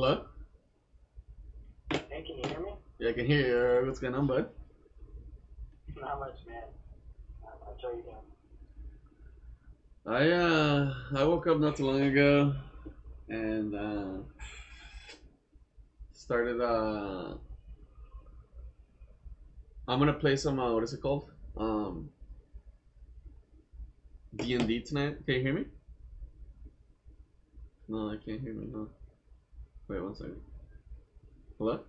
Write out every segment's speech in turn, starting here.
Hello? Hey, can you hear me? Yeah, I can hear you. What's going on, bud? Not much, man. I'm sure you can. I woke up not too long ago and started I'm gonna play some what is it called? D&D tonight. Can you hear me? No, I can't hear me. No. Wait one second. Hello?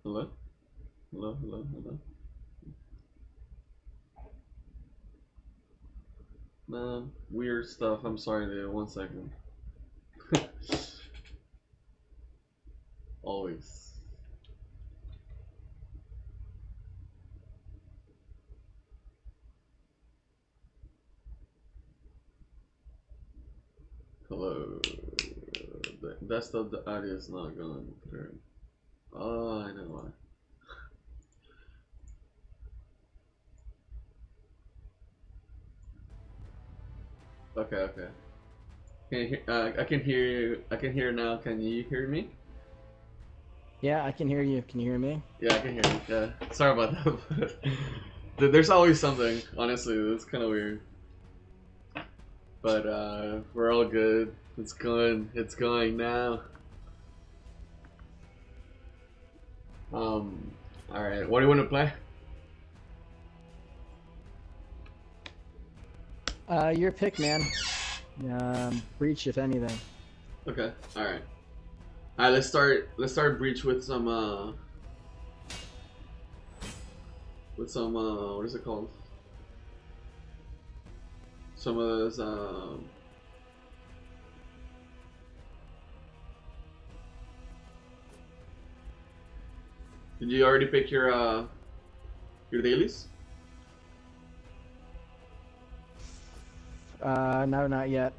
Hello? Hello? Hello? Hello? No, weird stuff. I'm sorry, dude. One second. Always. Hello. That's the audio is not going through. Oh, I know why. Okay, okay. Can you hear, I can hear you. I can hear now. Can you hear me? Yeah, I can hear you. Can you hear me? Yeah, I can hear you. Yeah. Sorry about that. There's always something. Honestly, it's kind of weird. But we're all good. It's going. It's going now. All right. What do you want to play? Your pick, man. Breach, if anything. Okay. All right. All right. Let's start. Let's start breach with some what is it called? Some of those Did you already pick your dailies? No, not yet.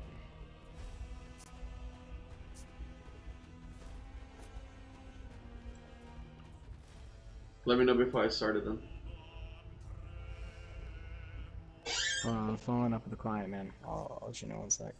Let me know before I started them. Hold on, I'm following up with the client, man. I'll let you know one sec.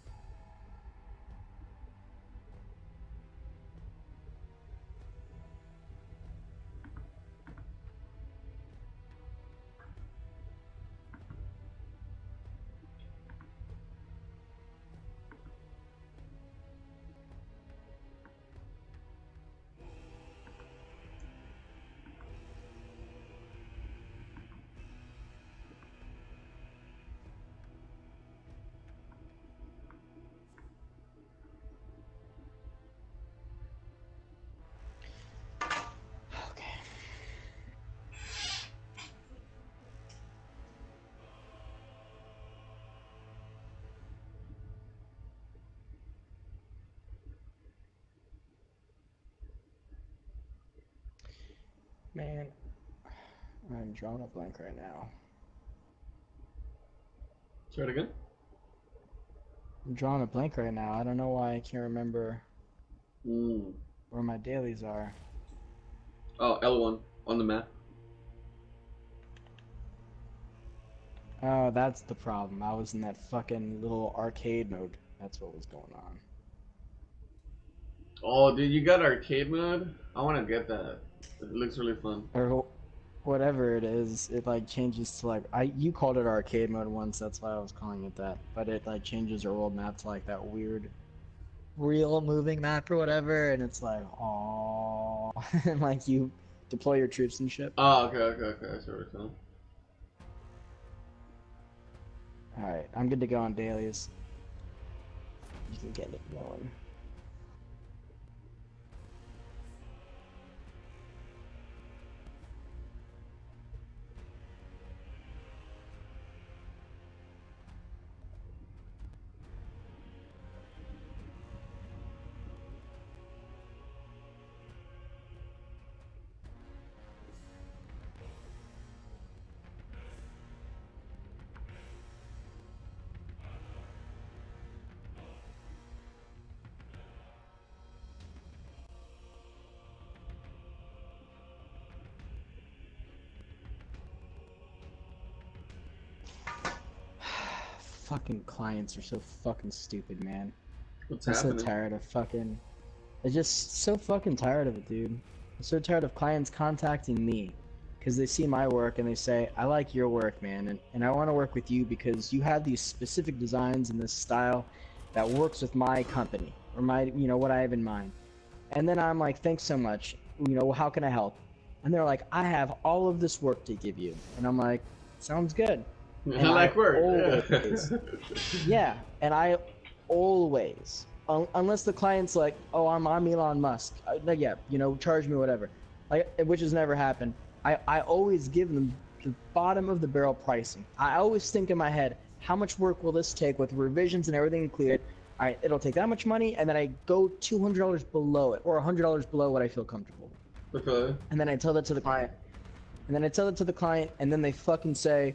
Okay. Man, I'm drawing a blank right now. Try it again. I'm drawing a blank right now. I don't know why I can't remember Mm. where my dailies are. Oh, L1 on the map. Oh, that's the problem. I was in that fucking little arcade mode. That's what was going on. Oh, dude, you got arcade mode? I want to get that. It looks really fun. Or whatever it is, it like changes to like you called it arcade mode once, that's why I was calling it that. But it like changes your world map to like that weird real moving map or whatever, and it's like oh, and like you deploy your troops and shit. Oh, okay, okay, okay. I see what you're saying. All right, I'm good to go on dailies. You can get it going. fucking clients are so fucking stupid, man. What's I'm happening? so tired of fucking. I'm just so fucking tired of it, dude. I'm so tired of clients contacting me because they see my work and they say, I like your work, man, and I want to work with you because you have these specific designs and this style that works with my company or my, you know, what I have in mind. And then I'm like, thanks so much. You know, how can I help? And they're like, I have all of this work to give you. And I'm like, sounds good. I And like work. always, yeah, and I always, unless the client's like, oh, I'm Elon Musk, like, yeah, you know, charge me whatever, like, which has never happened. I always give them the bottom of the barrel pricing. I always think in my head, how much work will this take with revisions and everything included? All right, it'll take that much money, and then I go $200 below it, or $100 below what I feel comfortable. Okay. And then I tell that to the client, and then they fucking say,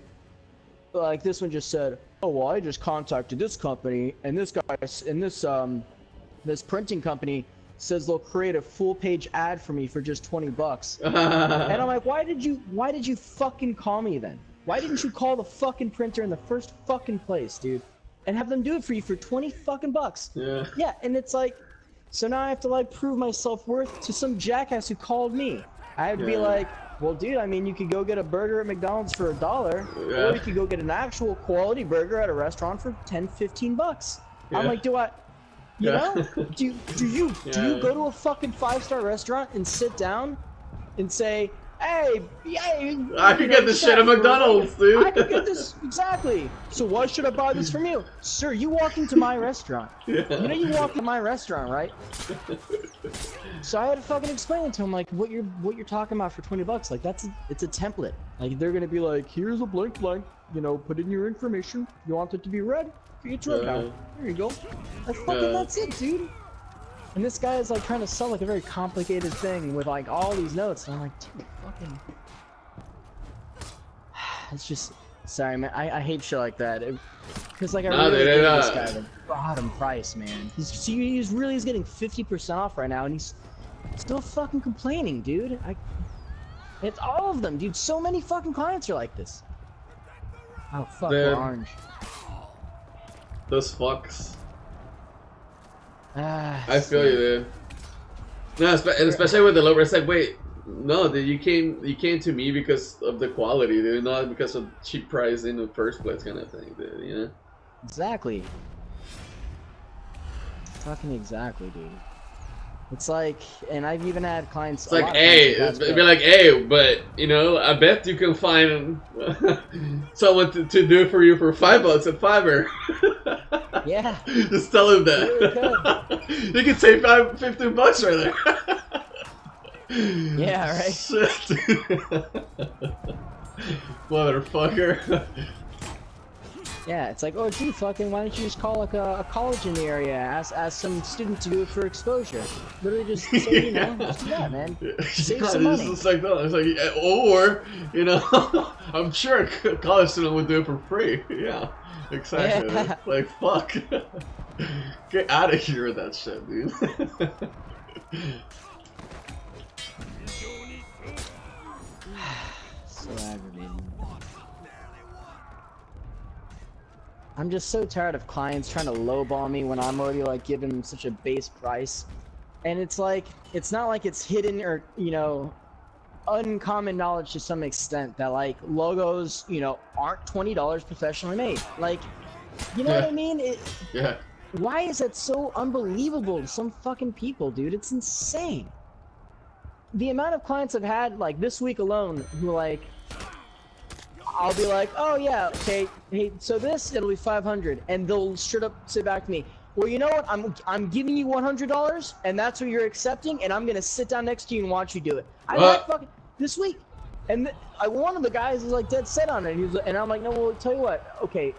like this one just said, oh well, I just contacted this company, and this guy, and this printing company says they'll create a full page ad for me for just $20. And I'm like, why did you fucking call me then? Why didn't you call the fucking printer in the first fucking place, dude? And have them do it for you for 20 fucking bucks. Yeah. Yeah, and it's like, so now I have to like prove my self-worth to some jackass who called me. I have to be like, well, dude, I mean, you could go get a burger at McDonald's for $1, or you could go get an actual quality burger at a restaurant for 10, 15 bucks. Yeah. I'm like, do you do you go to a fucking 5-star restaurant and sit down and say, hey, I could get this shit at McDonald's, dude. I could get this, exactly. So why should I buy this from you? Sir, you walk into my restaurant. Yeah. You know you walk into my restaurant, right? So I had to fucking explain it to him, like, what you're talking about for $20. Like, it's a template. Like, they're gonna be like, here's a blank, you know, put in your information. You want it to be red? It's red now. There you go. That's it, dude. And this guy is like trying to sell like a very complicated thing with like all these notes, and I'm like, dude, fucking. It's just, sorry, man. I hate shit like that. Because like I really give this guy the bottom price, man. He's getting 50% off right now, and he's still fucking complaining, dude. It's all of them, dude. So many fucking clients are like this. Oh fuck, we're orange. Those fucks. I feel you, dude. No, especially with the lower. It's like, wait, no, dude, you came to me because of the quality, dude, not because of cheap price in the first place, kind of thing, dude. You know? Exactly. Fucking exactly, dude. It's like, and I've even had clients. It's like, hey, it'd be like, hey, but you know, I bet you can find someone to do it for you for $5 at Fiverr. Yeah. Just tell him that. You can save $15 right there. Yeah, right. Shit. Motherfucker. Yeah, it's like, oh, gee, fucking, why don't you just call like a college in the area, ask some student to do it for exposure. Literally just say, you know, just do that, man. Save some money. It's like that. It's like, or, you know, I'm sure a college student would do it for free. Yeah, exactly. Yeah. Like, fuck. Get out of here with that shit, dude. So aggravating. I'm just so tired of clients trying to lowball me when I'm already like giving them such a base price. And it's like, it's not like it's hidden or, you know, uncommon knowledge to some extent that like logos, you know, aren't $20 professionally made. Like, you know what I mean? Yeah. Why is that so unbelievable to some fucking people, dude? It's insane. The amount of clients I've had like this week alone who like, I'll be like, oh yeah, okay, hey, so it'll be 500, and they'll straight up say back to me, well, you know what, I'm giving you $100, and that's what you're accepting, and I'm gonna sit down next to you and watch you do it. I like fucking this week, and one of the guys is like dead set on it, and I'm like, no, well, tell you what, okay,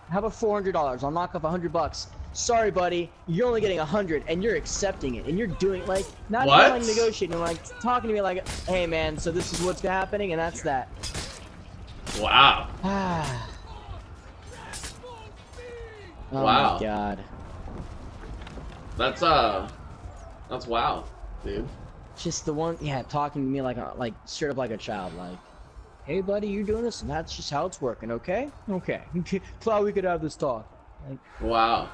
how about $400? I'll knock off $100. Sorry, buddy, you're only getting 100, and you're accepting it, and you're doing like not even like negotiating, like talking to me like, hey man, so this is what's happening, and that's that. Wow. Oh wow. My god. That's wow, dude. Just the one, yeah, talking to me like straight up like a child, like. hey buddy, you're doing this, and that's just how it's working, okay? Okay. Glad we could have this talk. Like, Wow.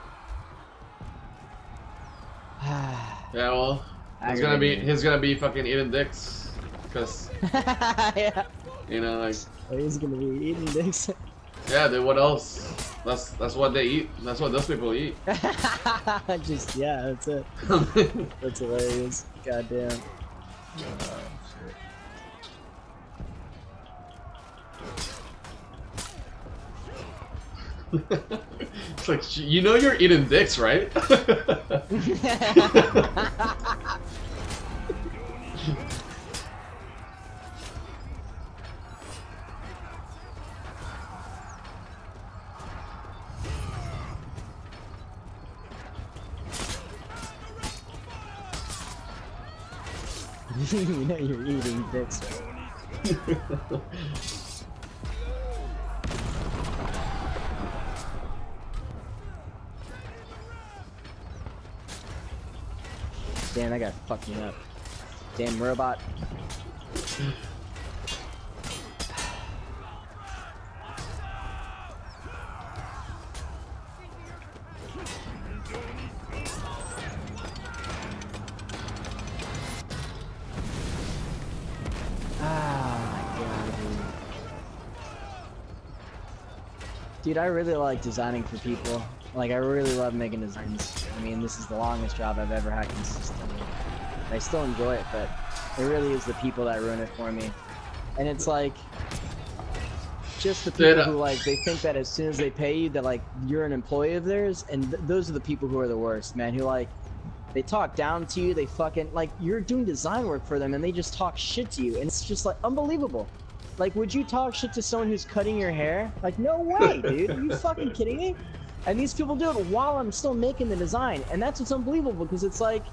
Yeah, well, he's gonna be fucking eating dicks, cause yeah. you know, like, He's gonna be eating dicks. yeah, dude, what else? That's what they eat. That's what those people eat. Just yeah, that's it. That's hilarious. Goddamn. It's like, you know you're eating dicks, right? You know you're eating dicks, right? Damn, that guy fucked me up. Damn robot. Dude, I really like designing for people. Like, I really love making designs. I mean, this is the longest job I've ever had consistently. I still enjoy it, but it really is the people that ruin it for me. And it's like, just the people who, like, they think that as soon as they pay you, that, like, you're an employee of theirs, and those are the people who are the worst, man, who, like, they talk down to you, they fucking, like, you're doing design work for them, and they just talk shit to you, and it's just, like, unbelievable. Like, would you talk shit to someone who's cutting your hair? Like, no way, dude. Are you fucking kidding me? And these people do it while I'm still making the design. And that's what's unbelievable, because it's like,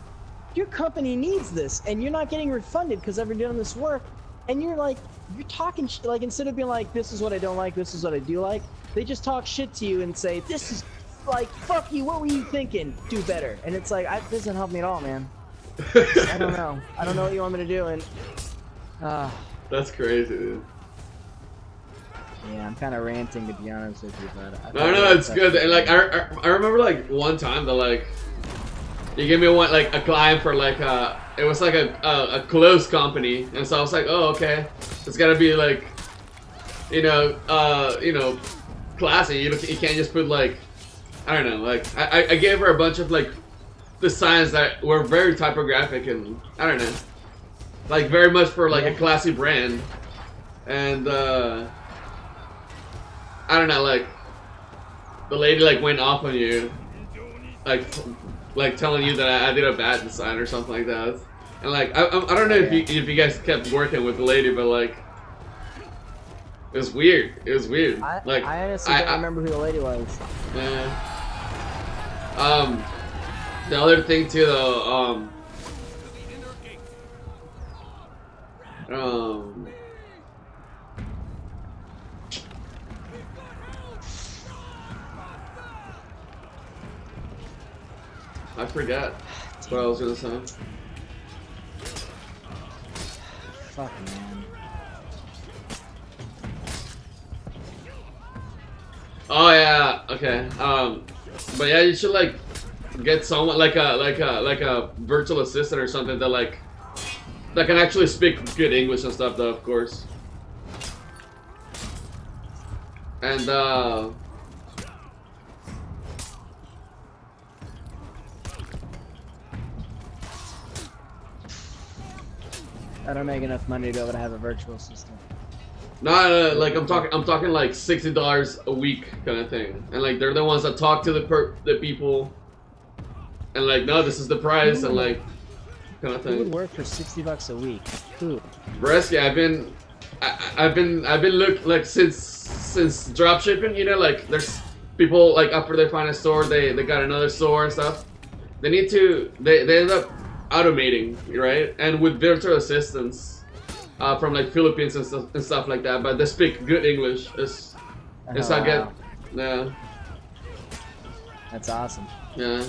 your company needs this, and you're not getting refunded because I've been doing this work. And you're like, you're talking shit. Like, instead of being like, this is what I don't like, this is what I do like, they just talk shit to you and say, this is, like, fuck you, what were you thinking? Do better. And it's like, this doesn't help me at all, man. I don't know. I don't know what you want me to do, and... That's crazy, dude. Yeah, I'm kind of ranting, to be honest with you, but... No, it's good. And, like, I remember, like, one time that, like, you gave me one, like, a client for, like, it was, like, a clothes company. And so I was like, oh, okay. It's gotta be, like, you know, classy. You can't just put, like, I don't know, like, I gave her a bunch of, like, designs that were very typographic and, I don't know, like, very much for, like, a classy brand. And, I don't know, like, the lady, like, went off on you, like telling you that I did a bad design or something like that. And, like, I don't know if you guys kept working with the lady, but, like, it was weird. It was weird. I honestly don't remember who the lady was. Yeah. The other thing too, though, I forgot what I was gonna say. Fuck, man. Oh yeah, okay. But yeah, you should like get someone like a virtual assistant or something that can actually speak good English and stuff, though, of course. And I don't make enough money to be able to have a virtual assistant. no, like I'm talking like $60 a week kind of thing, and like they're the ones that talk to the people, and like, no, this is the price, and like kind of thing. Who would work for $60 a week? Who? Bresky, I've been look like since drop shipping, you know, like there's people like after they find a store, they got another store and stuff. They end up automating, right? And with virtual assistants from like Philippines and stuff like that, but they speak good English. It's not good. Yeah. That's awesome. Yeah.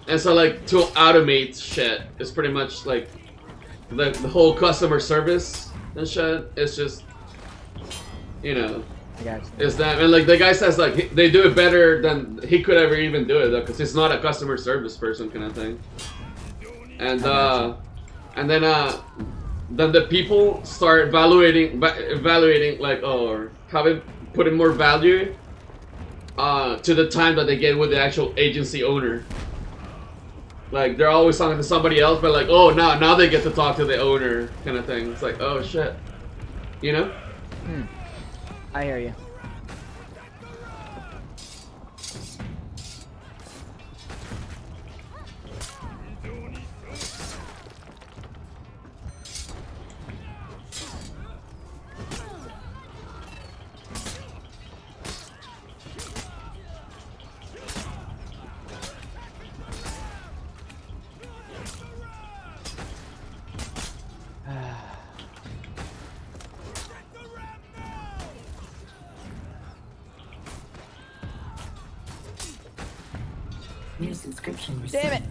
And so like to automate shit is pretty much like the whole customer service and shit. It's just you know, I got you. is that, and like the guy says, like they do it better than he could ever even do it, though, because he's not a customer service person, kind of thing. And then the people start evaluating like, or having putting more value to the time that they get with the actual agency owner. Like they're always talking to somebody else, but like, oh, now they get to talk to the owner, kind of thing. It's like, oh shit, you know? I hear you. New subscription received. Damn it!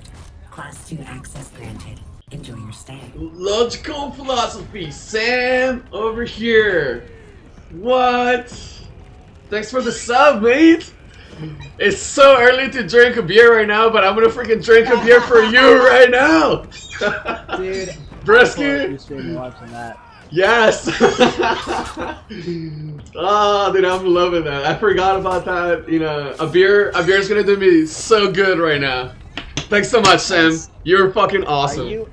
Class 2 access granted. Enjoy your stay. Logical philosophy, Sam over here. What? Thanks for the sub, mate. It's so early to drink a beer right now, but I'm gonna freaking drink a beer for you right now. Dude, Brisky. I'm watching that. Yes. Oh, dude, I'm loving that. I forgot about that. You know, a beer's gonna do me so good right now. Thanks so much, Sam. You're fucking awesome.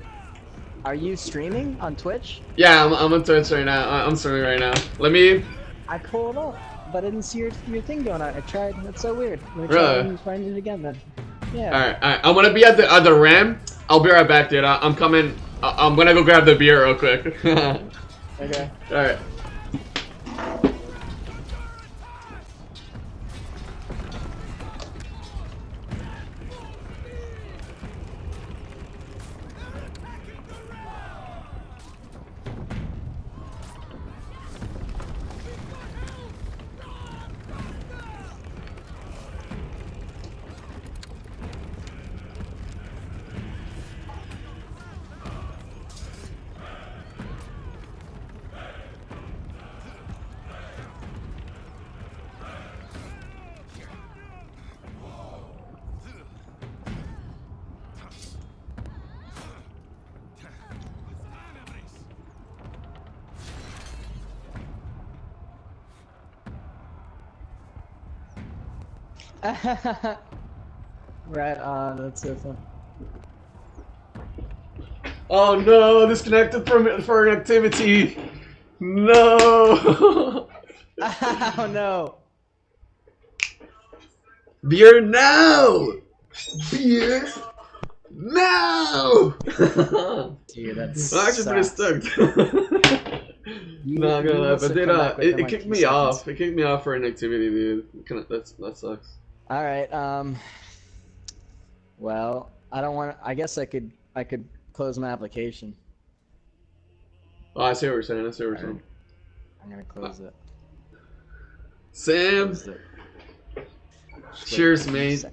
Are you streaming on Twitch? Yeah, I'm on Twitch right now. I'm streaming right now. Let me. I pulled up, but I didn't see your thing going on. I tried. That's so weird. Let me Really? try and find it again then. Yeah. All right. I'm gonna be at the Ram. I'll be right back, dude. I'm coming. I'm gonna go grab the beer real quick. Okay. All right. Right on. That's so fun. Oh no! Disconnected for an activity. No. Oh no. Beer now. Beer now. Dude, that's. I'm actually pretty stoked. Not gonna lie, but it kicked me off. It kicked me off for an activity, dude. That sucks. All right. Well, I don't want. I guess I could close my application. Oh, I see what you're saying. I see what you're saying. I'm gonna close it. Sam. Cheers, mate.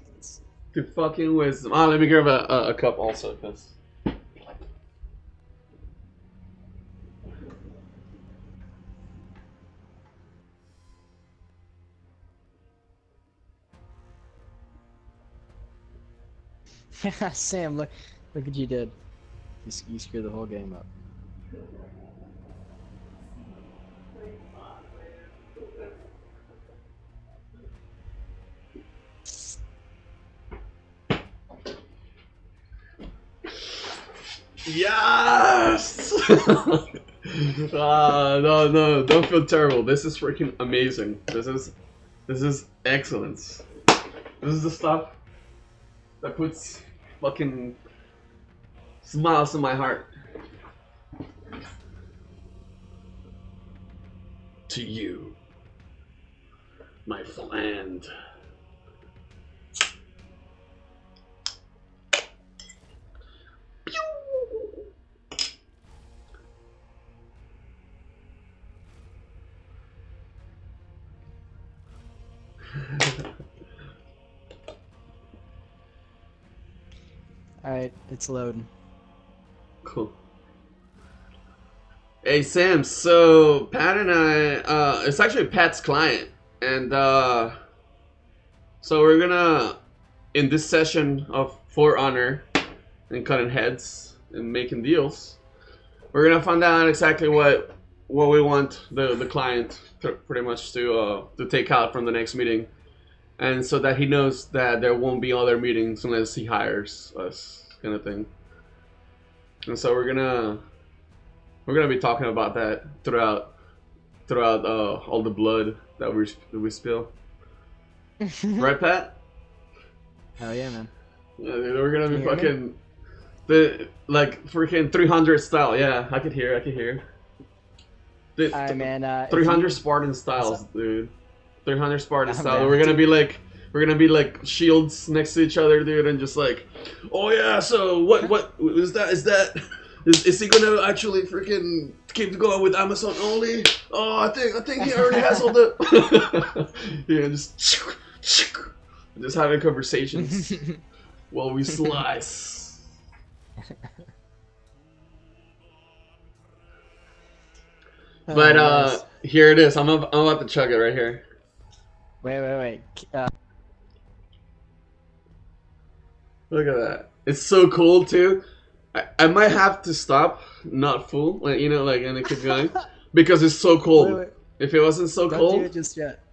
To fucking wisdom. Oh, let me grab a cup also, cause. Sam, look what you did. You screwed the whole game up. Yes! No, don't feel terrible. This is freaking amazing. This is excellence. This is the stuff that puts fucking smiles in my heart. To you, my friend. Alright, it's loading. Cool. Hey Sam, so Pat and I, it's actually Pat's client, and so we're gonna, in this session of For Honor and cutting heads and making deals, we're gonna find out exactly what we want the client to pretty much to take out from the next meeting, and so that he knows that there won't be other meetings unless he hires us, kind of thing. And so we're gonna be talking about that throughout all the blood that we spill. Right, Pat? Hell yeah, man. Yeah, dude, we're gonna be Can you hear fucking like freaking 300 style. Yeah, I could hear. The, Alright, man. 300 Spartan styles, dude. 300 Spartan I'm style. down. We're gonna be like shields next to each other, dude, and just like, oh yeah. So what is that? Is he gonna actually freaking keep going with Amazon only? Oh, I think he already has all the. Yeah, just having conversations while we slice. But nice. here it is. I'm about to chug it right here. Wait. Look at that. It's so cold too. I might have to stop, not full, like, you know, like, and it keep going because it's so cold. Wait. If it wasn't so Don't cold, do it just yet.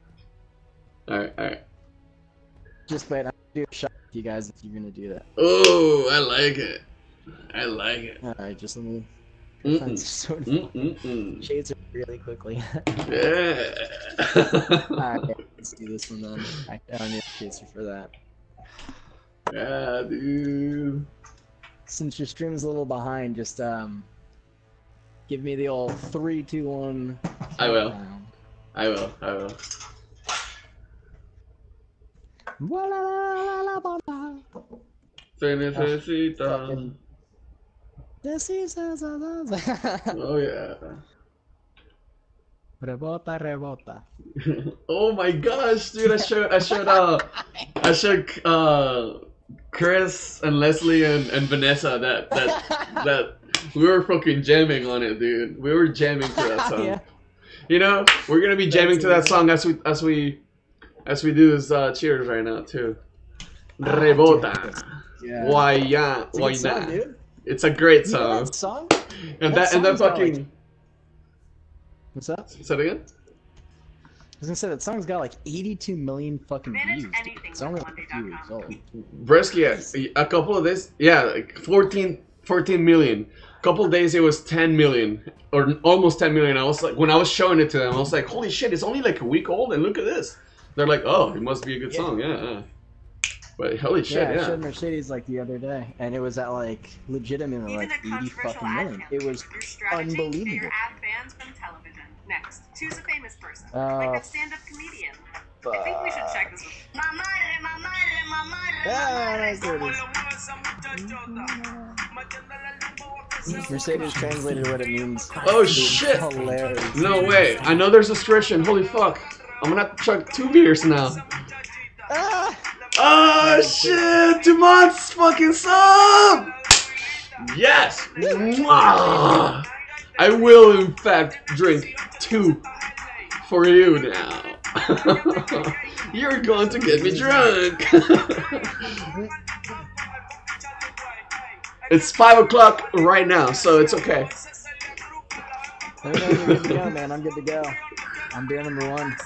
all right. Just wait. I'll do a shot with you guys if you're gonna do that. Oh, I like it. Alright, just let me. Mm-mm. Shades are really quickly. Yeah. Alright, let's do this one then. I don't need a chaser for that. Yeah, dude. Since your stream's a little behind, just give me the old 3, 2, 1. I will. countdown. I will. Se necesita. Fucking- This is Oh yeah. Rebota. Oh my gosh, dude! I showed Chris and Leslie and Vanessa that we were fucking jamming on it, dude. We were jamming to that song. Yeah. You know, we're gonna be jamming That's to that song as we do this cheers right now too. Rebota. Yeah. Why yeah? It's a Why good song, not? dude. It's a great You know song. that song? And that that song's got, fucking. like- What's up? Say it again. I was gonna say that song's got like 82 million fucking views. Dude. It's only like a few weeks old. Brisky, a couple of days, yeah, like 14 million. A couple of days it was 10 million, or almost 10 million. I was like, when I was showing it to them, I was like, holy shit, it's only like a week old, and look at this. They're like, oh, it must be a good song, yeah. But holy shit, Yeah, I yeah. showed Mercedes like the other day, and it was at like legitimately Even like a 80 controversial fucking ad million. campaign It was with your strategy to get unbelievable. your ad fans from television. Next, choose a famous person, Oh, like a stand-up comedian. I think we should check this with. nice, there it is. Mercedes translated what it means. Oh It's shit! hilarious. No way, I know there's restriction, holy fuck. I'm gonna have to chug 2 beers now. Ah! Oh shit, 2 months fucking sub! Yes! Mwah! I will in fact drink 2 for you now. You're going to get me drunk. It's 5 o'clock right now, so it's okay. Let me know when you're good to go, man. I'm good to go. I'm beer number 1.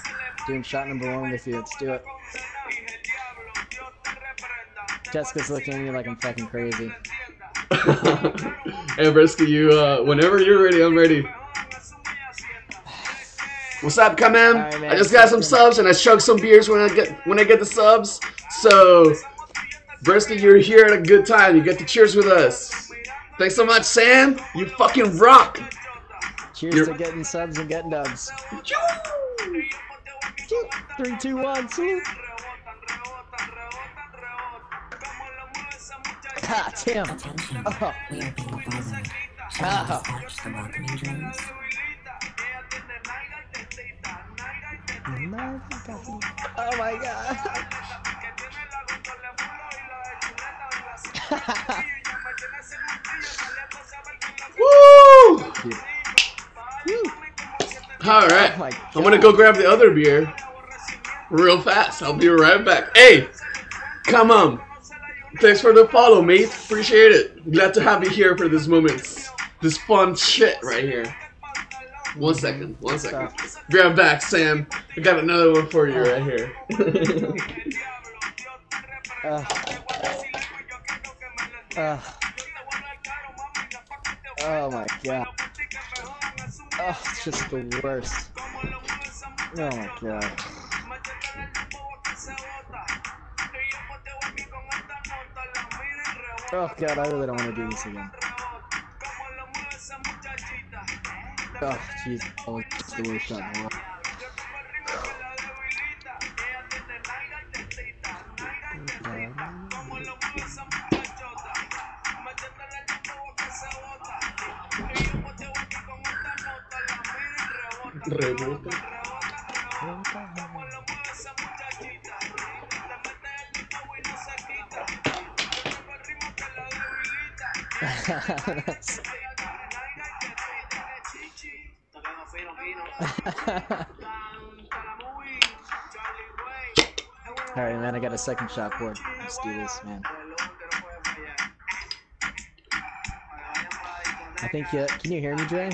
Doing shot number 1 with you. Let's do it. Jessica's looking at me like I'm fucking crazy. Hey Brisky, you whenever you're ready, I'm ready. What's up, come in? Alright, man. I just got some subs and I chugged some beers when I get the subs. So Brisky, you're here at a good time. You get to cheers with us. Thanks so much, Sam. You fucking rock. Cheers to getting subs and getting dubs. 3, 2, 1, salute. Ah, damn. Attention. Oh. We are being followed. Should Ah. we dispatch the welcoming drones? Oh my god. Woo! Dude, All right. Oh my I'm gonna God. go grab the other beer real fast. I'll be right back. Hey, come on. Thanks for the follow, mate. Appreciate it. Glad to have you here for this moment. This fun shit right here. 1 second. 1 second. Grab back, Sam. I got another one for you right here. Oh my God. Oh, it's just the worst. Oh my God. Oh God, I really don't want to do this again. Oh jeez, that was just the worst shot in the world. Rebota. Alright, man, I got a second shot poured. Let's do this, man. I think you... Can you hear me, Dre?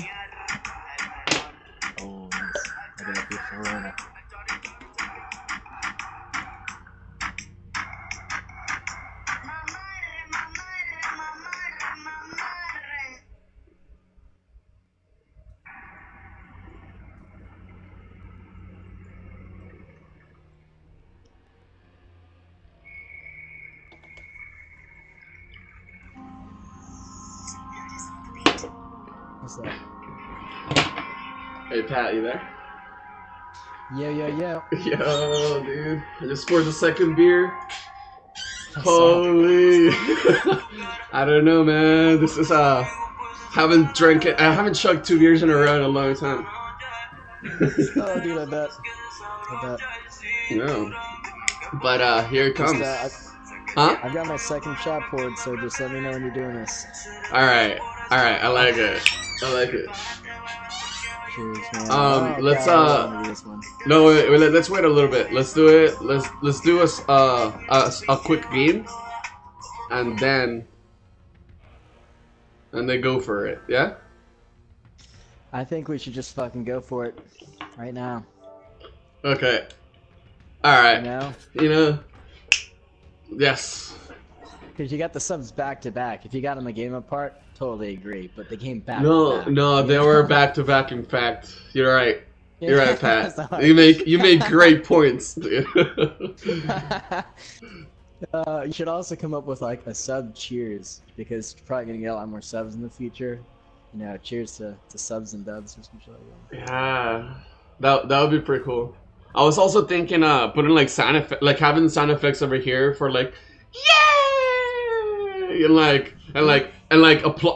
Oh, nice. I gotta be Corona. What's that? Hey, Pat, you there? Yo, yo, yo. Yo, dude. I just poured the second beer. What's Holy. I don't know, man. This is, haven't drank it. I haven't chugged 2 beers in a row in a long time. Oh, dude, I bet. I bet. No. But, here it comes. Huh? I've got my second shot poured, so just let me know when you're doing this. Alright. Alright, I like it. I like it. Cheers, man. Let's, God, I don't wanna do this one. No, wait, let's wait a little bit. Let's do it. Let's do a quick game, and then go for it. Yeah. I think we should just fucking go for it right now. Okay. All right. You know? You know. Yes. Because you got the subs back to back. If you got them the game apart, totally agree. But they came back. No, to back, no, they you know? were back to back. In fact, you're right. You're right, Pat. Sorry. You make great points, dude. You should also come up with like a sub cheers, because you're probably gonna get a lot more subs in the future. You know, cheers to subs and dubs or some shit like that. Yeah, that would be pretty cool. I was also thinking putting like sound effect, like having sound effects over here for like yay and like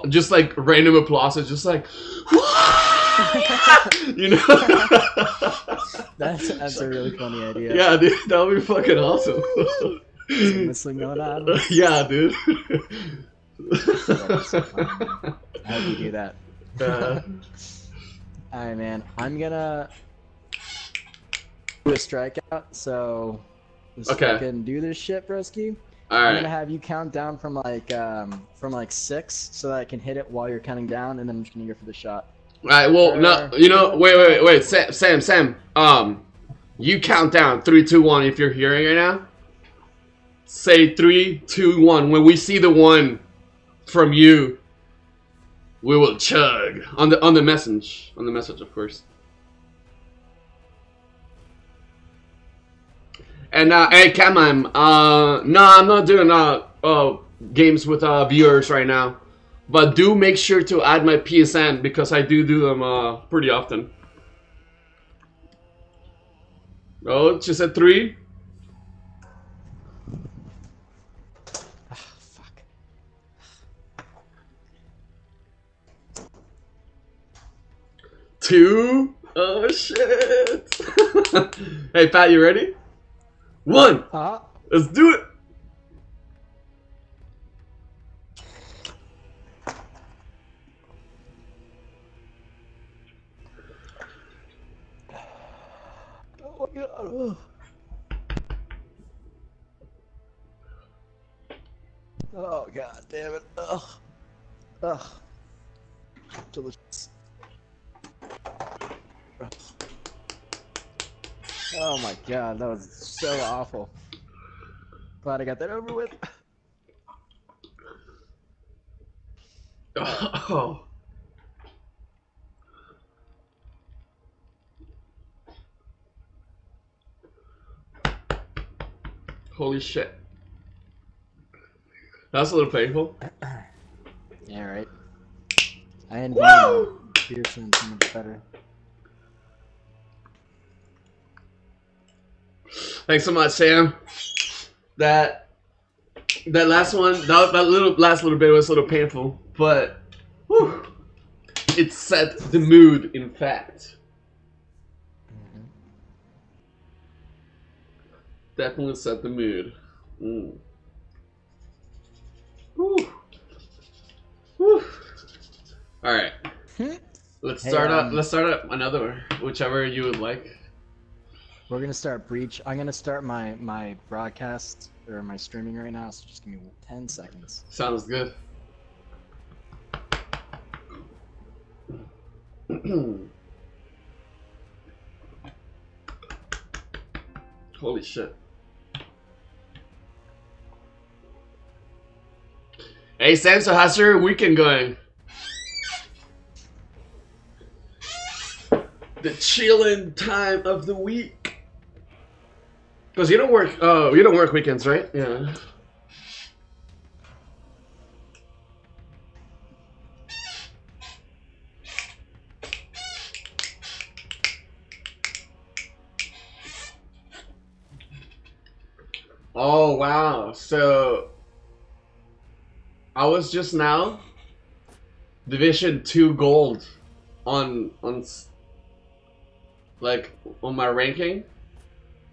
just like random applause. It's just like you know. That's a really funny idea. Yeah, dude, that would be fucking awesome. Some whistling going on. Yeah, dude. That's so funny, man. I hope you do that. Alright, man. I'm gonna do a strikeout, so let's fucking do this shit, broski. I'm Alright. gonna have you count down from like 6, so that I can hit it while you're counting down, and then I'm just gonna go for the shot. Alright, well, no, you know, wait, Sam, you count down 3, 2, 1 if you're hearing right now. Say 3, 2, 1. When we see the 1 from you, we will chug on the message, of course. And hey, Kamam, no, I'm not doing games with viewers right now, but do make sure to add my PSN because I do them pretty often. Oh, she said 3. Fuck. 2. Oh shit. Hey Pat, you ready? 1. Let's do it. god. Oh, oh god damn it. Ugh. Ugh. Delicious. Ugh. Oh my god, that was so awful. Glad I got that over with. Oh. Holy shit. That's a little painful. Yeah, right. I envy you. Beer sounds so much better. Thanks so much, Sam. That last one, that last little bit was a little painful, but whew, it set the mood. In fact, definitely set the mood. Mm. Whew. Whew. All right, let's start up. Let's start up another, whichever you would like. We're gonna start Breach. I'm gonna start my broadcast or my streaming right now. So just give me 10 seconds. Sounds good. Holy shit. Hey Sam, so how's your weekend going? The chilling time of the week. Because you don't work weekends, right? Yeah. Oh wow. So I was just now Division 2 gold on like on my ranking.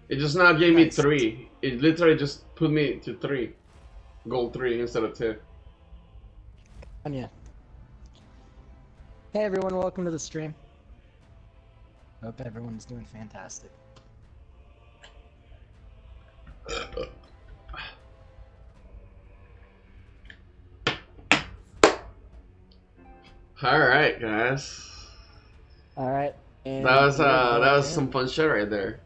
It just now gave me 3. It literally just put me to 3. Gold 3 instead of 2. And yeah. Hey everyone, welcome to the stream. Hope everyone's doing fantastic. Alright guys. Alright. That was some fun shit right there.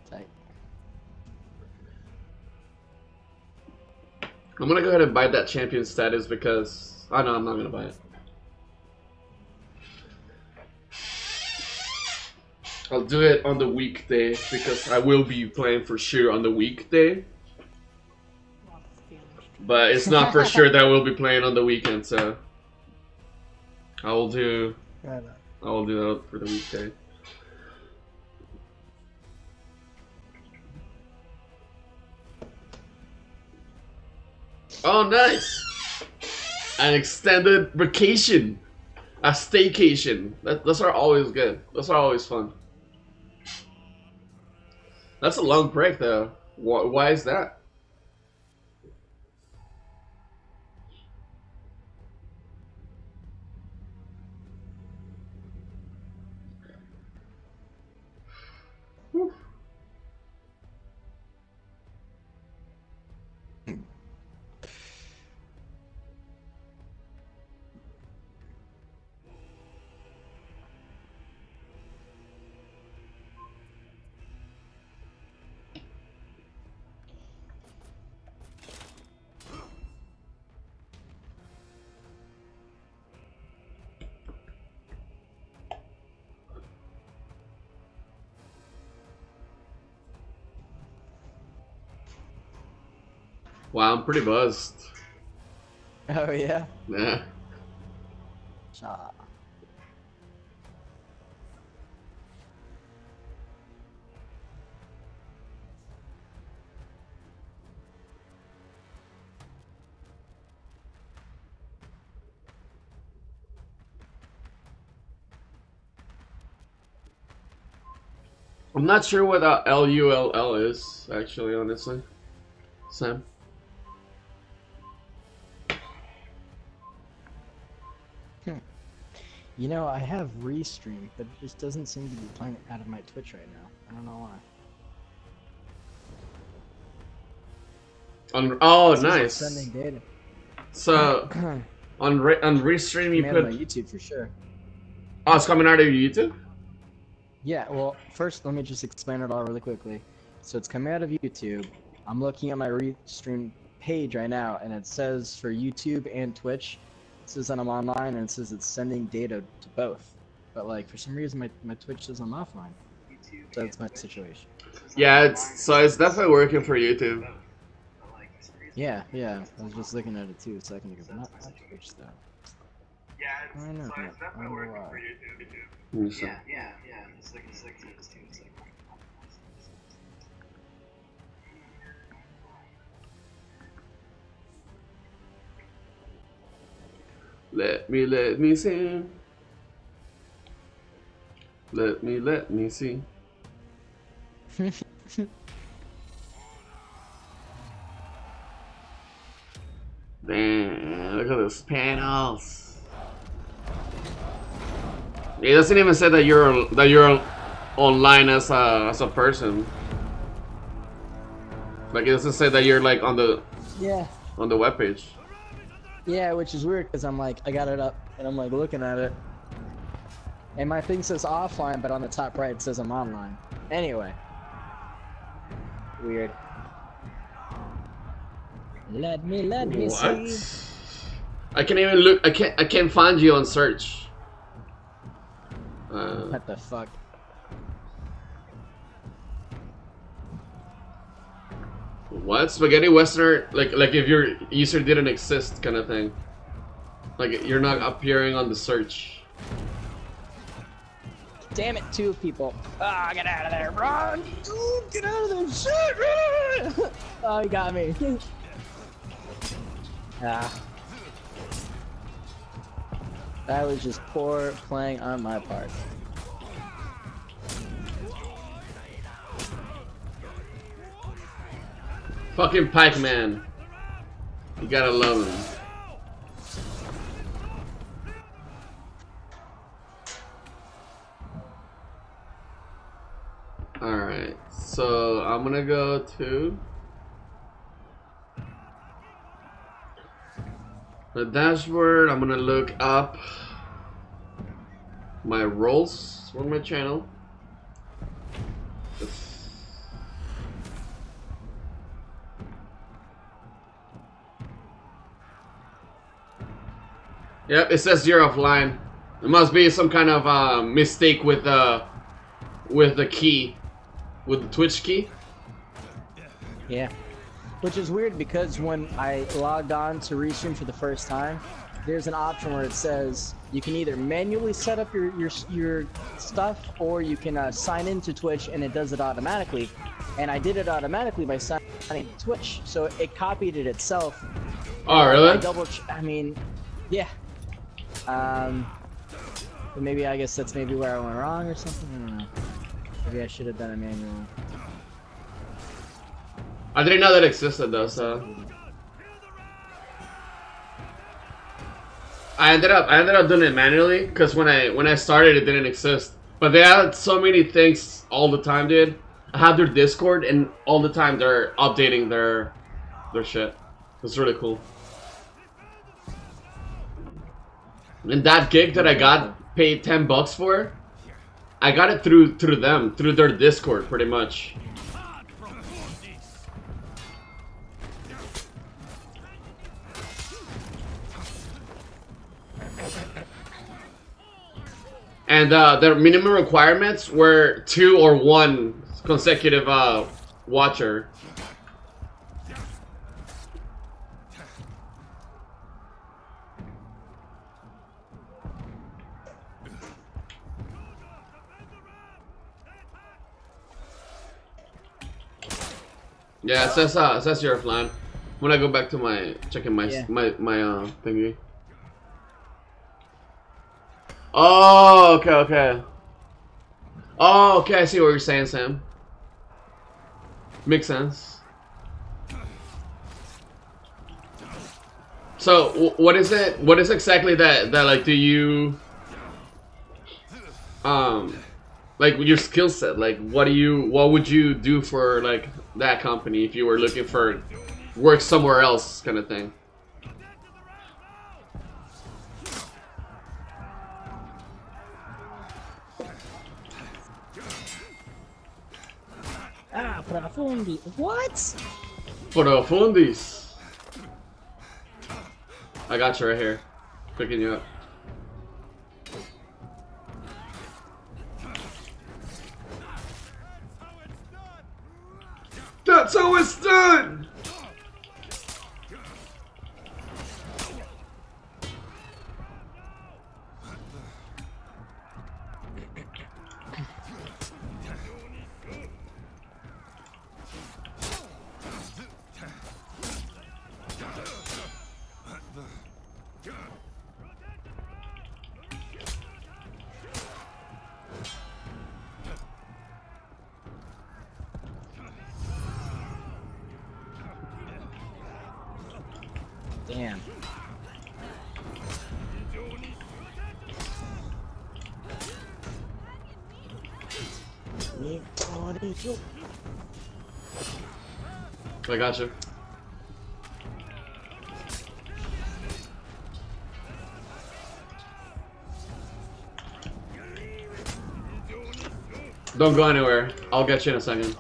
Tight. I'm gonna go ahead and buy that champion status because oh no, I'm not gonna buy it. I'll do it on the weekday because I will be playing for sure on the weekday. But it's not for sure that we'll be playing on the weekend, so I will do that for the weekday. Oh, nice! An extended vacation, a staycation. Those are always good. Those are always fun. That's a long break, though. Why is that? Wow, I'm pretty buzzed. Oh yeah? Yeah. Shaw. I'm not sure what LULL is, actually, honestly. Sam? You know, I have Restream, but it just doesn't seem to be playing out of my Twitch right now. I don't know why. Oh, It says nice. it's sending data. So on Restream you Coming out put. of my YouTube for sure. Oh, it's coming out of your YouTube. Yeah, well, first let me just explain it all really quickly. So it's coming out of YouTube. I'm looking at my Restream page right now, and it says for YouTube and Twitch, it says that I'm online, and it says it's sending data to both. But like, for some reason, my Twitch says I'm offline. So that's my situation. Yeah, it's definitely working for YouTube. Yeah, yeah. I was just looking at it too a second ago, but not Twitch though. Yeah, I know. so it's definitely I working know for why. YouTube. Yeah. It's like Let me see. Let me see. Damn, look at those panels. It doesn't even say that you're online as a person. Like it doesn't say that you're like on the Yeah. webpage. Yeah, which is weird because I'm like, I got it up and I'm like looking at it. And my thing says offline, but on the top right it says I'm online. Anyway. Weird. Let me What? see. I can't even look. I can't find you on search. What the fuck? What? Spaghetti Westerner? Like if your user didn't exist, kind of thing. Like you're not appearing on the search. Damn it, two people. Ah, get out of there, run! Ooh, get out of there, shit! Run! Oh, he got me. Ah. That was just poor playing on my part. Fucking Pike Man. You gotta love him. Alright, so I'm gonna go to the dashboard. I'm gonna look up my roles on my channel. Yep, it says you're offline. It must be some kind of mistake with the key, with the Twitch key. Yeah. Which is weird because when I logged on to Restream for the first time, there's an option where it says you can either manually set up your stuff or you can sign into Twitch and it does it automatically. And I did it automatically by signing to Twitch, so it copied it itself. Oh, really? I mean, yeah. But maybe I guess that's maybe where I went wrong or something. I don't know. Maybe I should have done a manual. I didn't know that existed though, so I ended up doing it manually because when I started it didn't exist. But they had so many things all the time, dude. I have their Discord and all the time they're updating their shit. It's really cool. And that gig that I got paid $10 for, I got it through them, through their Discord, pretty much. And their minimum requirements were 2 or 1 consecutive watcher. Yeah, it says you're offline. When I go back to my checking my thingy. Oh, okay. Oh, okay. I see what you're saying, Sam. Makes sense. So, what is it? What is exactly that like? Do you like your skill set. Like, what would you do for like that company if you were looking for work somewhere else, kind of thing? Ah, profundi. What? Profundis. I got you right here, picking you up. That's how it's done! Damn. I got you. Don't go anywhere. I'll get you in a second.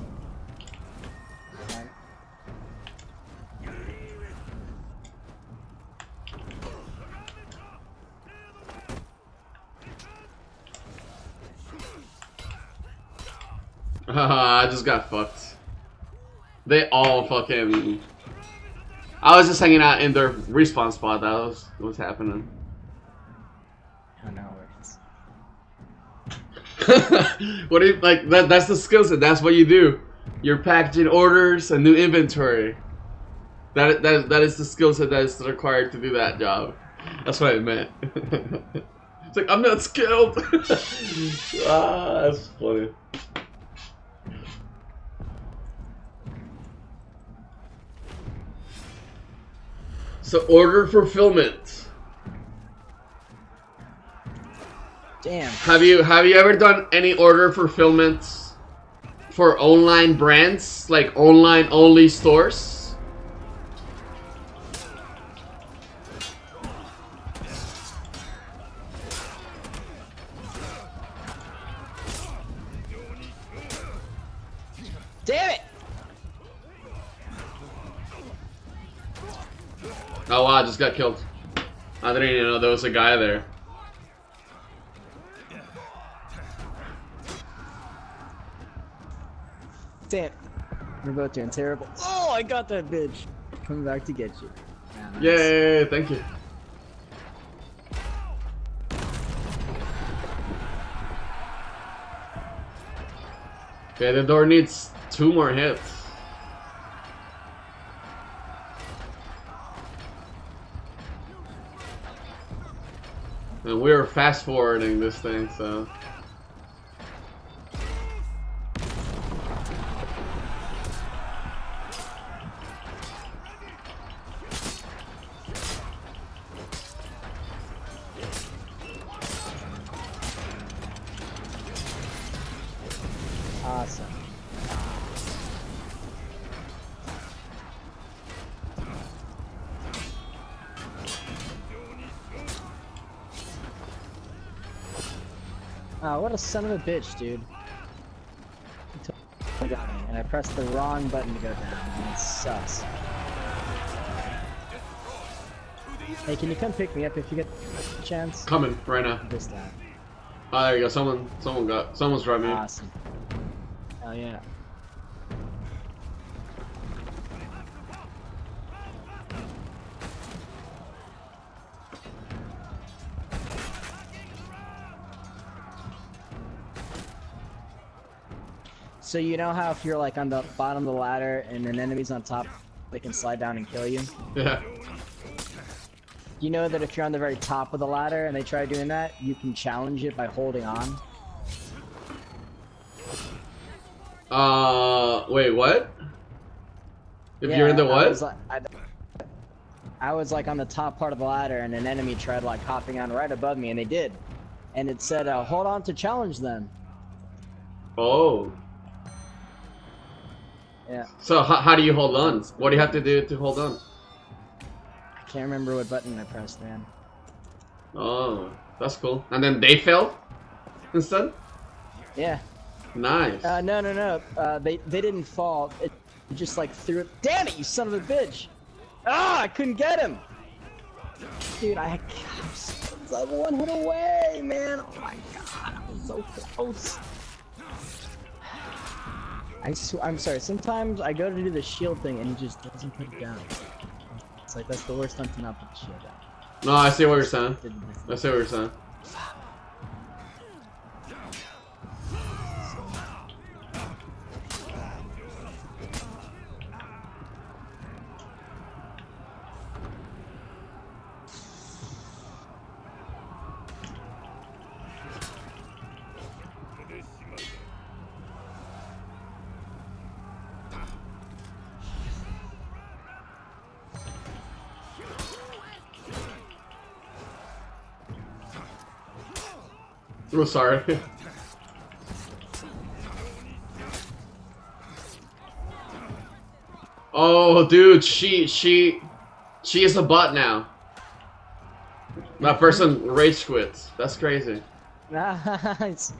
I just got fucked. They all fucking... I was just hanging out in their respawn spot. That was what's happening. I know What do you like? That's the skill set. That's what you do. You're packaging orders and new inventory. That is the skill set that is required to do that job. That's what I meant. It's like, I'm not skilled. Ah, that's funny. So order fulfillment. Damn. Have you ever done any order fulfillment for online brands, like online only stores? Damn it! Oh wow, I just got killed. I didn't even know there was a guy there. Damn. We're both doing terrible. Oh, I got that bitch. Coming back to get you. Yeah, nice. Yay, thank you. Okay, the door needs 2 more hits. And we're fast forwarding this thing, so. Awesome. Oh, what a son of a bitch, dude. He totally got me, and I pressed the wrong button to go down, and it sucks. Hey, can you come pick me up if you get a chance? Coming right now. This time. Oh, there you go. Someone's driving me. Awesome. Hell yeah. So you know how if you're like on the bottom of the ladder and an enemy's on top, they can slide down and kill you? Yeah. You know that if you're on the very top of the ladder and they try doing that, you can challenge it by holding on? Wait, what? If you're in the what? I was like on the top part of the ladder and an enemy tried like hopping on right above me, and they did. and it said, "Hold on to challenge them." Oh. Yeah. So how do you hold on? What do you have to do to hold on? I can't remember what button I pressed, man. Oh, that's cool. And then they fell instead? Yeah. Nice. No. They didn't fall. It just like threw it. Damn it, you son of a bitch! Ah, I couldn't get him. Dude, I was like one hit away, man. Oh my god, I was so close. I'm sorry. Sometimes I go to do the shield thing and he just doesn't put it down. It's like that's the worst time to not put the shield down. No, I see what you're saying. I see what you're saying. Oh, sorry. Oh, dude, she is a bot now. That person rage quits. That's crazy. Nice.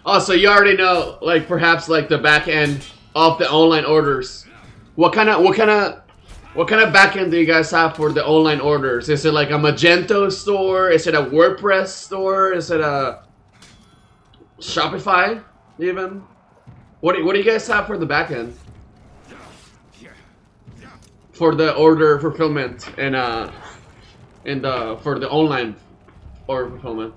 Oh, so you already know, like perhaps like the back end of the online orders. What kind of back end do you guys have for the online orders? Is it like a Magento store? Is it a WordPress store? Is it a Shopify even? What do you guys have for the back end? For the order fulfillment and for the online order fulfillment.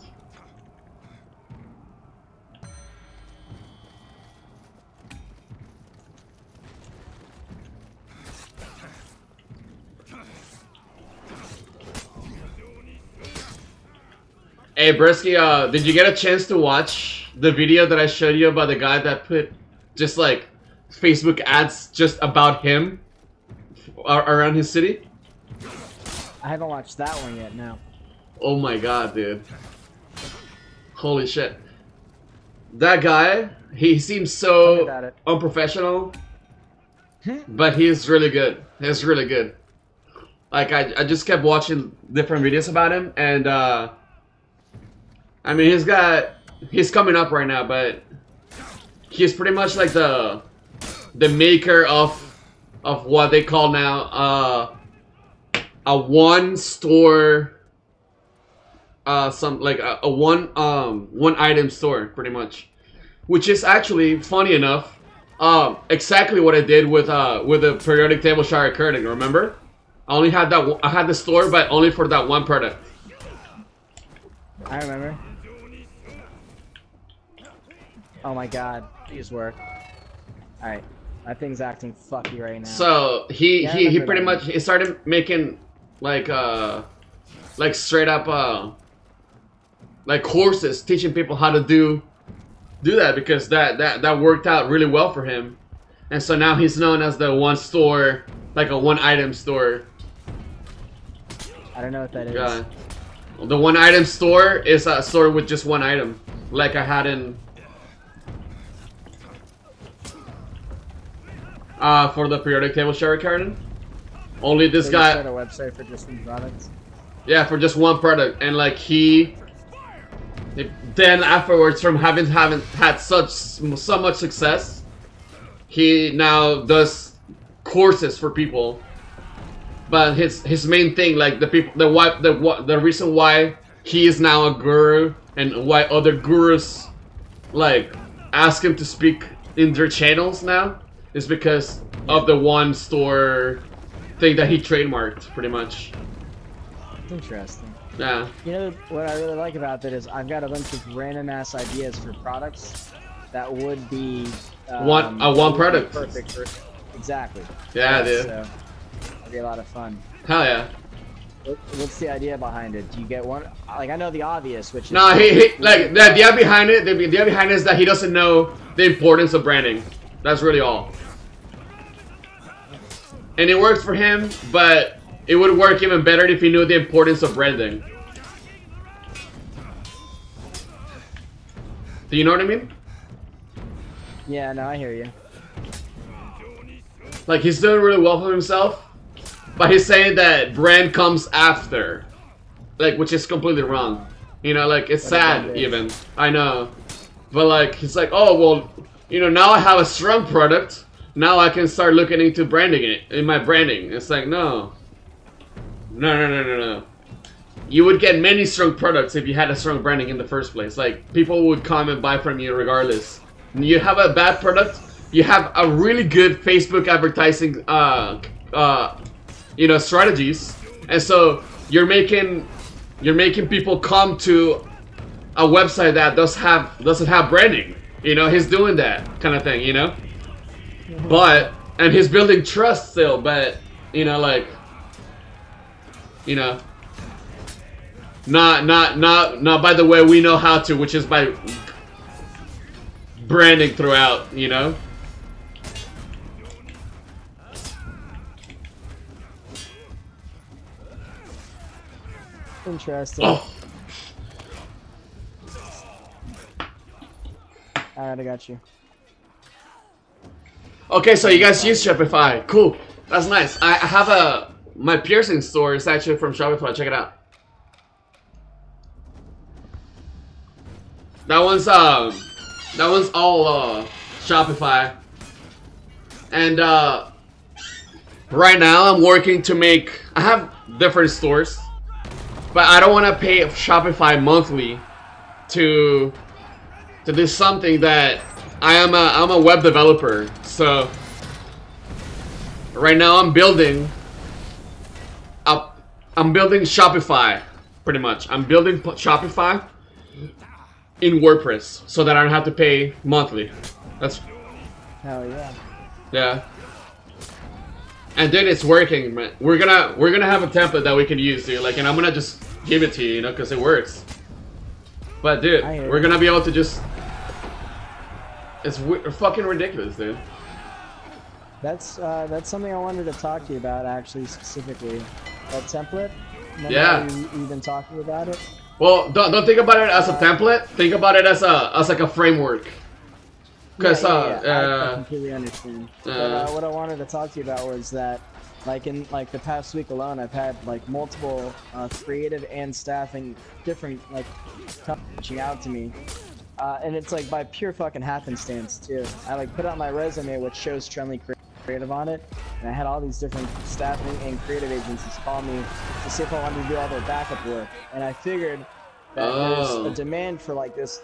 Hey Brisky, did you get a chance to watch the video that I showed you about the guy that put just like Facebook ads just about him around his city? I haven't watched that one yet, no. Oh my god, dude. Holy shit. That guy, he seems so unprofessional, but he's really good. He's really good. Like, I just kept watching different videos about him, and I mean, he's coming up right now, but he's pretty much like the maker of what they call now a one store, a one item store, pretty much, which is actually funny enough, exactly what I did with the periodic table shower curtain. Remember, I only had that. I had the store, but only for that one product. I remember. Oh my god, please work. Alright, that thing's acting fucky right now. So he pretty much he started making like straight up like courses teaching people how to do that, because that worked out really well for him. And so now he's known as the one store, like a one item store. I don't know what that is. Yeah. The one item store is a store with just one item, like I had in for the periodic table shower curtain. Only this guy. Start a website for just one product. Yeah, for just one product, and like then afterwards, from having had so much success, he now does courses for people. But his main thing, like the reason why he is now a guru and why other gurus like ask him to speak in their channels now is because of the one store thing that he trademarked, pretty much. Interesting. Yeah. You know what I really like about that is I've got a bunch of random ass ideas for products that would be one product. Perfect for exactly. Yeah, dude. So it'd be a lot of fun. Hell yeah. What's the idea behind it? Do you get one? Like, I know the obvious, which is... No, he like the idea behind it. The idea behind it is that he doesn't know the importance of branding. That's really all. And it worked for him, but it would work even better if he knew the importance of branding. Do you know what I mean? Yeah, no, I hear you. Like, he's doing really well for himself, but he's saying that brand comes after. Like, which is completely wrong. You know, like, it's sad even. I know. But like, he's like, oh, well, you know, now I have a strong product. Now I can start looking into branding it, in my branding. It's like, no. No. You would get many strong products if you had a strong branding in the first place. Like, people would come and buy from you regardless. You have a bad product, you have a really good Facebook advertising, you know, strategies. And so, you're making people come to a website that doesn't have branding. You know, he's doing that kind of thing, you know? And he's building trust still, but, you know, like, you know, not by the way we know how to, which is by branding throughout, you know? Interesting. Oh. Alright, I got you. Okay, so you guys use Shopify. Cool. That's nice. I have my piercing store is actually from Shopify. Check it out. That one's all Shopify. And right now I'm working to make, I have different stores, but I don't want to pay Shopify monthly to do something that I'm a web developer. So right now I'm building Shopify, pretty much. I'm building Shopify in WordPress so that I don't have to pay monthly. That's Hell yeah. yeah. And then it's working, man. We're gonna have a template that we can use, dude. Like, and I'm gonna just give it to you, you know, because it works. But dude, we're gonna be able to just. It's fucking ridiculous, dude. That's something I wanted to talk to you about, actually, specifically. That template. Remember Yeah. how we've been talking about it. Well, don't think about it as a template. Think about it as like a framework. Because I completely understand. But what I wanted to talk to you about was that, like in like the past week alone, I've had like multiple creative and staffing different like companies reaching out to me, and it's like by pure fucking happenstance too. I like put out my resume, which shows Trenly Creative on it, and I had all these different staffing and creative agencies call me to see if I wanted to do all their backup work, and I figured that there's a demand for like this.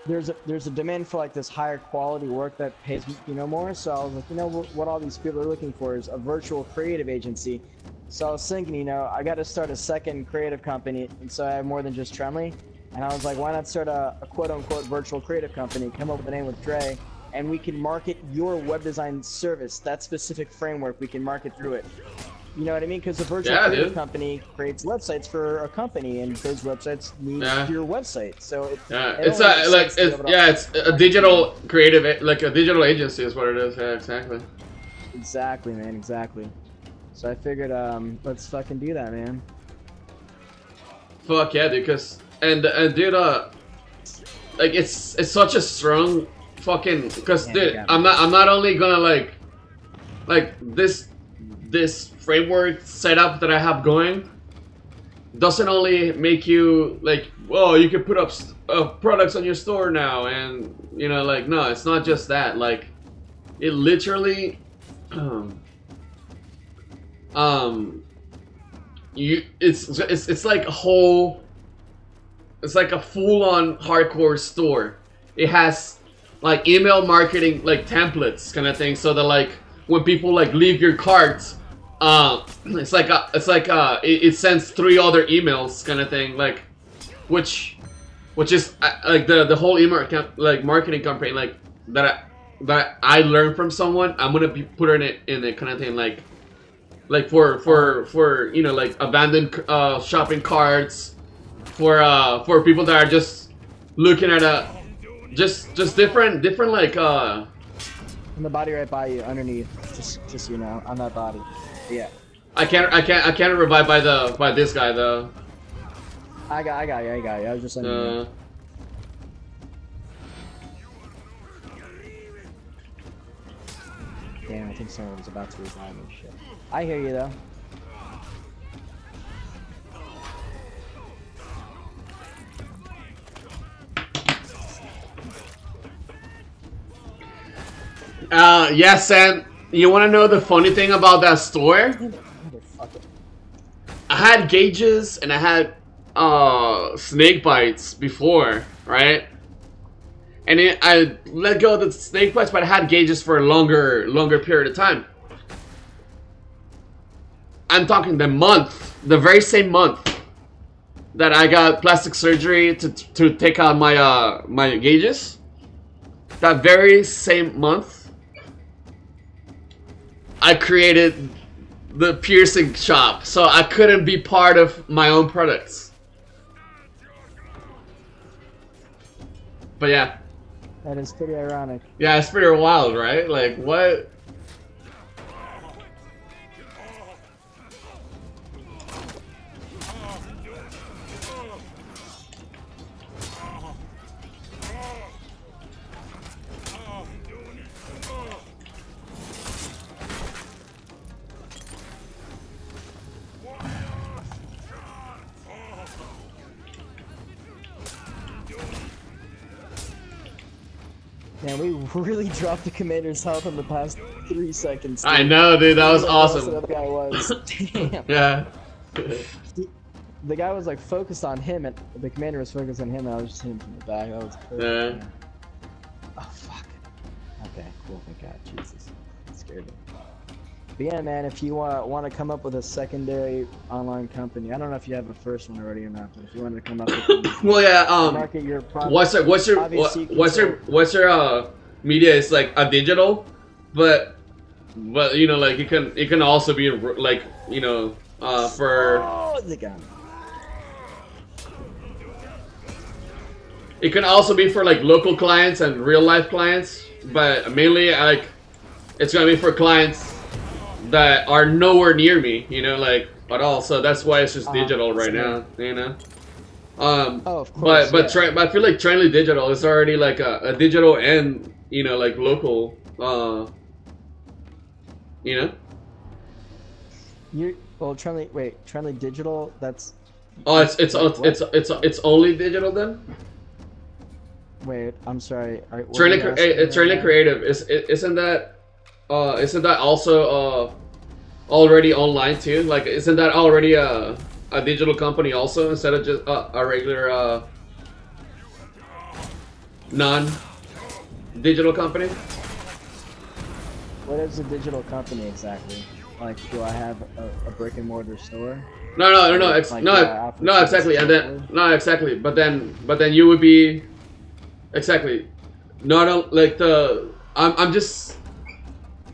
There's a demand for like this higher quality work that pays, you know, more. So I was like, you know, what all these people are looking for is a virtual creative agency. So I was thinking, you know, I got to start a second creative company, and so I have more than just Trenly. And I was like, why not start a quote-unquote virtual creative company, come up with a name with Dre, and we can market your web design service, that specific framework, we can market through it. You know what I mean? Because a virtual creative company creates websites for a company, and those websites need your website. So it's a digital creative, like a digital agency is what it is. Yeah, exactly. Exactly, man. Exactly. So I figured, let's fucking do that, man. Fuck yeah, dude. Because and dude, like it's such a strong fucking. Because dude, I'm not only gonna like this framework setup that I have going doesn't only make you like, well, you can put up products on your store now, and you know, like, no, it's not just that. Like, it literally it's like a whole, it's like a full-on hardcore store. It has like email marketing, like templates kind of thing, so that like when people like leave your cart, it sends 3 other emails kind of thing, like which is like the whole email like marketing campaign like that I learned from someone. I'm gonna be putting it in the kind of thing like like for you know, like abandoned shopping carts, for people that are just looking at a just different like In the body right by you, underneath, just so you know, on that body. Yeah. I can't revive by this guy though. I got you. I was just letting you know. Damn, I think someone's about to revive me. Shit. I hear you though. Yeah, Sam. You want to know the funny thing about that store? I had gauges and I had snake bites before, right? And I let go of the snake bites, but I had gauges for a longer period of time. I'm talking the very same month that I got plastic surgery to take out my my gauges. That very same month, I created the piercing shop, so I couldn't be part of my own products. But yeah. That is pretty ironic. Yeah, it's pretty wild, right? Like, what? Man, we really dropped the commander's health in the past 3 seconds. Dude. I know, dude. That was awesome. The other guy was. Damn. Yeah. The guy was like focused on him, and the commander was focused on him, and I was just hitting him from the back. That was crazy. Yeah. Oh fuck. Okay, cool. Thank God. Jesus, that scared me. But yeah, man, if you want to come up with a secondary online company, I don't know if you have a first one already or not, but if you want to come up with well, yeah. market your product, what's your media is like a digital, but you know, like it can also be like, you know, for the gun. It can also be for like local clients and real life clients, but mainly like it's gonna be for clients that are nowhere near me, you know, like at all. So that's why it's just digital right now, you know. Oh, of course. But I feel like Currenly Digital is already like a digital and, you know, like local, you know. Currenly Digital. That's. Oh, it's only digital then. Wait, I'm sorry. Currenly Creative isn't that also already online too? Like, isn't that already a digital company also, instead of just a regular non-digital company? What is a digital company exactly? Like, do I have a brick and mortar store? No, exactly, and then exactly. But then you would be exactly. No, I don't like the.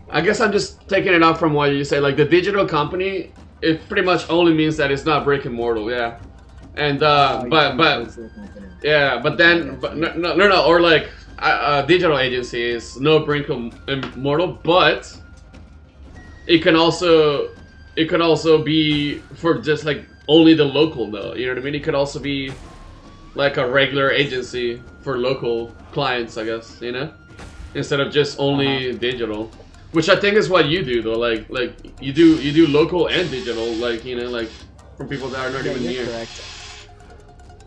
I guess I'm just taking it out from what you say. Like the digital company, it pretty much only means that it's not brick and mortar, yeah. And yeah, but no, or like a digital agency is no brick and mortar, but it can also be for just like only the local though. You know what I mean? It could also be like a regular agency for local clients, I guess. You know, instead of just only digital. Which I think is what you do though, like you do local and digital, like, you know, like from people that are not even near. Correct.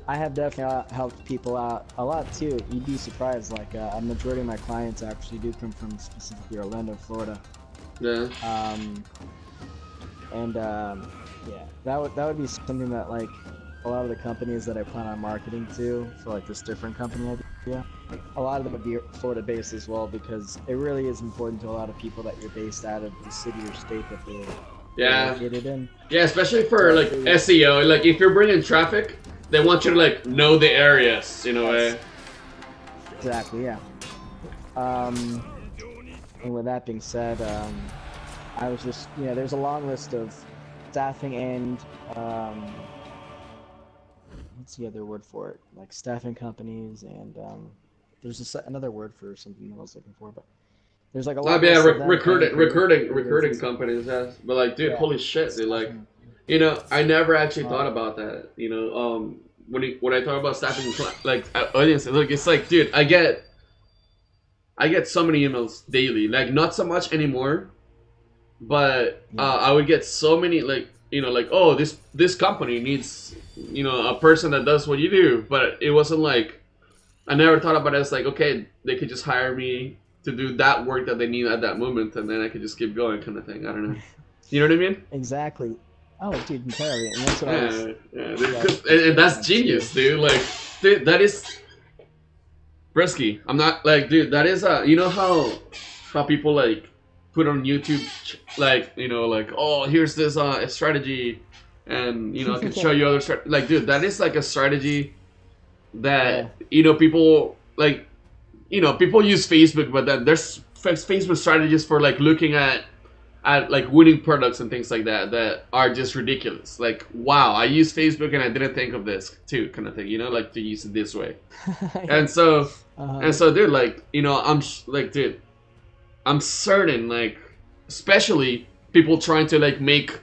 I have definitely helped people out a lot too. You'd be surprised. Like a majority of my clients actually do come from specifically Orlando, Florida. Yeah. Yeah, that would be something that like a lot of the companies that I plan on marketing to for like this different company idea. Like, a lot of them would be Florida based as well, because it really is important to a lot of people that you're based out of the city or state that they're located in. Yeah, especially for like SEO. Like if you're bringing traffic, they want you to like know the areas, you know. Yes. Exactly. Yeah. And with that being said, I was just, there's a long list of staffing and what's the other word for it? Like staffing companies and there's another word for something I was looking for, but there's like a long Yeah, list of them and recruiting companies. Yes, but like, dude, yeah, holy shit, dude. Like, staffing. I never actually Uh, thought about that. When I talk about staffing, like audience, look, it's like, dude, I get so many emails daily. Like, not so much anymore, but yeah. I would get so many, like, like, oh, this company needs, a person that does what you do. But it wasn't like, I never thought about it as like, okay, they could just hire me to do that work that they need at that moment, and then I could just keep going, kind of thing. I don't know. You know what I mean? Exactly. Oh, dude, entirely. And that's what I was. Yeah, yeah. Yeah, And that's genius, dude. Like, dude, that is risky. I'm not like, dude. That is you know how people like put on YouTube, like, like, oh, here's this strategy, and I can show you other like, dude, that is like a strategy that people like, people use Facebook, but then there's Facebook strategies for like looking at like winning products and things like that that are just ridiculous. Like, wow, I use Facebook and I didn't think of this too, kind of thing. Like to use it this way. And so, dude, like, like, dude, I'm certain, like, especially people trying to like make,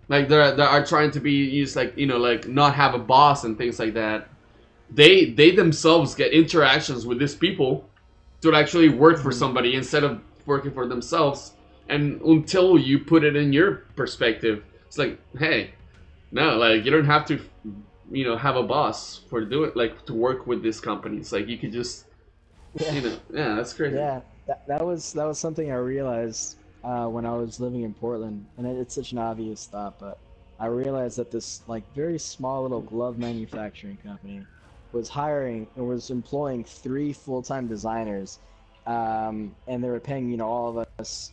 like, that are trying to be used, like, like not have a boss and things like that. They themselves get interactions with these people to actually work for somebody instead of working for themselves. And until you put it in your perspective, it's like, hey, no, like, you don't have to, have a boss for doing, like, to work with these companies. Like, you could just, yeah, that's crazy. Yeah, that was something I realized when I was living in Portland, and it's such an obvious thought, but I realized that this like very small little glove manufacturing company was hiring and was employing 3 full-time designers, and they were paying all of us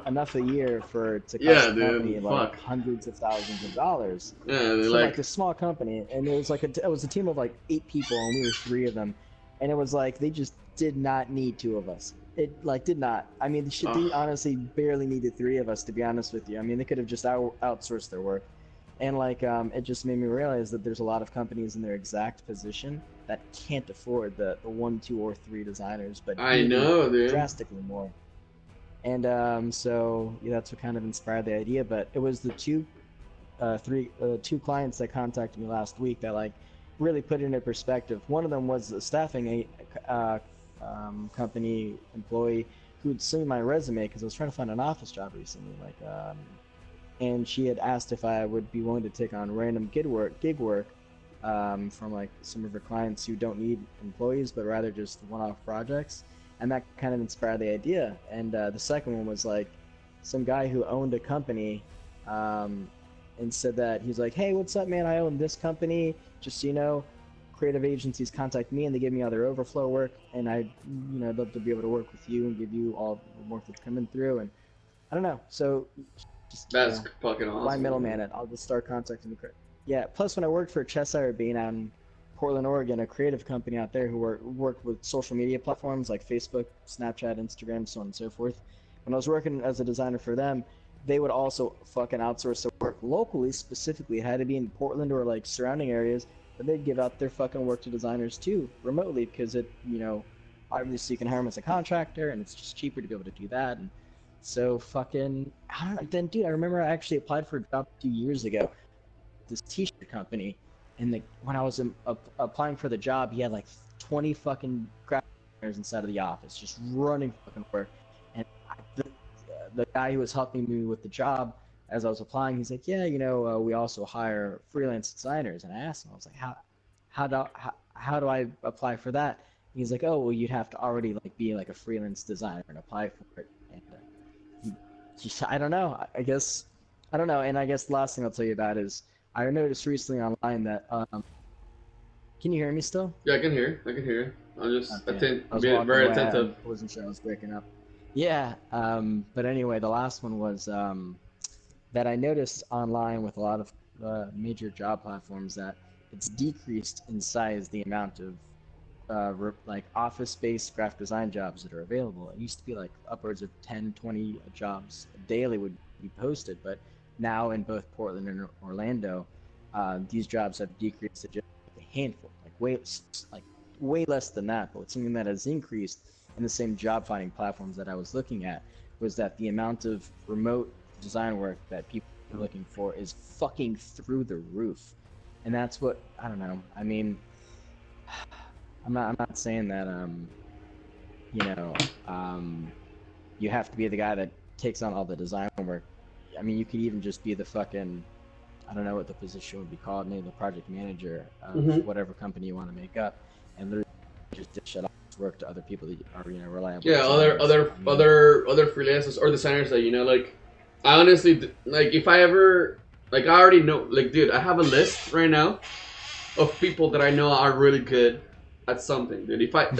enough a year to cost the company like hundreds of thousands of dollars. Yeah, So like this small company, and it was like it was a team of like 8 people, and we were 3 of them, and it was like they just did not need 2 of us. It like did not. I mean, they honestly barely needed 3 of us, to be honest with you. I mean, they could have just outsourced their work, and like it just made me realize that there's a lot of companies in their exact position that can't afford the 1, 2, or 3 designers, but I know, dude, drastically more. And so that's what kind of inspired the idea. But it was the 2 clients that contacted me last week that like really put it into perspective. One of them was a staffing company employee who had seen my resume because I was trying to find an office job recently, and she had asked if I would be willing to take on random gig work from like some of her clients who don't need employees but rather just one-off projects, and that kind of inspired the idea. And the second one was like some guy who owned a company, and said that he's like, hey, what's up, man? I own this company. Just so you know, creative agencies contact me and they give me all their overflow work, and I'd love to be able to work with you and give you all the work that's coming through. And I don't know, so just that's fucking awesome. Why middleman it? I'll just start contacting the yeah. Plus, when I worked for Cheshire Bean out in Portland, Oregon, a creative company out there who worked with social media platforms like Facebook, Snapchat, Instagram, so on and so forth. When I was working as a designer for them, they would also fucking outsource their work locally. Specifically, it had to be in Portland or like surrounding areas, but they'd give out their fucking work to designers too, remotely, because it, obviously you can hire them as a contractor, and it's just cheaper to be able to do that. And so fucking, I don't know. Then, dude, I remember I actually applied for a job 2 years ago, this t-shirt company, and when I was applying for the job, he had like 20 fucking graphic designers inside of the office, just running fucking work. And the guy who was helping me with the job, as I was applying, he's like, yeah, we also hire freelance designers. And I asked him, I was like, how do I apply for that? And he's like, oh, well, you'd have to already like be like a freelance designer and apply for it. And I don't know. I guess I don't know. And I guess the last thing I'll tell you about is I noticed recently online that can you hear me still? Yeah, I can hear you. I'm just being very attentive. I wasn't sure I was breaking up. Yeah, but anyway, the last one was that I noticed online with a lot of major job platforms that it's decreased in size the amount of like office-based graphic design jobs that are available. It used to be like upwards of 10, 20 jobs daily would be posted, but now in both Portland and Orlando, these jobs have decreased to just a handful, like way less than that. But something that has increased in the same job finding platforms that I was looking at was that the amount of remote design work that people are looking for is fucking through the roof. And that's what, I don't know. I mean, I'm not saying that you know, you have to be the guy that takes on all the design work. I mean, you could even just be the fucking, I don't know what the position would be called, maybe the project manager of whatever company you want to make up, and literally just dish it off work to other people that are, you know, reliable. Yeah, designers. other freelancers or designers that, you know, like, I honestly, like, if I ever, like, I already know, like, dude, I have a list right now of people that I know are really good at something, dude. If I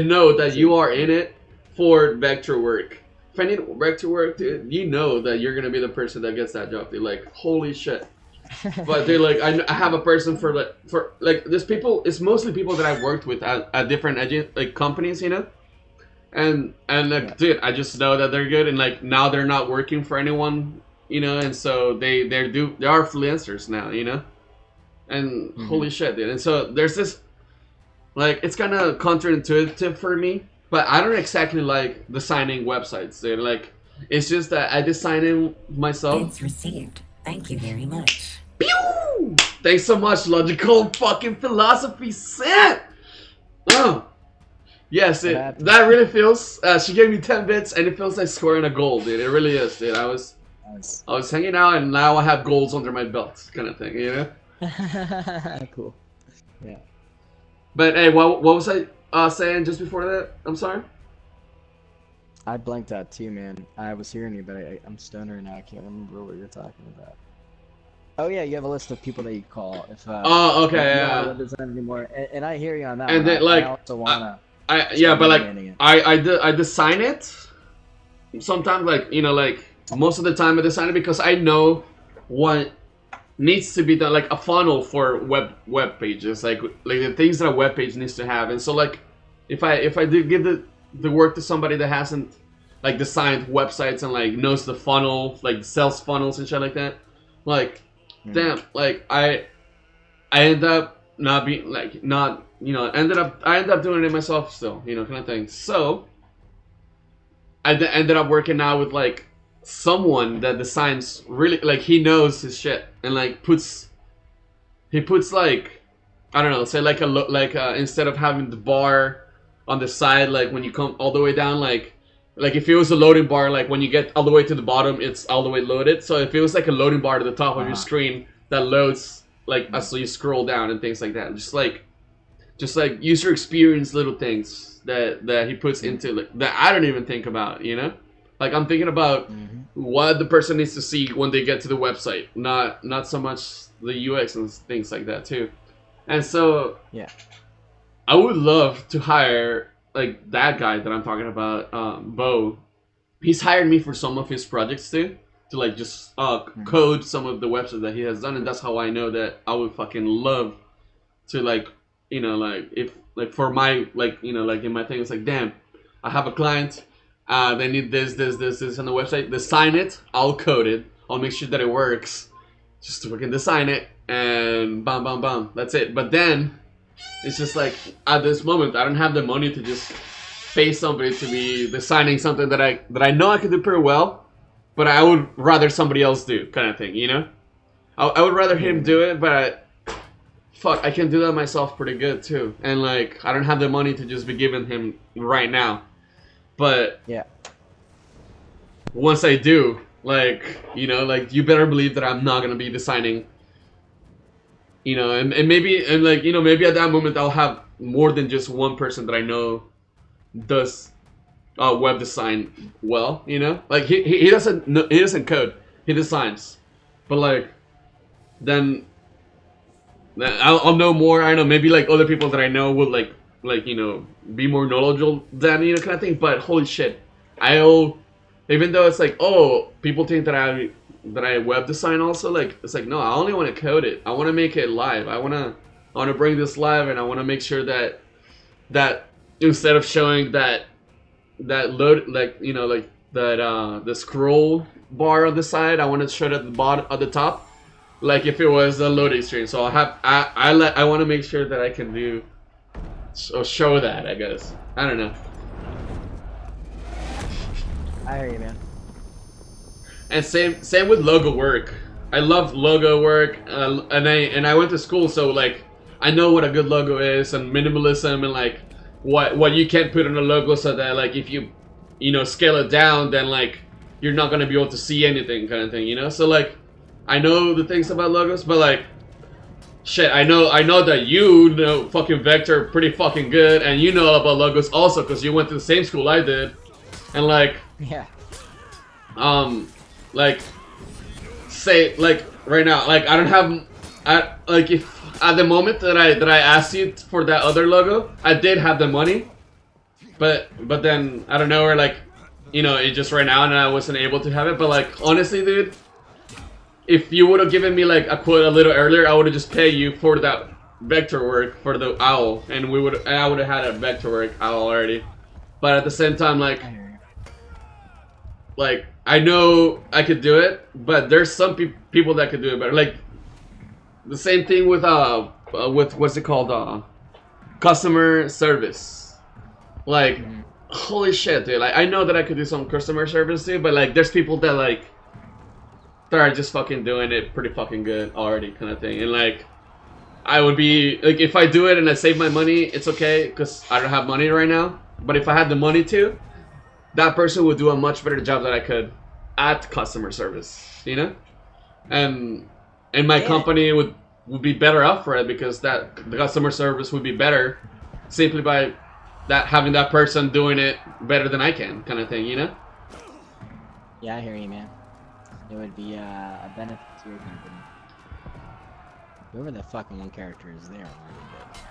know that you are in it for vector work. If I need vector work, dude, you know that you're gonna be the person that gets that job, dude. Like, holy shit. But dude, like, I have a person for there's people. It's mostly people that I've worked with at different companies, you know. And like, dude, I just know that they're good, and like now they're not working for anyone, you know, and so they are freelancers now, you know. And holy shit, dude. And so there's this, like, it's kind of counterintuitive for me, but I don't exactly like designing websites, dude. Like, it's just that I design them myself. It's received. Thank you very much. Pew! Thanks so much, logical fucking philosophy set. Oh, yes, that really feels. She gave me 10 bits, and it feels like scoring a goal, dude. It really is, dude. I was hanging out, and now I have goals under my belt, kind of thing, you know. Cool. Yeah. But hey, what was I saying just before that? I'm sorry. I blanked out too, man. I was hearing you, but I'm stoner now. I can't remember what you're talking about. Oh yeah, you have a list of people that you call if. Oh, okay, if yeah. You don't design anymore, and I hear you on that. And then, I like, also wanna. Yeah, but like, I design it. Sometimes, like, you know, like, most of the time I design it because I know what needs to be done, like a funnel for web pages, like the things that a web page needs to have. And so, like, if I do give the work to somebody that hasn't, like, designed websites and, like, knows the funnel, like sales funnels and shit like that, like, damn, like, I end up not being, like, not, you know, I end up doing it myself still, you know, kind of thing. So I ended up working out with, like, someone that designs really, like, he knows his shit, and like he puts like, I don't know, say like instead of having the bar on the side, like when you come all the way down, like if it was a loading bar, like when you get all the way to the bottom, it's all the way loaded. So if it was like a loading bar to the top of your screen that loads, like, as you scroll down and things like that, just like user experience little things that he puts into, like, that I don't even think about, you know. Like, I'm thinking about what the person needs to see when they get to the website, not so much the UX and things like that too. And so, yeah, I would love to hire, like, that guy that I'm talking about, Bo. He's hired me for some of his projects too, to, like, just code some of the websites that he has done, and that's how I know that I would fucking love to, like, you know, like, if, like, for my, like, you know, like, in my thing, it's like, damn, I have a client. They need this on the website. Design it. I'll code it. I'll make sure that it works. Just to fucking design it, and bam, bam, bam. That's it. But then, it's just like, at this moment, I don't have the money to just pay somebody to be designing something that I know I can do pretty well, but I would rather somebody else do, kind of thing, you know? I would rather him do it, but fuck, I can do that myself pretty good too. And, like, I don't have the money to just be giving him right now. But yeah, once I do, like, you know, like, you better believe that I'm not gonna be designing, you know, and maybe, and like, you know, maybe at that moment I'll have more than just one person that I know does web design well, you know, like he doesn't code, he designs, but like then I'll know more. I don't know, maybe like other people that I know would like, you know, be more knowledgeable than, you know, kind of thing. But holy shit, even though it's like, oh, people think that I web design also, like, it's like, no, I only want to code it. I want to make it live. I want to bring this live, and I want to make sure that that instead of showing that load, like, you know, like that the scroll bar on the side, I wanted to show it at the bottom, at the top, like if it was a loading screen. So I want to make sure that I can do show that, I guess. I don't know. I hear you, man. And same with logo work. I love logo work, and I went to school, so like I know what a good logo is, and minimalism, and like what you can't put on a logo, so that like if you know, scale it down, then like you're not gonna be able to see anything, kind of thing, you know. So like I know the things about logos, but like shit, I know that you know fucking Vector pretty fucking good, and you know about logos also because you went to the same school I did, and like Yeah. like say like right now, like I don't have, like if at the moment that I asked you for that other logo, I did have the money, but then I don't know, or like, you know, it just right now and I wasn't able to have it. But like honestly, dude, if you would have given me like a quote a little earlier, I would have just paid you for that vector work for the owl, and I would have had a vector work owl already. But at the same time, like I know I could do it, but there's some people that could do it better. Like the same thing with what's it called, customer service. Like holy shit, dude! Like I know that I could do some customer service too, but like there's people that like that are just fucking doing it pretty fucking good already, kind of thing. And like I would be like, if I do it and I save my money, it's okay because I don't have money right now. But if I had the money to, that person would do a much better job than I could at customer service, you know? And my company would be better off for it because the customer service would be better simply by having that person doing it better than I can, kind of thing, you know? Yeah, I hear you, man. It would be a benefit to your company. Whoever the fucking one character is there, really good.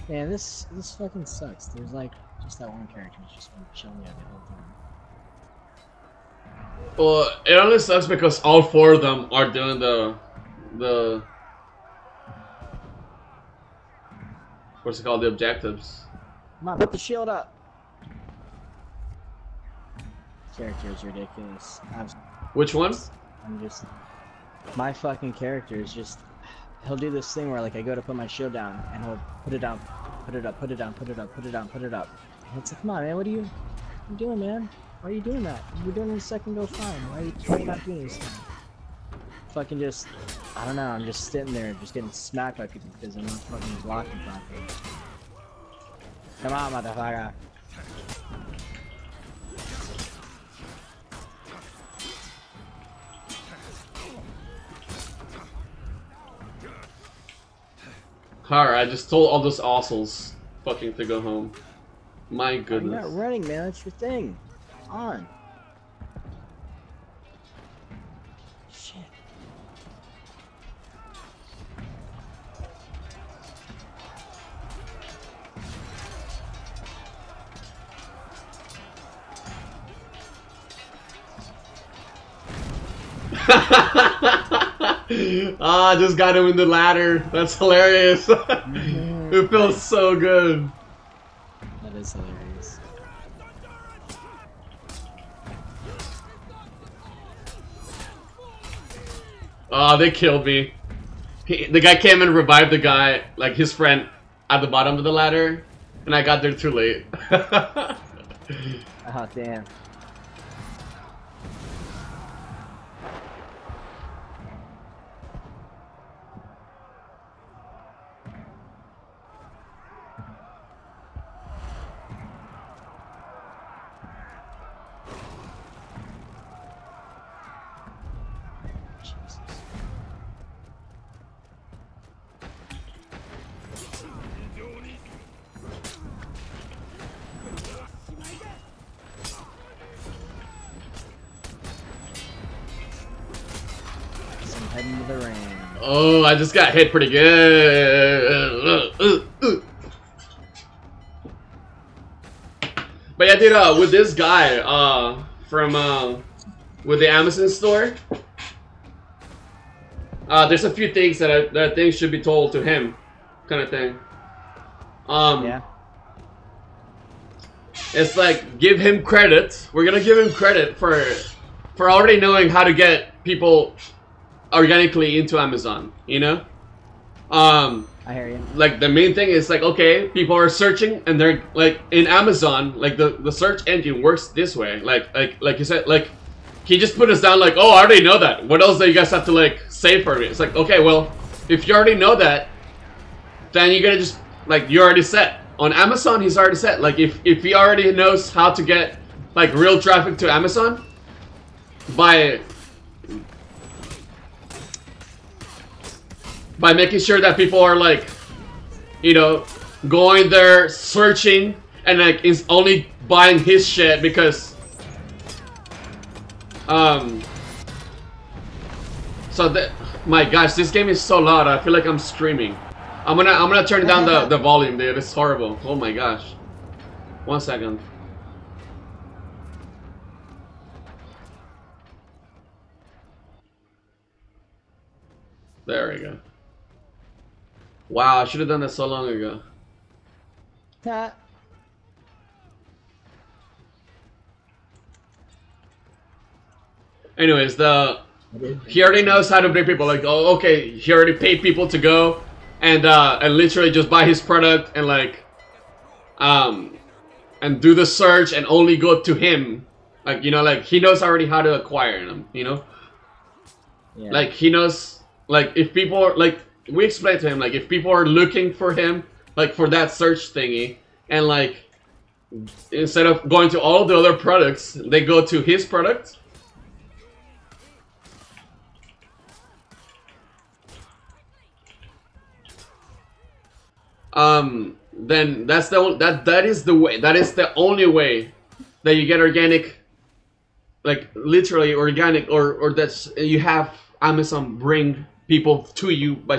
Man, this fucking sucks. There's like just that one character who's just been chilling there the whole time. Well, it only sucks because all four of them are doing the what's it called, the objectives. Come on, put the shield up. Character is ridiculous. Which one? I'm just, my fucking character is just, he'll do this thing where like I go to put my shield down and he'll put it down, put it up, put it down, put it up, put it down, put it up. And it's like, come on, man, what are you doing, man? Why are you doing that? You were doing it a second ago, fine. Why are you not doing this thing? Fucking just, I don't know, I'm just sitting there just getting smacked by people because I'm not fucking blocking properly. Come on, motherfucker. Alright, I just told all those assholes fucking to go home. My goodness. You're not running, man. That's your thing. Come on. Shit. Ah, I just got him in the ladder. That's hilarious. It feels so good. That is hilarious. Oh, they killed me. The guy came and revived the guy, like his friend, at the bottom of the ladder, and I got there too late. Oh, damn. Heading to the ring. Oh, I just got hit pretty good. But yeah, dude, with this guy, from, with the Amazon store, there's a few things that I think should be told to him, kind of thing. Yeah. It's like, give him credit. We're gonna give him credit for already knowing how to get people organically into Amazon, you know? I hear you. Like, the main thing is like, okay, people are searching and they're like, in Amazon, like the search engine works this way. Like you said, like, he just put us down like, oh, I already know that. What else do you guys have to like say for me? It's like, okay, well, if you already know that, then you're gonna just, like, you're already set. On Amazon, he's already set. Like, if he already knows how to get like real traffic to Amazon by making sure that people are like, you know, going there, searching, and like is only buying his shit because so that, my gosh, this game is so loud. I feel like I'm screaming. I'm gonna turn down the volume, dude. It's horrible. Oh my gosh. 1 second. There we go. Wow, I should have done that so long ago. Anyways, he already knows how to bring people. Like, oh, okay, he already paid people to go and literally just buy his product and like and do the search and only go to him. Like, you know, like he knows already how to acquire them. You know, Yeah. like he knows, like, if people are like, we explained to him, like, if people are looking for him, like, for that search thingy, and like instead of going to all the other products, they go to his product. Then that's that is the way. That is the only way that you get organic, like literally organic, or that's you have Amazon bring people to you by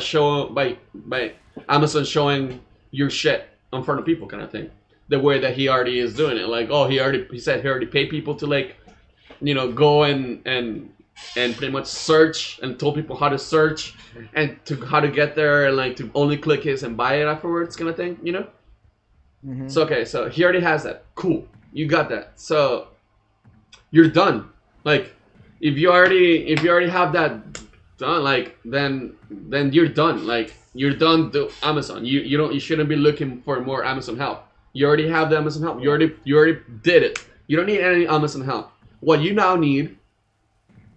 Amazon showing your shit in front of people, kind of thing. The way that he already is doing it, like, oh, he said he already paid people to, like, you know, go and pretty much search, and told people how to search and to how to get there, and like to only click his and buy it afterwards, kind of thing, you know. So okay, so he already has that. Cool, you got that. So you're done. Like, if you already have that done, like, then you're done. Like, you're done to Amazon. You shouldn't be looking for more Amazon help. You already have the Amazon help. You already did it. You don't need any Amazon help. What you now need,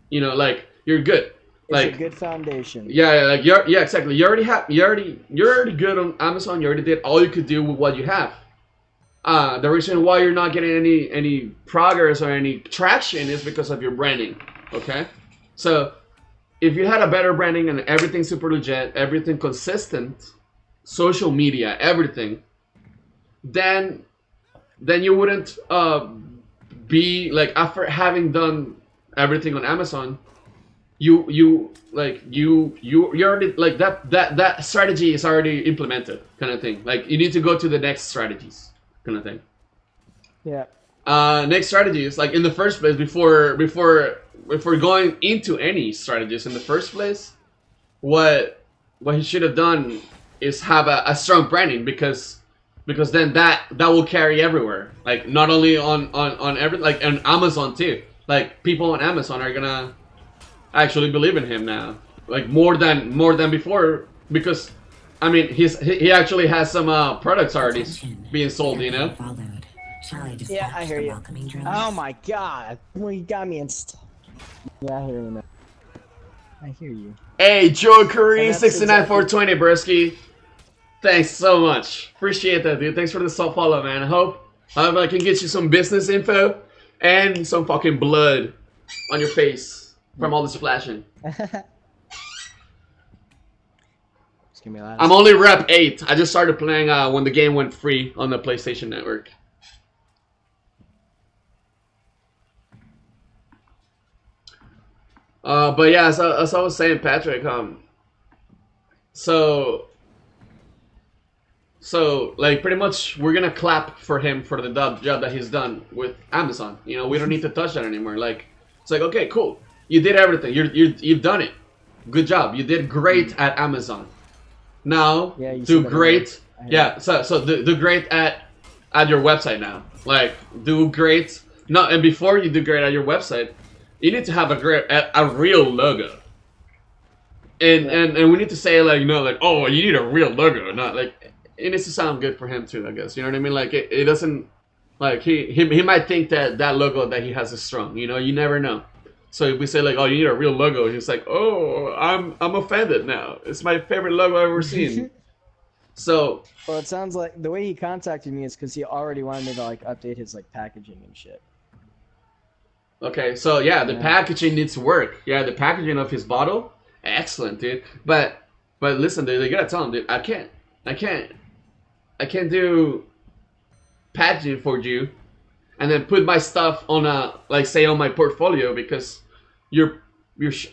you know, like, you're good. Like, it's a good foundation. Yeah, like yeah, exactly. You're already good on Amazon. You already did all you could do with what you have. The reason why you're not getting any progress or any traction is because of your branding. Okay, so if you had a better branding and everything super legit, everything consistent, social media, everything, then you wouldn't be like, after having done everything on Amazon, you already, like, that strategy is already implemented, kind of thing. Like, you need to go to the next strategies, kind of thing. Yeah. Next strategies, like, in the first place, before going into any strategies in the first place, what he should have done is have a strong branding, because then that will carry everywhere. Like, not only on every, like, on Amazon too. Like, people on Amazon are gonna actually believe in him now, like, more than before, because I mean, he actually has some products already being sold, you know. Yeah, I hear you. Oh my god, well, you got me yeah, I hear you now. I hear you. Hey, Joe Curry, 69420, Brisky. Thanks so much. Appreciate that, dude. Thanks for the sub follow, man. I hope I can get you some business info and some fucking blood on your face from all the splashing. I'm only rep 8. I just started playing when the game went free on the PlayStation Network. But yeah, as I was saying, Patrick, so So like pretty much we're gonna clap for him for the job that he's done with Amazon. You know, we don't need to touch that anymore. Like it's like, okay, cool, you did everything. You've done it. Good job. You did great at Amazon. Now Yeah, you do said that great. earlier. Yeah, so do great at your website now. Like do great. No, and before you do great at your website, you need to have a real logo. And we need to say like, you know, like, oh, you need a real logo, not like it needs to sound good for him too, I guess. You know what I mean? Like it doesn't like he might think that logo that he has is strong. You know, you never know. So if we say like, oh, you need a real logo, he's like, oh, I'm offended now. It's my favorite logo I've ever seen. So Well, it sounds like the way he contacted me is because he already wanted me to like update his like packaging and shit. okay, so yeah, the packaging needs work. Yeah, the packaging of his bottle, excellent, dude. But listen, dude, you gotta tell him, dude, I can't do packaging for you, and then put my stuff on a like say on my portfolio because you're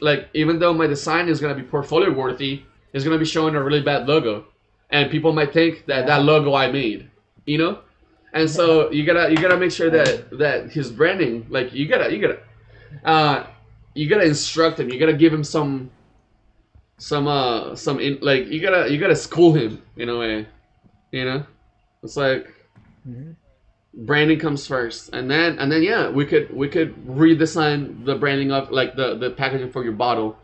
like even though my design is gonna be portfolio worthy, it's gonna be showing a really bad logo, and people might think that that logo I made, you know. And so you gotta make sure that his branding, like you gotta instruct him. You gotta give him some like you gotta school him in a way, you know. It's like branding comes first, and then yeah, we could redesign the branding of like the packaging for your bottle,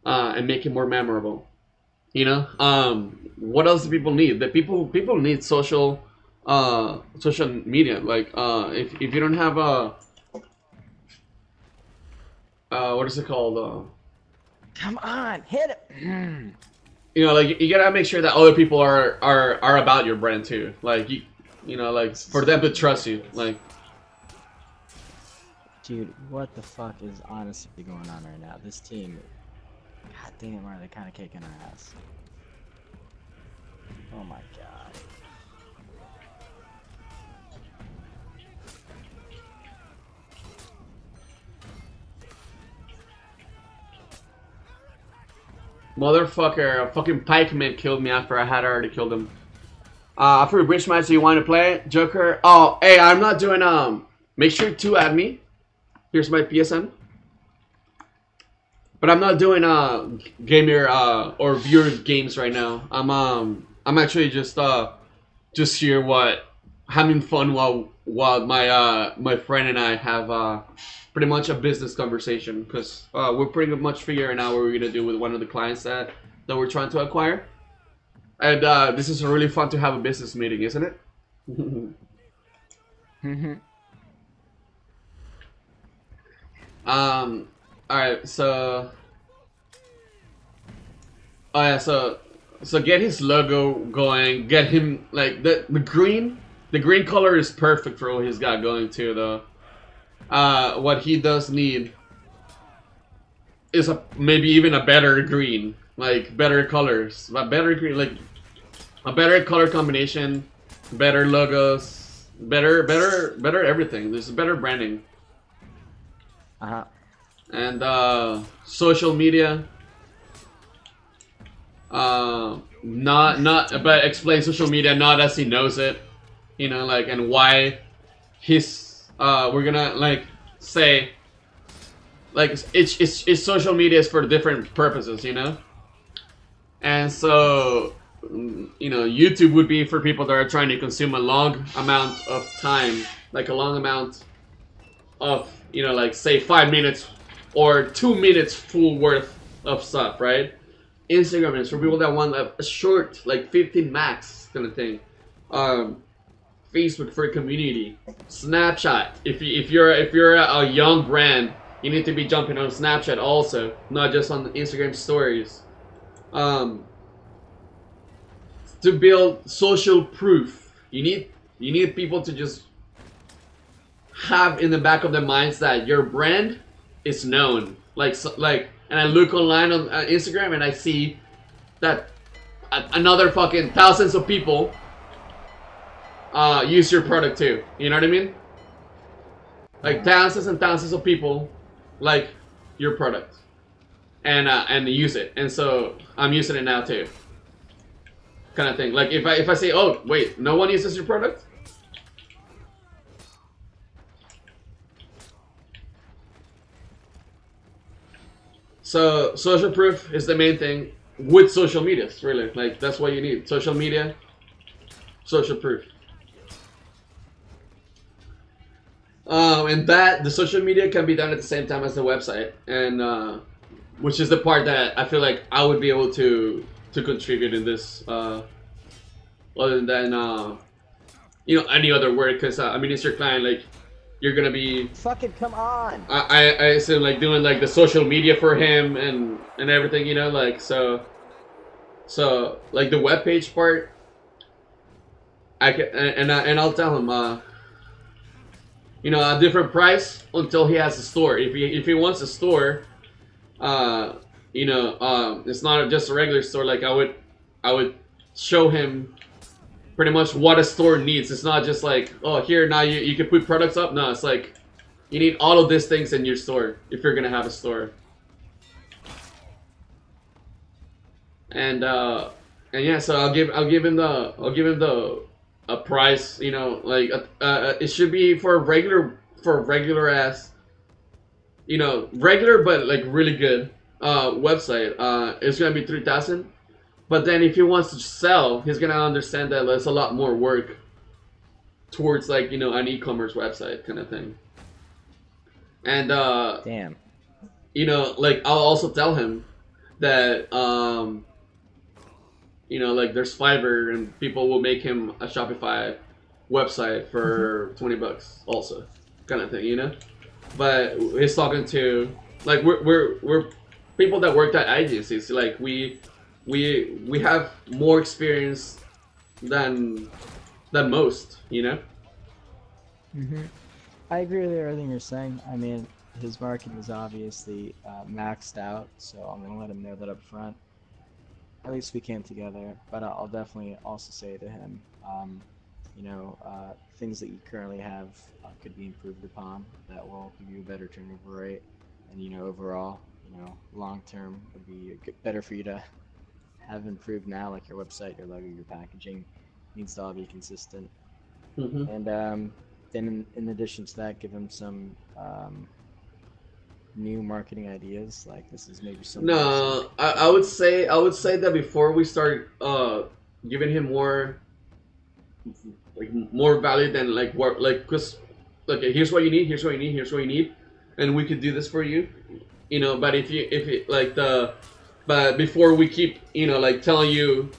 and make it more memorable. You know, what else do people need? The people need social media. Like if you don't have a what is it called? Come on, hit it. You know, like you gotta make sure that other people are about your brand too. Like you know, like for them to trust you. Like, Dude, what the fuck is honestly going on right now? This team, god damn, are they kind of kicking our ass? Oh my god. motherfucker, a fucking pikeman killed me after I had already killed him. For which match do you want to play? Joker? Oh, hey, I'm not doing, make sure to add me. Here's my PSN. But I'm not doing, gamer, or viewer games right now. I'm actually just here, having fun while my friend and I have, pretty much a business conversation. Because, we're pretty much figuring out what we're gonna do with one of the clients that we're trying to acquire. And this is really fun to have a business meeting, isn't it? Alright, so... Oh yeah, so get his logo going, get him, like, the green color is perfect for what he's got going too, though. What he does need is maybe even a better green, like, better colors, a better green, like, a better color combination, better logos, better everything. There's better branding. And social media. But explain social media not as he knows it, you know, like, and why we're gonna like say like it's social media is for different purposes, you know. And so, you know, YouTube would be for people that are trying to consume a long amount of time, like a long amount of, you know, like say 5 minutes or 2 minutes full worth of stuff, right? Instagram is for people that want a short, like 15 max kind of thing. Facebook for community. Snapchat. If you're a young brand, you need to be jumping on Snapchat also, not just on the Instagram stories. To build social proof, you need people to just have in the back of their minds that your brand is known. And I look online on Instagram and I see that another fucking thousands of people use your product too. You know what I mean? Like thousands and thousands of people like your product and use it. And so I'm using it now too. kind of thing. Like if I say, oh wait, no one uses your product. So social proof is the main thing with social media, really. Like that's what you need. Social media, social proof. And that the social media can be done at the same time as the website, and which is the part that I feel like I would be able to contribute in this, other than you know, any other work, because I mean it's your client, like you're gonna be Fucking come on. I assume like doing like the social media for him and everything, you know, like so like the web page part, I can and I'll tell him you know, a different price until he has a store. If he wants a store, you know, it's not just a regular store. Like I would show him pretty much what a store needs. It's not just like, oh, here now you can put products up. No, it's like you need all of these things in your store if you're gonna have a store. And yeah, so I'll give him the a price, you know, like it should be for a regular ass, you know, regular but like really good website. It's gonna be 3,000. But then if he wants to sell, he's gonna understand that there's a lot more work towards, like, you know, an e-commerce website kind of thing. And Damn. you know, like I'll also tell him that you know, like there's Fiverr and people will make him a Shopify website for 20 bucks also, kind of thing, you know. But he's talking to, like, we're people that worked at agencies. Like we have more experience than most, you know. I agree with everything you're saying. I mean, his marketing is obviously maxed out, so I'm gonna let him know that up front. At least we came together, but I'll definitely also say to him, you know, things that you currently have could be improved upon that will give you a better turnover rate, and, you know, overall, you know, long term would be better for you to have improved now, like your website, your logo, your packaging needs to all be consistent. And then in addition to that, give him some new marketing ideas. Like, this is maybe something. No, I would say that before we start giving him more, like, more value than like what, like, because okay, here's what you need, here's what you need, here's what you need, and we could do this for you, you know. But if it like but before we keep, you know, like telling you,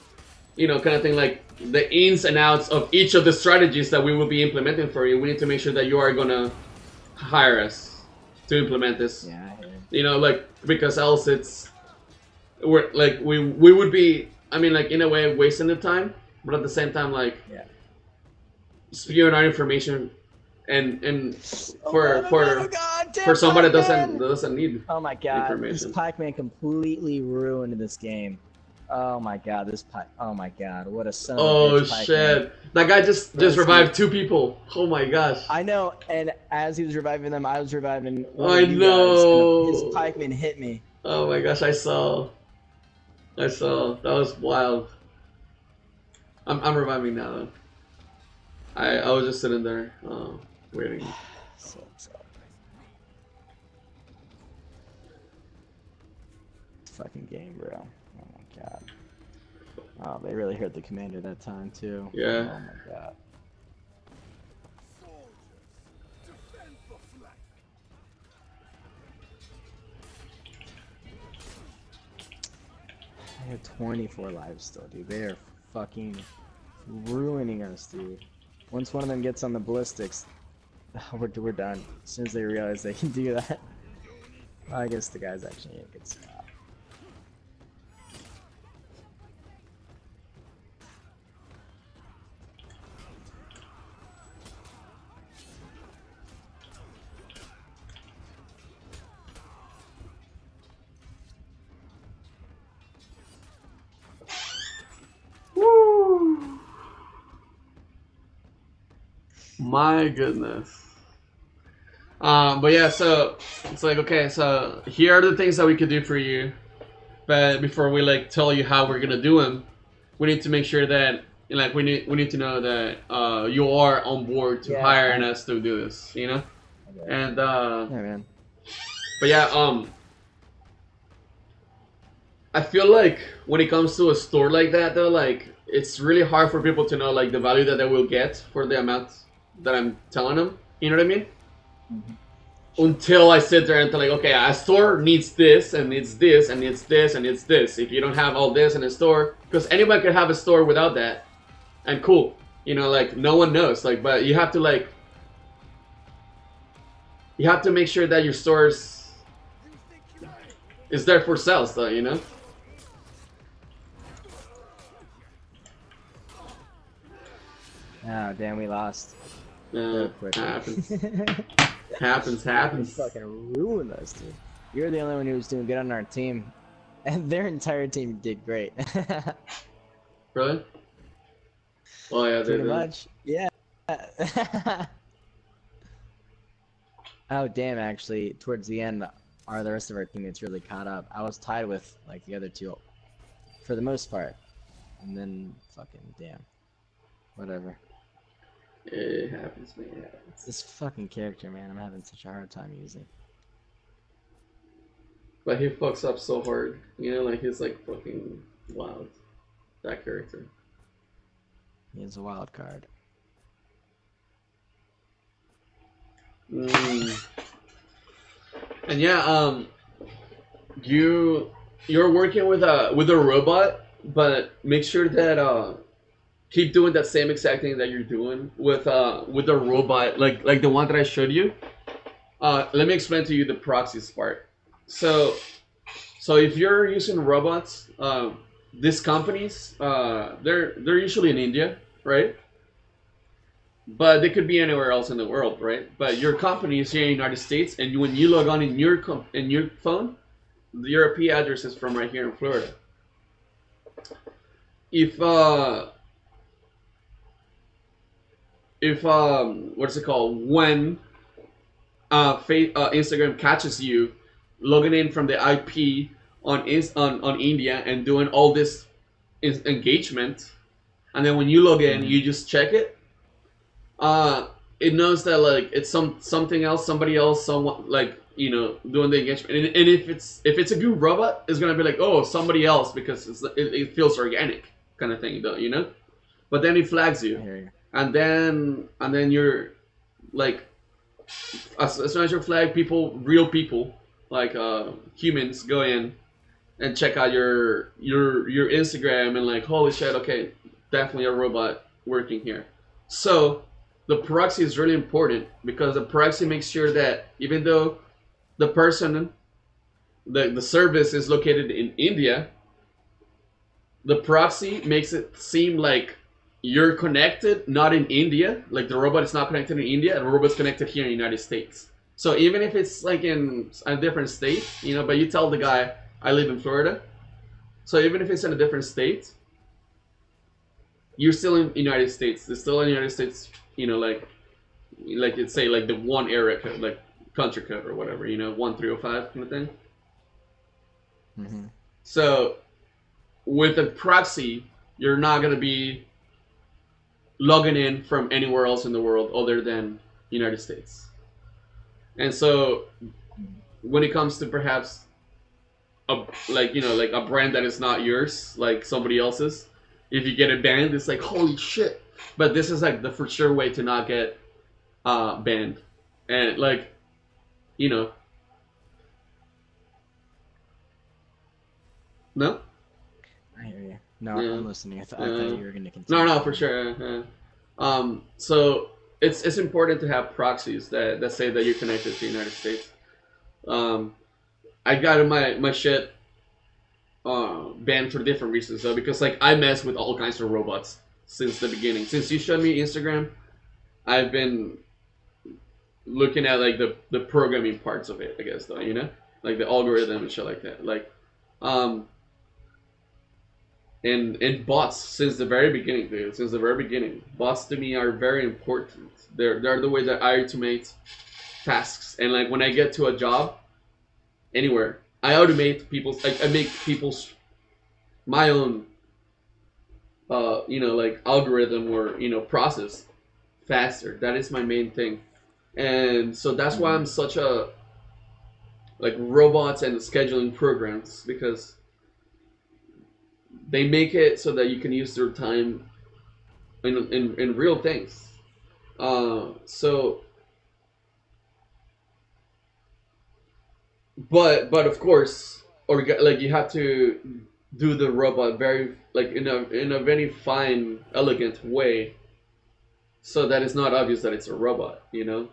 you know, kind of thing, like the ins and outs of each of the strategies that we will be implementing for you, we need to make sure that you are gonna hire us to implement this. Yeah, I hear you. You know, like, because else we're like we would be, I mean, like, in a way wasting the time, but at the same time, like, Yeah. spewing our information and for God, somebody that doesn't need Oh my god, information. this Pac-Man completely ruined this game. Oh my god, oh my god, what a son of a Oh bitch, Pac-Man. shit, that guy just revived 2 people. Oh my gosh. I know, and as he was reviving them, I was reviving one I of you know. guys, and his Pac-Man hit me. Oh my gosh, I saw that was wild. I'm reviving now though. I was just sitting there waiting. So upset. Fucking game, bro. Oh my god. Oh, they really hurt the commander that time too. Yeah. Oh my god. I have 24 lives still, dude. They are fucking ruining us, dude. Once one of them gets on the ballistics, we're done. As soon as they realize they can do that. Well, I guess the guy's actually in a good spot. My goodness. But yeah, so it's like, okay, so here are the things that we could do for you, but before we like tell you how we're gonna do them, we need to make sure that like we need to know that you are on board to Yeah, hiring us to do this, you know. And Yeah, man. but yeah, I feel like when it comes to a store like that though, like it's really hard for people to know like the value that they will get for the amount that I'm telling them. You know what I mean? Until I sit there and tell like, okay, a store needs this and needs this and needs this and needs this. If you don't have all this in a store, because anybody could have a store without that, and cool, you know, like no one knows. Like, but you have to like, you have to make sure that your stores is there for sales, though, you know. Oh, damn, we lost. Quick. Happens. You happens. fucking ruined us, dude. You're the only one who was doing good on our team. And their entire team did great. Really? Well, yeah, Pretty much. Yeah. Oh, damn, actually, towards the end, the rest of our teammates really caught up. I was tied with, like, the other two for the most part. And then, fucking, damn. Whatever. It happens, man. It happens. This fucking character, man, I'm having such a hard time using. But he fucks up so hard, you know, like he's like fucking wild. That character. He is a wild card. And yeah, you're working with a robot, but make sure that keep doing that same exact thing that you're doing with the robot, like the one that I showed you. Let me explain to you the proxies part. So if you're using robots, these companies, they're usually in India, right? But they could be anywhere else in the world, right? But your company is here in the United States, and when you log on in your phone, your IP address is from right here in Florida. If what's it called? When Instagram catches you logging in from the IP on India and doing all this engagement, and then when you log in, you just check it. It knows that like it's something else, somebody else, someone like, you know, doing the engagement. And if it's a good robot, it's gonna be like, oh, somebody else, because it feels organic kind of thing, though, you know. But then it flags you, and then you're like, as soon as you flag, real people like humans go in and check out your Instagram and like, holy shit, okay, definitely a robot working here. So the proxy is really important, because the proxy makes sure that even though the person, the service is located in India, the proxy makes it seem like you're connected, not in India. Like the robot is not connected in India, and the robot's connected here in the United States. So even if it's like in a different state, you know, but you tell the guy, I live in Florida. So even if it's in a different state, you're still in the United States. It's still in the United States, you know, like it's say like the one area code, like country code or whatever, you know, 1305 kind of thing. Mm-hmm. So with a proxy, you're not gonna be logging in from anywhere else in the world other than United States. And so when it comes to perhaps a brand that is not yours, like somebody else's, if you get it banned, it's like, holy shit. But this is like the for sure way to not get banned. And like, you know. No? I hear you. No, Yeah. I'm listening. I thought you were going to continue. No, for sure. So it's important to have proxies that say that you're connected to the United States. I got my shit banned for different reasons, though, because like I mess with all kinds of robots since the beginning. Since you showed me Instagram, I've been looking at like the programming parts of it, I guess, though, you know, like the algorithm and shit like that, like and bots since the very beginning, dude. Since the very beginning, bots to me are very important. They're the way that I automate tasks, and like when I get to a job anywhere, I automate people's, like I make people's my own you know, like algorithm or process faster. That is my main thing, and so that's why I'm such a like robots and scheduling programs, because they make it so that you can use their time in real things. So, but of course, or like you have to do the robot very like in a very fine, elegant way, so that it's not obvious that it's a robot. And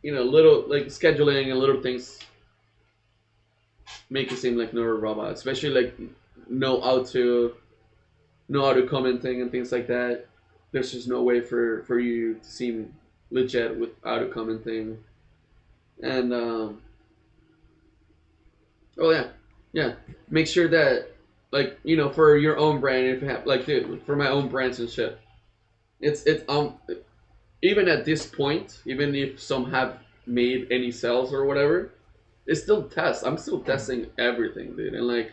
little like scheduling and little things make it seem like no robot, especially like know how to commenting and things like that. There's just no way for you to seem legit with auto commenting. And oh yeah, make sure that like for your own brand, if you have like dude, for my own brands and shit, it's even at this point, even if some have made any sales or whatever, it's still tests. I'm still testing everything, dude, and like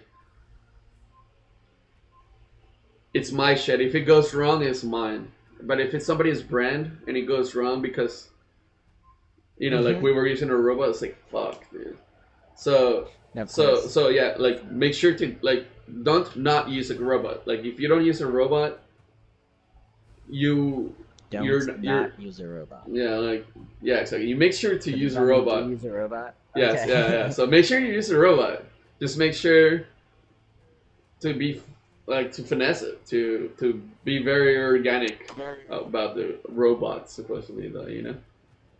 it's my shit. If it goes wrong, it's mine. But if it's somebody's brand and it goes wrong because like we were using a robot, it's like fuck, dude. So yeah, like make sure to like don't not use a robot. Like if you don't use a robot, you're not use a robot. Yeah, like yeah, exactly. You make sure to use a robot. Use a robot. Yes, Okay. yeah. So make sure you use a robot. Just make sure to be like to finesse it, to be very organic about the robots supposedly though,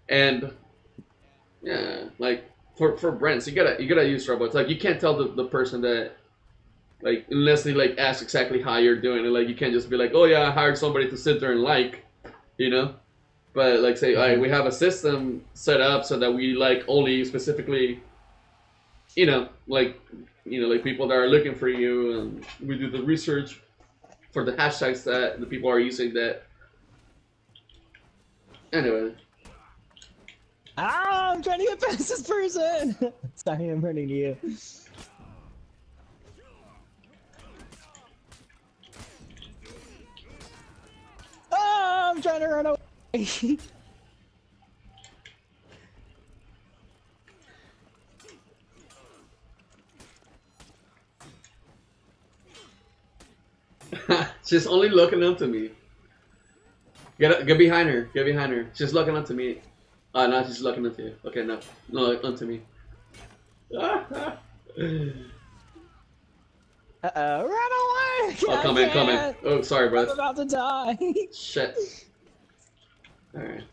and yeah, like for brands you gotta use robots. Like you can't tell the person that like unless they like ask exactly how you're doing it. Like you can't just be like, oh yeah, I hired somebody to sit there and but like say, all right, we have a system set up so that we like only specifically like people that are looking for you, and we do the research for the hashtags that the people are using that. Anyway. Ah, I'm trying to get past this person! Sorry, I'm running to you. Oh, I'm trying to run away! She's only looking up to me. Get behind her. Get behind her. She's looking up to me. No, she's looking up to you. Okay, no, onto me. Uh-oh, run away! Oh, come in. Oh, sorry, bro. I'm about to die. Shit. Alright.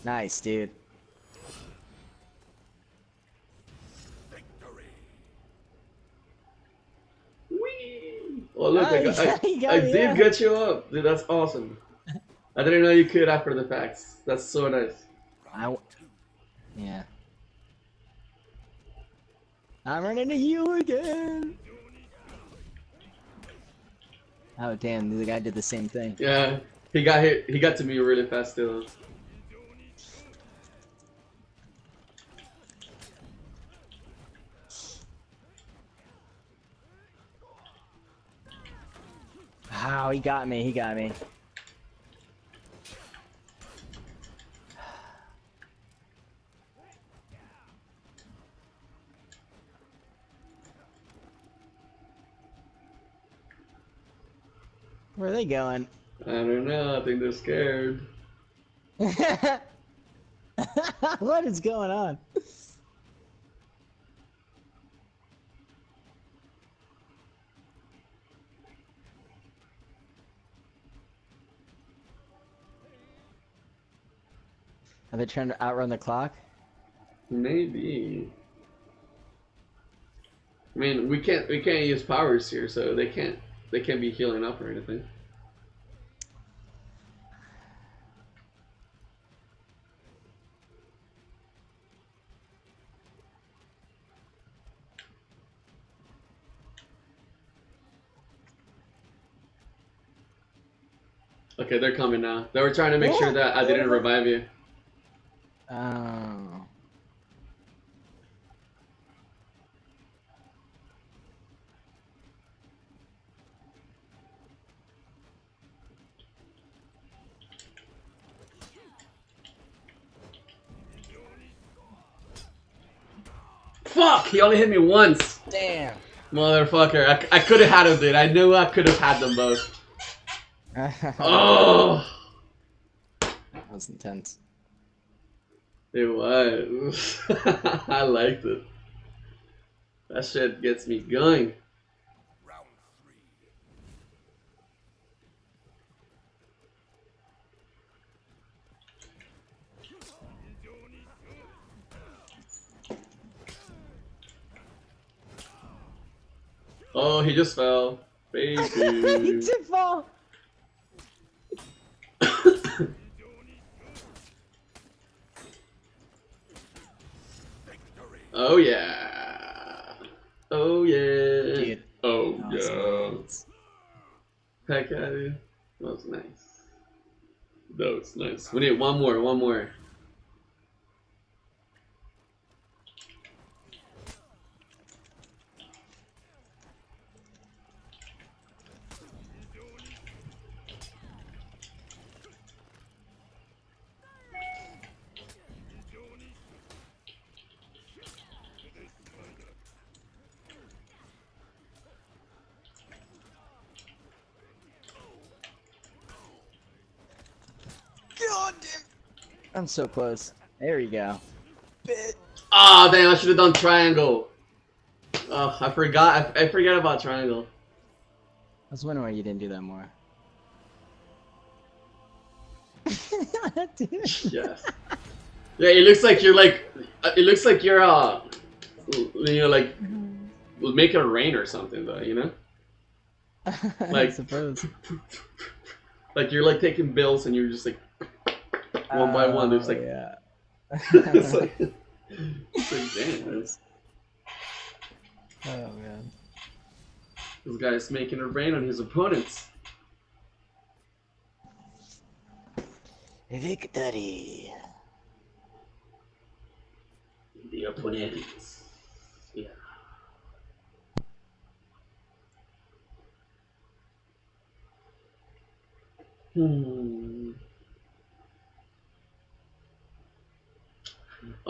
Nice, dude. Whee! Oh, look, Oh, I did get you up. Dude, that's awesome. I didn't know you could after the facts. That's so nice. Yeah. I'm running to you again. Oh damn, the guy did the same thing. Yeah, he got hit. He got to me really fast too. Wow, he got me. Where are they going? I don't know. I think they're scared. What is going on? Are they trying to outrun the clock? Maybe. I mean, we can't use powers here, so they can't be healing up or anything. Okay, they're coming now. They were trying to make sure that I didn't revive you. Oh. fuck! He only hit me once. Damn. Motherfucker. I could have had him, dude. I knew I could have had them both. Oh! That was intense. It was. I liked it. That shit gets me going. Oh, he just fell. Baby. He did fall. Oh yeah. Oh yeah. Dude. Oh Awesome. yeah. Heck yeah, dude. That was nice. That was nice. We need one more, one more. God damn. I'm so close. There you go. Ah, damn! I should have done triangle. Oh, I forgot. I forget about triangle. I was wondering why you didn't do that more. Dude. Yes. Yeah, it looks like you're like. It looks like you're you know, like making it rain or something, though. You know. I Like. suppose. Like you're like taking bills and you're just like one by one. There's like. Yeah. It's like, it's like damn. This Oh man. guy's making it rain on his opponents. Victory. The opponents. Yeah.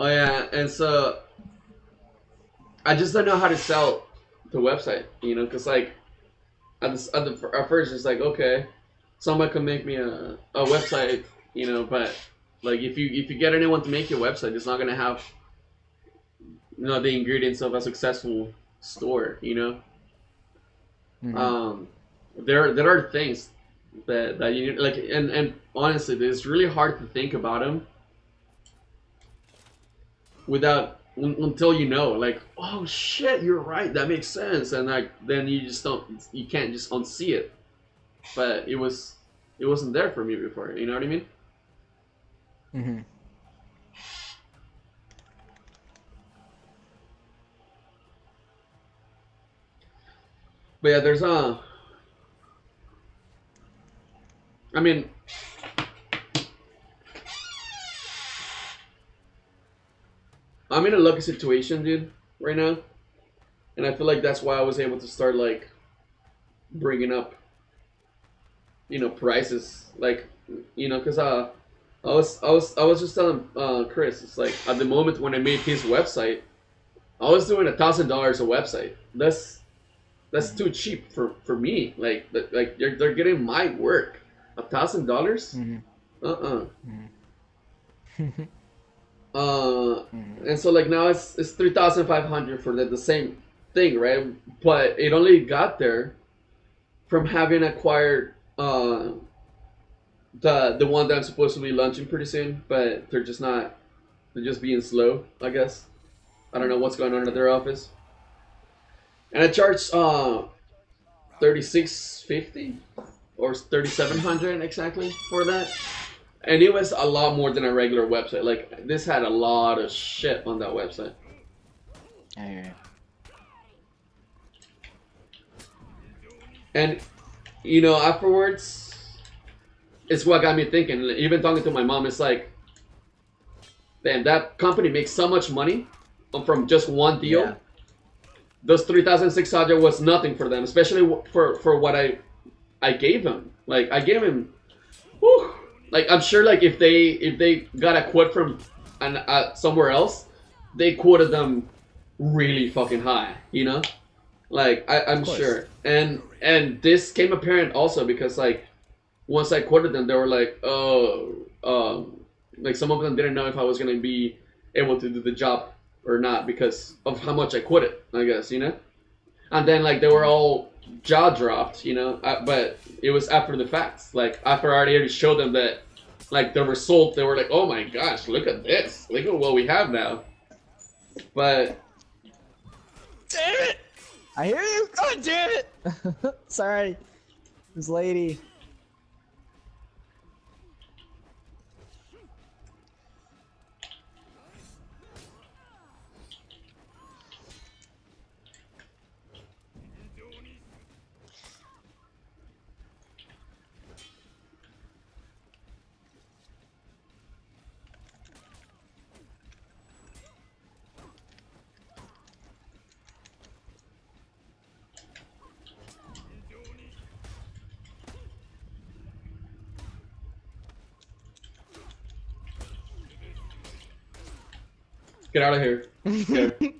Oh yeah, and so I just don't know how to sell the website, you know, because like at first it's like, okay, someone can make me a website, you know, but like if you get anyone to make your website, it's not gonna have, you know, the ingredients of a successful store, you know. Mm-hmm. There are things that you need, like, and honestly, it's really hard to think about them without until you know, like, oh shit, you're right, that makes sense, and like then you can't just unsee it. But it wasn't there for me before, you know what I mean? Mm-hmm. But yeah, there's I mean, I'm in a lucky situation, dude, right now, and I feel like that's why I was able to start like bringing up, you know, prices, like, you know, because I was just telling Chris, it's like at the moment when I made his website, I was doing $1,000 a website. That's too cheap for me. Like they're getting my work. $1,000? Mm-hmm. And so like now it's 3,500 for the same thing, right? But it only got there from having acquired the one that I'm supposed to be launching pretty soon, but they're just being slow, I guess. I don't know what's going on at their office. And I charged $3,650 or $3,700 exactly for that. And it was a lot more than a regular website. Like, this had a lot of shit on that website. Okay. And, you know, afterwards, it's what got me thinking. Even talking to my mom, it's like, damn, that company makes so much money from just one deal. Yeah. Those 3,600 was nothing for them, especially for what I gave him. Like, I gave him, whew, like, I'm sure, like, if they got a quote from somewhere else, they quoted them really fucking high, you know? Like I'm Of course. sure, and this came apparent also because like once I quoted them, they were like, oh, like some of them didn't know if I was gonna be able to do the job or not because of how much I quoted, I guess, you know. And then like they were all jaw dropped, you know, but it was after the facts, like after I already showed them that like the result, they were like, oh my gosh, look at this, look at what we have now. But Damn it! I hear you. God damn it! Sorry, this lady. get out of here. Okay.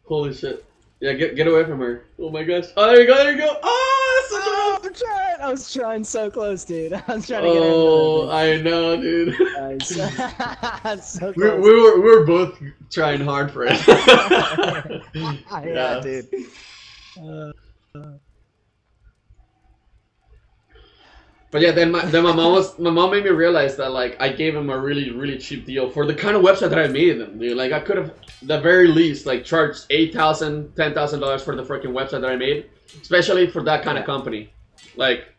Holy shit. Yeah, get away from her. Oh my gosh. Oh, there you go, there you go. Oh, that's so Oh, close. I'm trying. I was trying so close, dude. I was trying to get Oh, in. I know, dude. So we close. were both trying hard for it. Yeah, dude. But yeah, then my mom made me realize that like I gave him a really cheap deal for the kind of website that I made them, dude. Like I could have, the very least, like charged $8,000, $10,000 for the freaking website that I made, especially for that kind of company. Like,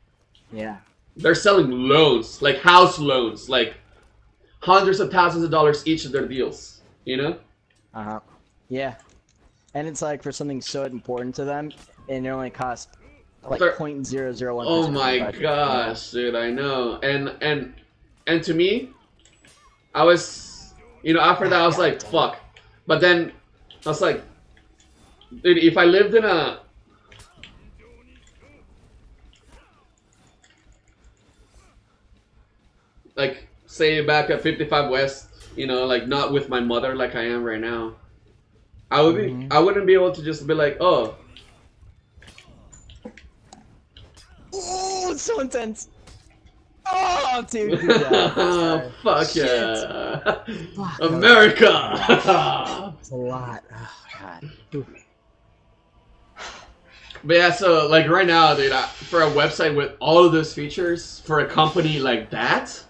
Yeah. they're selling loans, like house loans, like hundreds of thousands of dollars each of their deals. You know? Yeah. And it's like for something so important to them, and it only costs like They're- 0.001%. Oh of my the budget, gosh, dude, I know. And to me, I was, you know, after that I was like, fuck. But then I was like, dude, if I lived in a like say back at 55 West, you know, like not with my mother like I am right now, I would be I wouldn't be able to just be like, oh, Oh, it's so intense. Oh, dude. Good job. Sorry. fuck Shit. yeah. Fuck, America. It's a lot. Oh, God. Oof. But yeah, so like right now, dude, for a website with all of those features for a company like that,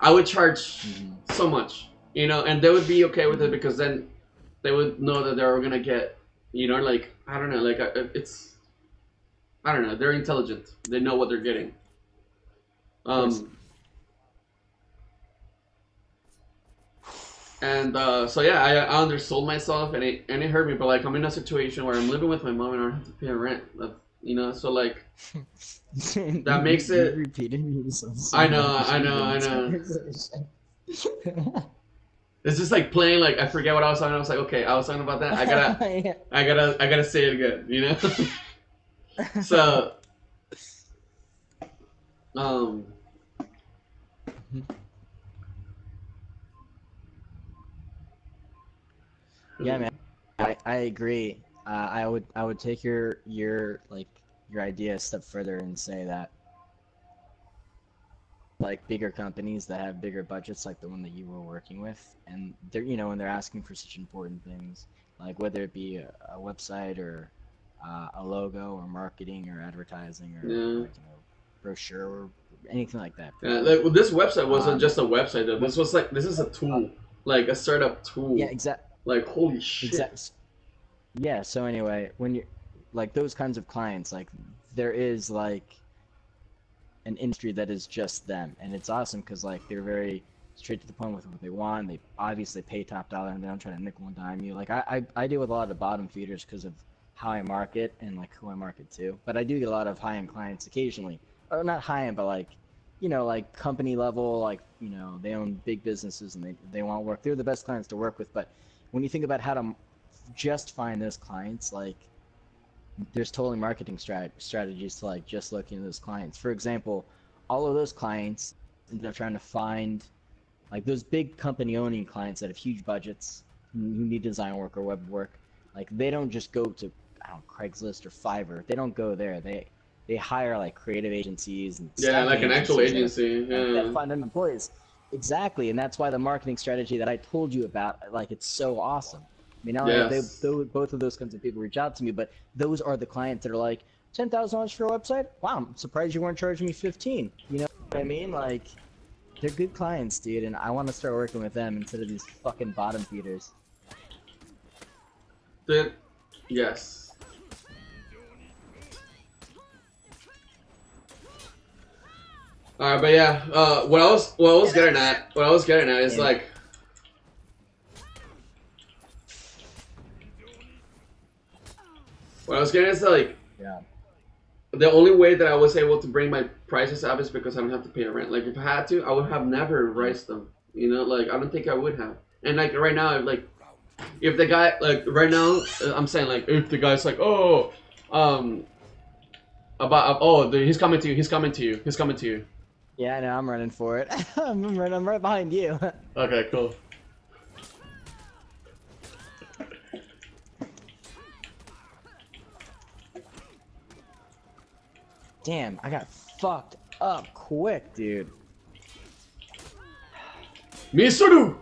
I would charge so much, you know, and they would be okay with it because then they would know that they were gonna get, you know, like I don't know, like it's, I don't know, they're intelligent, they know what they're getting. And so yeah, I undersold myself, and it hurt me. But like I'm in a situation where I'm living with my mom and I don't have to pay rent. You know, so like that makes it. Repeated me so I know. It's just like playing. Like I forget what I was talking. I was like, okay, I was talking about that. I gotta say it again. You know. So, Yeah, man. I agree. I would take your idea a step further and say that like bigger companies that have bigger budgets, like the one that you were working with, and they're when they're asking for such important things, like whether it be a website or a logo or marketing or advertising or like, brochure or anything like that. Yeah, like, well, this website wasn't just a website though. This is a tool, like a startup tool. Yeah, exactly. Like holy shit. Yeah. So anyway, when you like those kinds of clients, like there is like an industry that is just them, and it's awesome because like they're very straight to the point with what they want. They obviously pay top dollar, and they don't try to nickel and dime you. Like I deal with a lot of bottom feeders because of how I market and like who I market to. But I do get a lot of high end clients occasionally, or not high end, but like like company level, like they own big businesses and they want work. They're the best clients to work with. But when you think about how to just find those clients, like there's totally marketing strategies to like just looking at those clients. For example, all of those clients, they're trying to find like those big company owning clients that have huge budgets who need design work or web work. Like they don't just go to Craigslist or Fiverr. They don't go there. They hire like creative agencies and Yeah, like an actual agency. that find them employees. Exactly, and that's why the marketing strategy that I told you about, like, it's so awesome. I mean, not only Yes. both of those kinds of people reach out to me, but those are the clients that are like, $10,000 for a website? Wow, I'm surprised you weren't charging me 15. You know what I mean? Like, they're good clients, dude, and I want to start working with them instead of these fucking bottom feeders. Dude, yes. Alright, but yeah, what I was getting at is like, what I was getting at is like, Yeah. the only way that I was able to bring my prices up is because I don't have to pay rent. Like if I had to, I would have never raised them. You know, like I don't think I would have. And like right now, like if the guy like right now, I'm saying like if the guy's like, oh, he's coming to you, he's coming to you, he's coming to you. Yeah, I know, I'm running for it. I'm right behind you. Okay, cool. Damn, I got fucked up quick, dude. Misuru!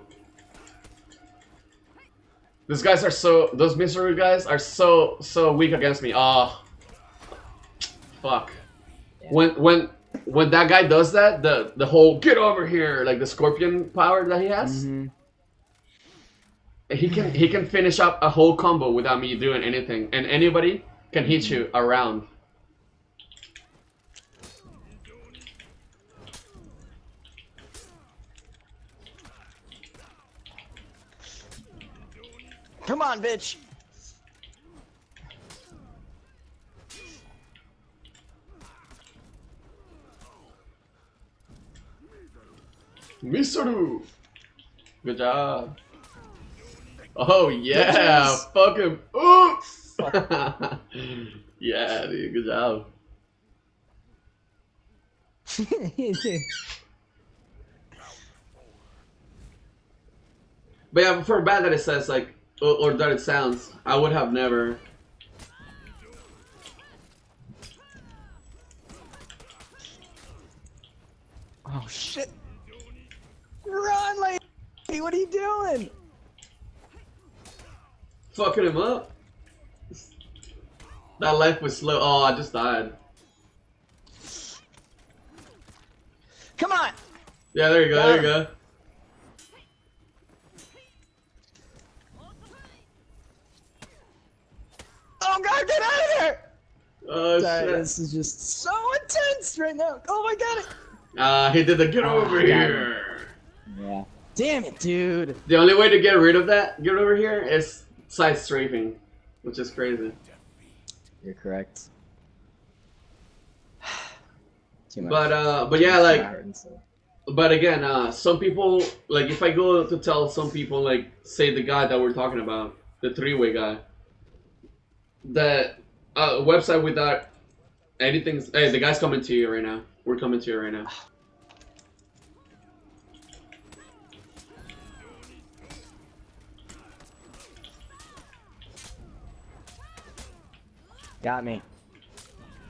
Those Misuru guys are so weak against me. Ah, fuck. Yeah. When that guy does that, the whole get over here, like the scorpion power that he has, he can finish up a whole combo without me doing anything, and anybody can hit you around. Come on, bitch! Misuru! Good job. Oh yeah! Fuck him! Ooh! Yeah, dude, good job. But yeah, for bad that it says like, or that it sounds, I would have never. Oh shit! Run, lady! What are you doing? Fucking him up. That life was slow. Oh, I just died. Come on! Yeah, there you go, there you go. Oh god, get out of here! Oh Sorry, shit. this is just so intense right now. Oh my god! He did the get over got here. Yeah. Damn it, dude. The only way to get rid of that get over here is side strafing, which is crazy. You're correct. Too much. But yeah, like, So. but again, some people, like, if I go to tell some people, like, say the guy that we're talking about, the three-way guy, that website without anything. Hey, the guy's coming to you right now. We're coming to you right now. Got me.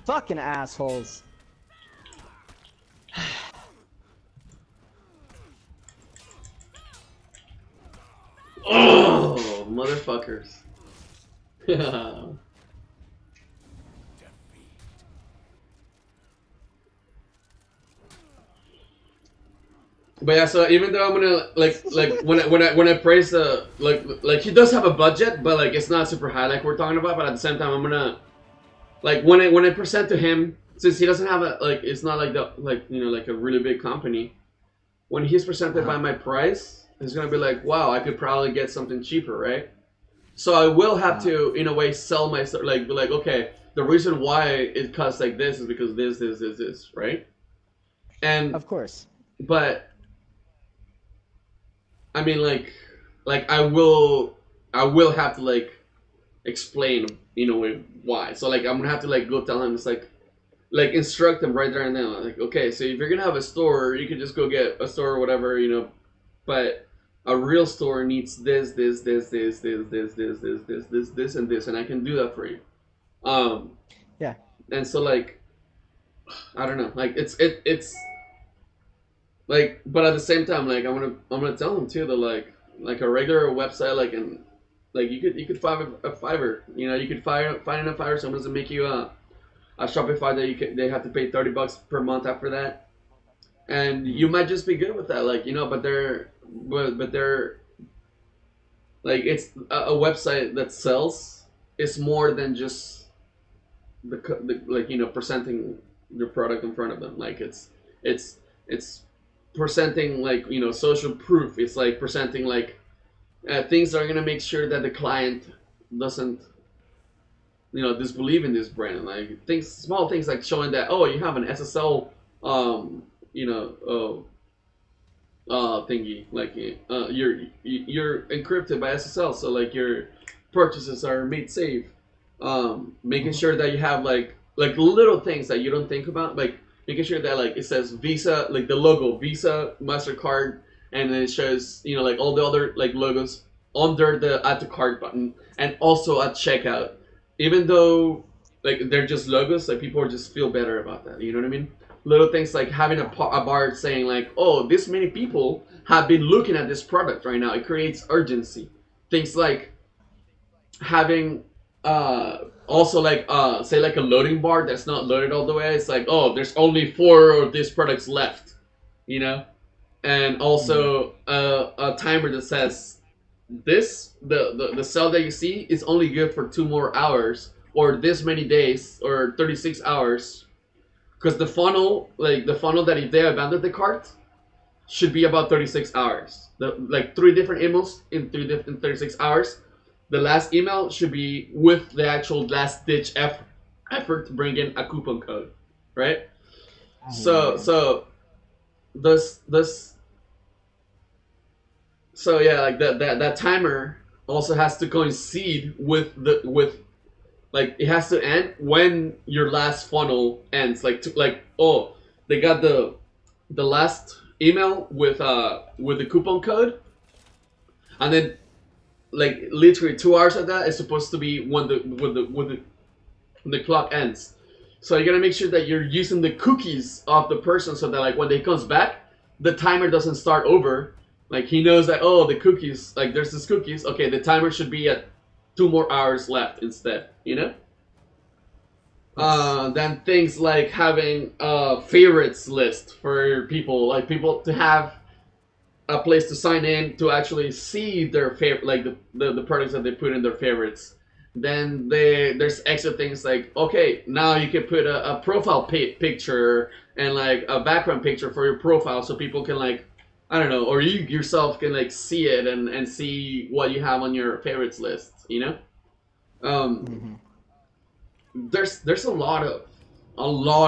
Fucking assholes. Oh, motherfuckers. But yeah, so even though I'm gonna like when I praise the like he does have a budget, but like it's not super high like we're talking about. But at the same time, I'm gonna like when I present to him, since he doesn't have a like it's not like the like you know like a really big company. When he's presented by my price, he's gonna be like, wow, I could probably get something cheaper, right? So I will have to in a way sell my like be like okay, the reason why it costs like this is because this, right? And Of course. but I mean, like I will have to like explain, you know, why. So like I'm gonna have to like go tell him it's like instruct him right there and then. Like okay, so if you're gonna have a store, you can just go get a store or whatever, you know. But a real store needs this, and this, and I can do that for you. Um, Yeah. and so like, I don't know, like it's like, but at the same time, like I'm gonna tell them too that like a regular website, like you could find a Fiverr, you know, you could find in a Fiverr someone doesn't make you a Shopify that they have to pay $30 per month after that, and you might just be good with that, like, you know, but they're like, it's a website that sells is more than just the like, you know, presenting your product in front of them. Like it's presenting, like, you know, social proof. It's like presenting like things that are gonna make sure that the client doesn't, you know, disbelieve in this brand. Like things, small things like showing that, oh, you have an SSL, you know, thingy, like you're encrypted by SSL, so like your purchases are made safe. Making sure that you have like little things that you don't think about, like making sure that like it says Visa, like the logo Visa, Mastercard, and then it shows, you know, like all the other like logos under the add to cart button, and also at checkout, even though like they're just logos, like people just feel better about that, you know what I mean? Little things like having a bar saying like, oh, this many people have been looking at this product right now, it creates urgency. Things like having also like say like a loading bar that's not loaded all the way, it's like, oh, there's only 4 of these products left, you know. And also a timer that says this, the cell that you see is only good for 2 more hours, or this many days, or 36 hours, because the funnel, like the funnel that if they abandoned the cart should be about 36 hours. Like 3 different emails in 36 hours. The last email should be with the actual last ditch effort to bring in a coupon code, right? So this so yeah, like that timer also has to coincide with like it has to end when your last funnel ends. Like oh, they got the last email with the coupon code, and then like literally 2 hours of that is supposed to be when the clock ends. So you gotta make sure that you're using the cookies of the person, so that like when they comes back, the timer doesn't start over. Like he knows that, oh, the cookies, like there's this cookies. Okay, the timer should be at 2 more hours left instead. You know. Then things like having a favorites list for people, like people to have a place to sign in to actually see their favorite, like the products that they put in their favorites. Then there's extra things like, okay, now you can put a profile picture and like a background picture for your profile, so people can like, I don't know, or you yourself can like see it and see what you have on your favorites list, you know. There's a lot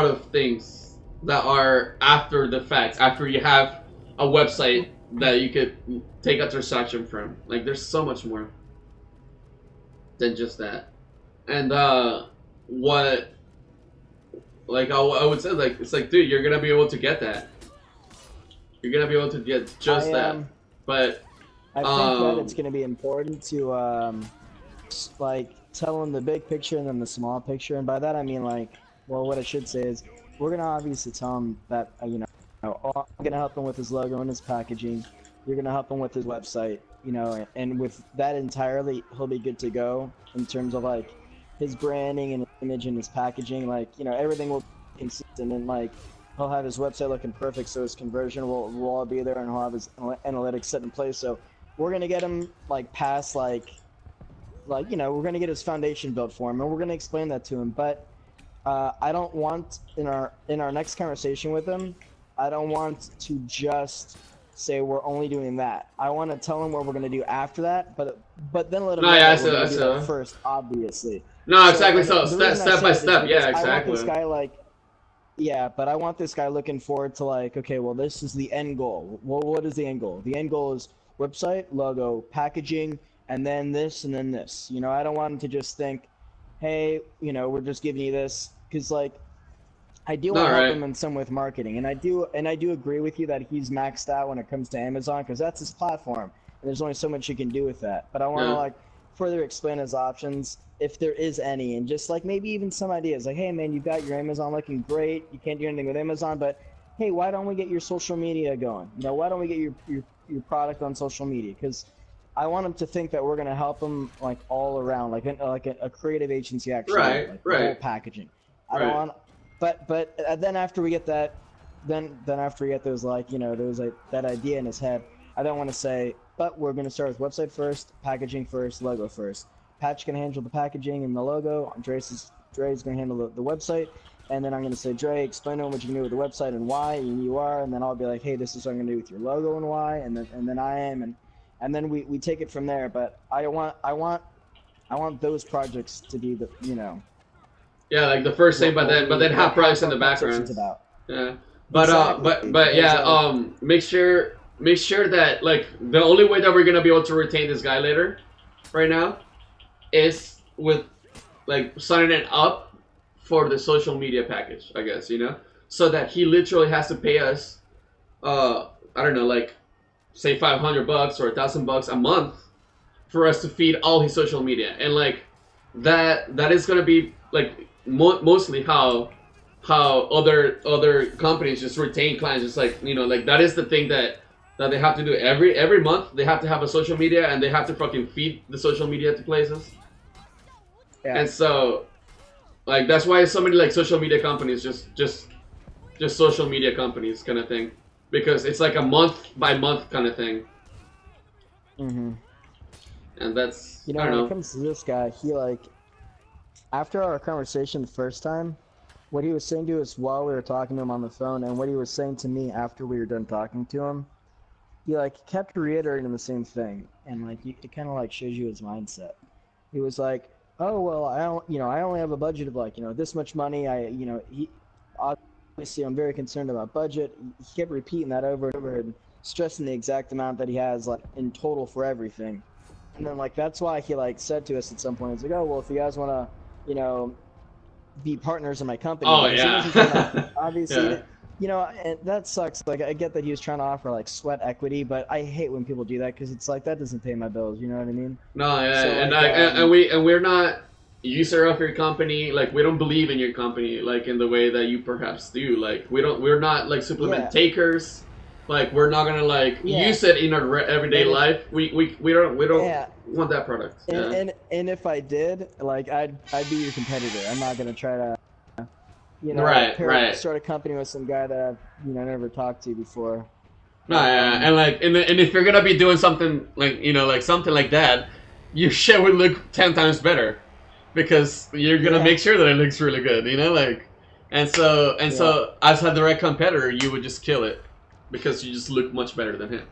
of things that are after the fact, after you have a website that you could take a transaction from. Like there's so much more than just that. And what, like I would say, like it's like, dude, you're gonna be able to get that. You're gonna be able to get just that. But I think that it's gonna be important to like tell them the big picture and then the small picture, and by that I mean like, well, what I should say is we're gonna obviously tell him that you know, I'm gonna help him with his logo and his packaging. You're gonna help him with his website, you know, and with that entirely, he'll be good to go in terms of like his branding and his image and his packaging. Like, you know, everything will be consistent, and like he'll have his website looking perfect, so his conversion will all be there, and he'll have his analytics set in place. So we're gonna get him like past like you know, we're gonna get his foundation built for him, and we're gonna explain that to him. But I don't want in our next conversation with him, I don't want to just say we're only doing that. I want to tell him what we're gonna do after that, but then let him know that we're gonna do that first, obviously. No, exactly. So step by step, yeah, exactly. I want this guy like, yeah, but I want this guy looking forward to like, okay, well, this is the end goal. Well, what is the end goal? The end goal is website, logo, packaging, and then this, and then this. You know, I don't want him to just think, hey, you know, we're just giving you this, because like, I do want to help him in some with marketing, and I do agree with you that he's maxed out when it comes to Amazon, because that's his platform. and there's only so much you can do with that. But I want to Yeah. like further explain his options if there is any, and just like maybe even some ideas like, hey man, you've got your Amazon looking great, you can't do anything with Amazon, but hey, why don't we get your social media going? You know, why don't we get your product on social media? Because I want them to think that we're gonna help them like all around, like a creative agency actually would, Right, like the whole right, packaging. I don't right. want, but then after we get that, then after we get those like those like that idea in his head, I don't want to say, but we're gonna start with website first, packaging first, logo first. Patch can handle the packaging and the logo. Dre's gonna handle the website. And then I'm going to say, Dre, explain to him what you can do with the website and why, and you are, and then I'll be like, hey, this is what I'm going to do with your logo and why, and then I am, and then we take it from there. But I want those projects to be the Yeah, like the first thing, but then have products in the background. About. Yeah, but Exactly, but yeah, because, make sure that like the only way that we're gonna be able to retain this guy later, right now, is with like signing it up for the social media package, I guess, so that he literally has to pay us, I don't know, like say $500 or $1,000 a month for us to feed all his social media, and like that is gonna be like mostly how other companies just retain clients, just like like that is the thing that they have to do every month. They have to have a social media, and they have to fucking feed the social media to places. yeah. And so like that's why so many like social media companies just social media companies kind of thing, because it's like a month by month kind of thing. Mhm. And that's I When don't it know. comes to this guy, he like after our conversation the first time, what he was saying to us while we were talking to him on the phone, and what he was saying to me after we were done talking to him, he like kept reiterating the same thing, and like it kind of like shows you his mindset. He was like, "Oh well, I don't, I only have a budget of like this much money. He obviously I'm very concerned about budget." He kept repeating that over and over and stressing the exact amount that he has like in total for everything. And then like that's why he like said to us at some point, he's like, "Oh well, if you guys want to, be partners in my company," Oh because he wasn't trying to yeah. obviously. Yeah. And that sucks. Like, I get that he was trying to offer like sweat equity, but I hate when people do that because it's like that doesn't pay my bills. You know what I mean? No, yeah, So and like, we're not user of your company. Like we don't believe in your company like in the way that you perhaps do. Like we're not like supplement yeah, takers. Like we're not gonna like yeah, use it in our everyday and if life. We don't yeah, want that product. and Yeah. and if I did, like, I'd be your competitor. I'm not gonna try to, Right, right. start a company with some guy that I've never talked to before. No, yeah, and like, and if you're gonna be doing something like like something like that, your shit would look 10 times better, because you're gonna Yeah, make sure that it looks really good, like, yeah, so as a direct competitor, you would just kill it, because you just look much better than him.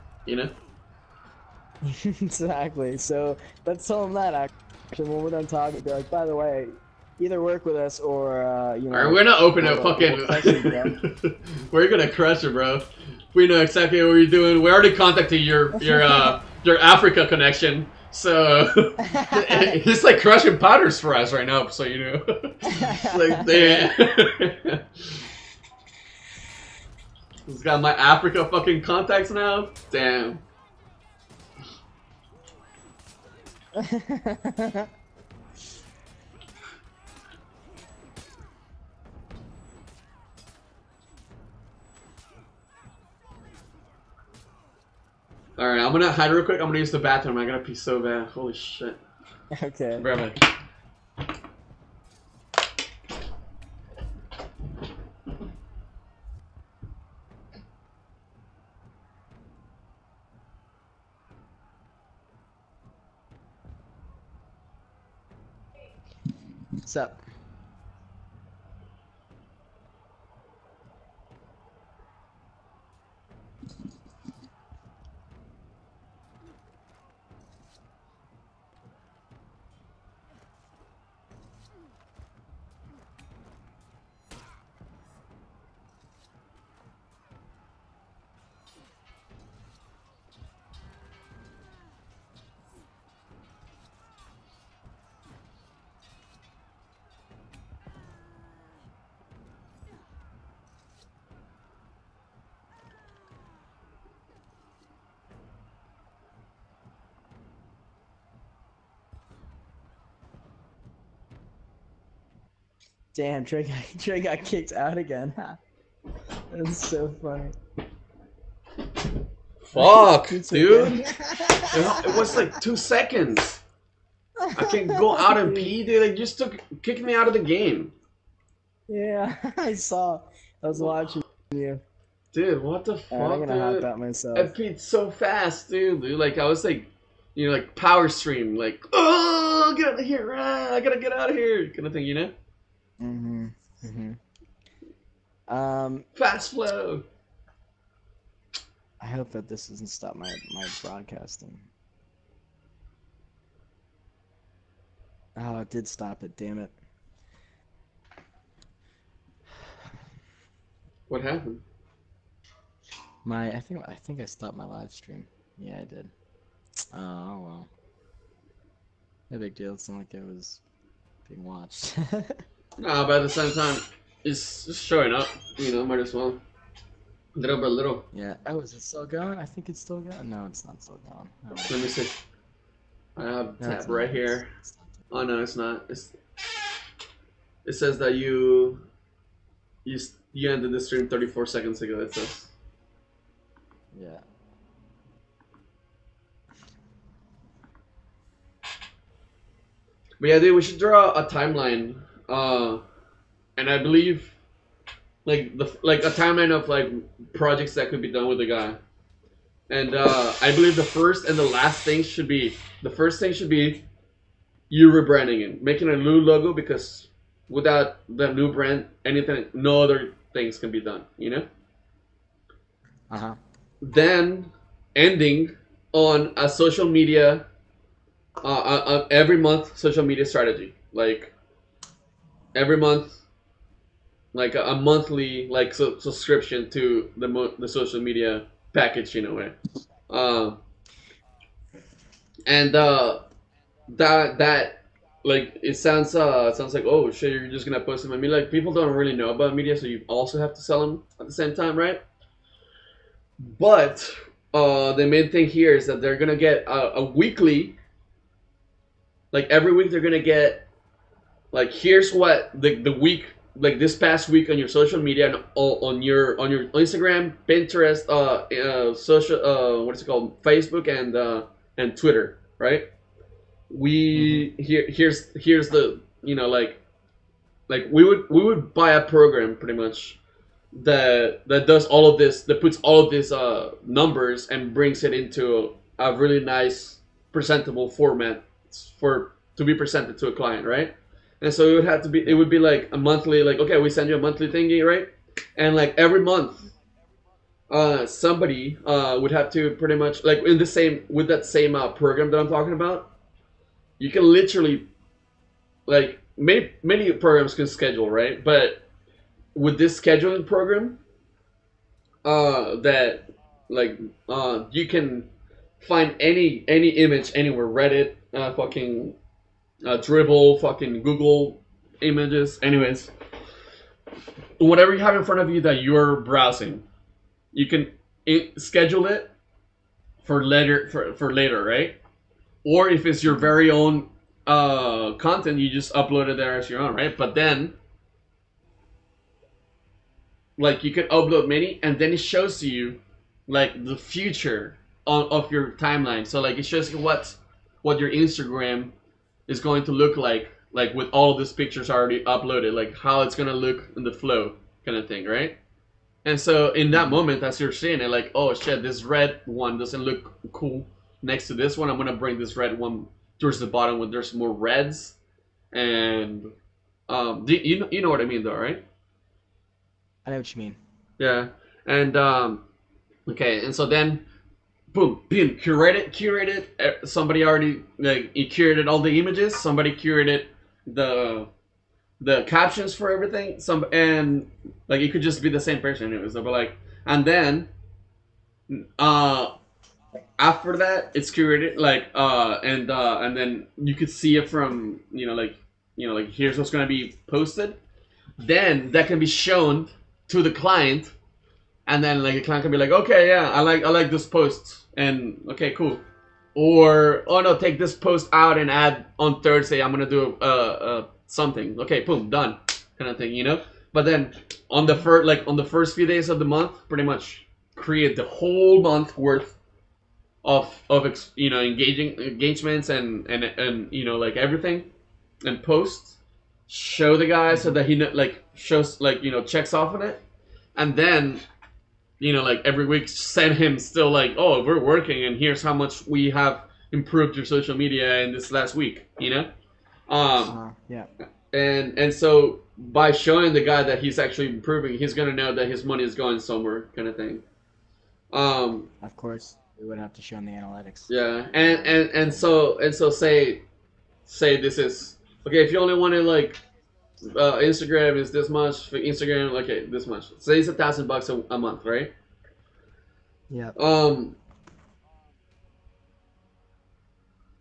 exactly. So let's tell him that actually when we're done talking, be like, by the way, either work with us or Alright, we're gonna open a we'll crush you, bro. fucking. We're gonna crush it, bro. We know exactly what you're doing. We already contacted your Africa connection, so he's like crushing powders for us right now. So like damn. He's got my Africa fucking contacts now. Damn. Alright, I'm gonna hide real quick. I'm gonna use the bathroom. I gotta pee so bad. Holy shit. Okay. Bye bye. What's up? Damn, Trey got kicked out again. That's so funny. Fuck, It's dude. okay. It was like 2 seconds. I can go out and pee, dude. They just kicked me out of the game. Yeah, I saw. I was watching you. Dude, what the I'm fuck, gonna hop dude? out myself. I peed so fast, dude. Like, I was like, you know, like power stream. Like, oh, get out of here. I gotta get out of here. Kind of thing, you know? Fast flow. I hope that this doesn't stop my broadcasting. Oh, it did stop it. Damn it. What happened? I think I stopped my live stream. Yeah, I did. Oh well. No big deal. It's not like it was being watched. Nah, but at the same time, it's just showing up. You know, might as well. Little by little. Yeah. Oh, is it still going? I think it's still going. No, it's not still going. Oh, Let me see. I have no, tab it's right not. here. It's not. Oh no, it's not. It says that you ended the stream 34 seconds ago. It says. Yeah. But yeah, dude, we should draw a timeline. And I believe like a timeline of like projects that could be done with the guy. And I believe the first and the last thing should be you rebranding it, making a new logo, because without the new brand, no other things can be done, you know? Then ending on a social media, every month social media strategy, like every month, like a monthly like subscription to the social media package, in a way. And that like it sounds like, oh shit, you're just gonna post them. I mean, like, people don't really know about media, so you also have to sell them at the same time, right? But the main thing here is that they're gonna get a weekly, like every week they're gonna get, like, here's what the week, like this past week on your social media and on your Instagram, Pinterest, social, what's it called, Facebook and Twitter, right? Here's the, you know, like we would buy a program pretty much that does all of this, that puts all of these numbers and brings it into a really nice presentable format to be presented to a client, right? And so it would be like a monthly, like, okay, we send you a monthly thingy, right? And like every month, somebody would have to pretty much, like, with that same program that I'm talking about. You can literally, like, many programs can schedule, right? But with this scheduling program, that, like, you can find any image anywhere, Reddit, fucking Dribble, fucking Google Images, anyways, whatever you have in front of you that you're browsing, you can schedule it for later, right? Or if it's your very own content, you just upload it there as your own, right? But then, like, you can upload many, and then it shows you, like, the future of your timeline. So, like, it shows you what your Instagram is going to look like with all of these pictures already uploaded, like how it's gonna look in the flow, kind of thing, right? And so in that moment, as you're seeing it, like, oh shit, this red one doesn't look cool next to this one, I'm gonna bring this red one towards the bottom when there's more reds. And you know what I mean, though, right? I know what you mean. Yeah. And okay, and so then, boom, curated. Somebody already, like, he curated all the images. Somebody curated the captions for everything. And like, it could just be the same person. It was, but like, and then after that, it's curated, like, and then you could see it from, like here's what's gonna be posted. Then that can be shown to the client, and then, like, the client can be like, okay, yeah, I like this post, and okay, cool. Or, oh no, take this post out and add on Thursday. I'm gonna do something. Okay, boom, done. kind of thing, you know. But then on the first few days of the month, pretty much create the whole month worth of you know engagements and you know like everything and posts. Show the guy so that he like shows like you know checks off on it, and then you know like every week send him still like oh we're working and here's how much we have improved your social media in this last week, you know. Yeah. And so by showing the guy that he's actually improving, he's gonna know that his money is going somewhere, kind of thing. Of course, we would have to show in the analytics. Yeah, and so say this is okay. If you only want to like Instagram is this much for Instagram, okay, this much. Say it's $1,000 a month, right? Yeah.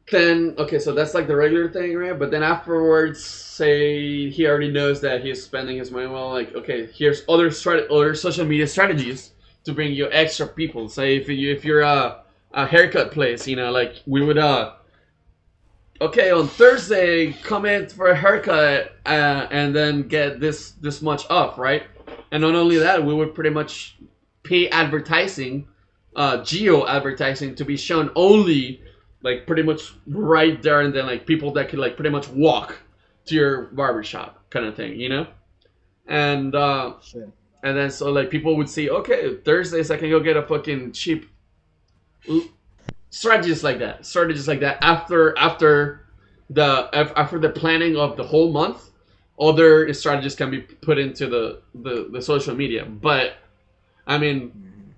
Then okay, so that's like the regular thing, right? But then afterwards, say he already knows that he's spending his money well. Like, okay, here's other social media strategies to bring you extra people. Say if you're a haircut place, you know, like we would okay on Thursday come in for a haircut and then get this much off, right? And not only that, we would pretty much pay advertising, geo advertising to be shown only like pretty much right there and then like people that could like pretty much walk to your barbershop kind of thing, you know. And Sure. and then so like people would see okay Thursdays I can go get a fucking cheap strategies like that after the planning of the whole month. Other strategies can be put into the social media, but I mean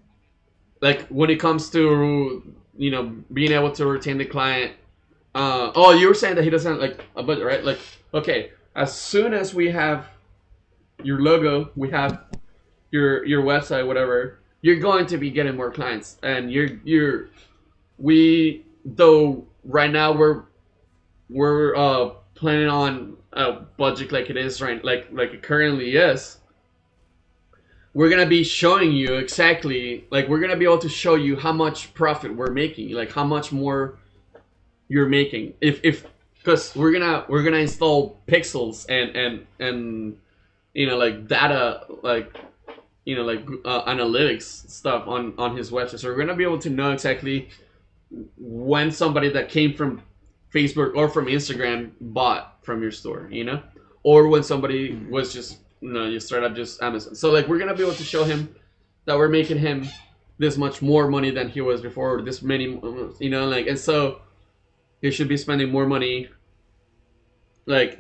like when it comes to you know being able to retain the client. Oh, you were saying that he doesn't like a budget, right? Like, okay, as soon as we have your logo, we have your website, whatever, you're going to be getting more clients, and we though right now we're planning on a budget like it is right like it currently is. We're gonna be showing you exactly like we're gonna be able to show you how much profit we're making, like how much more you're making if because we're gonna install pixels and you know like data like you know like analytics stuff on his website, so we're gonna be able to know exactly when somebody that came from Facebook or from Instagram bought from your store, you know, or when somebody was just you start up just Amazon. So like we're gonna be able to show him that we're making him this much more money than he was before, or this many, you know, like, and so he should be spending more money. Like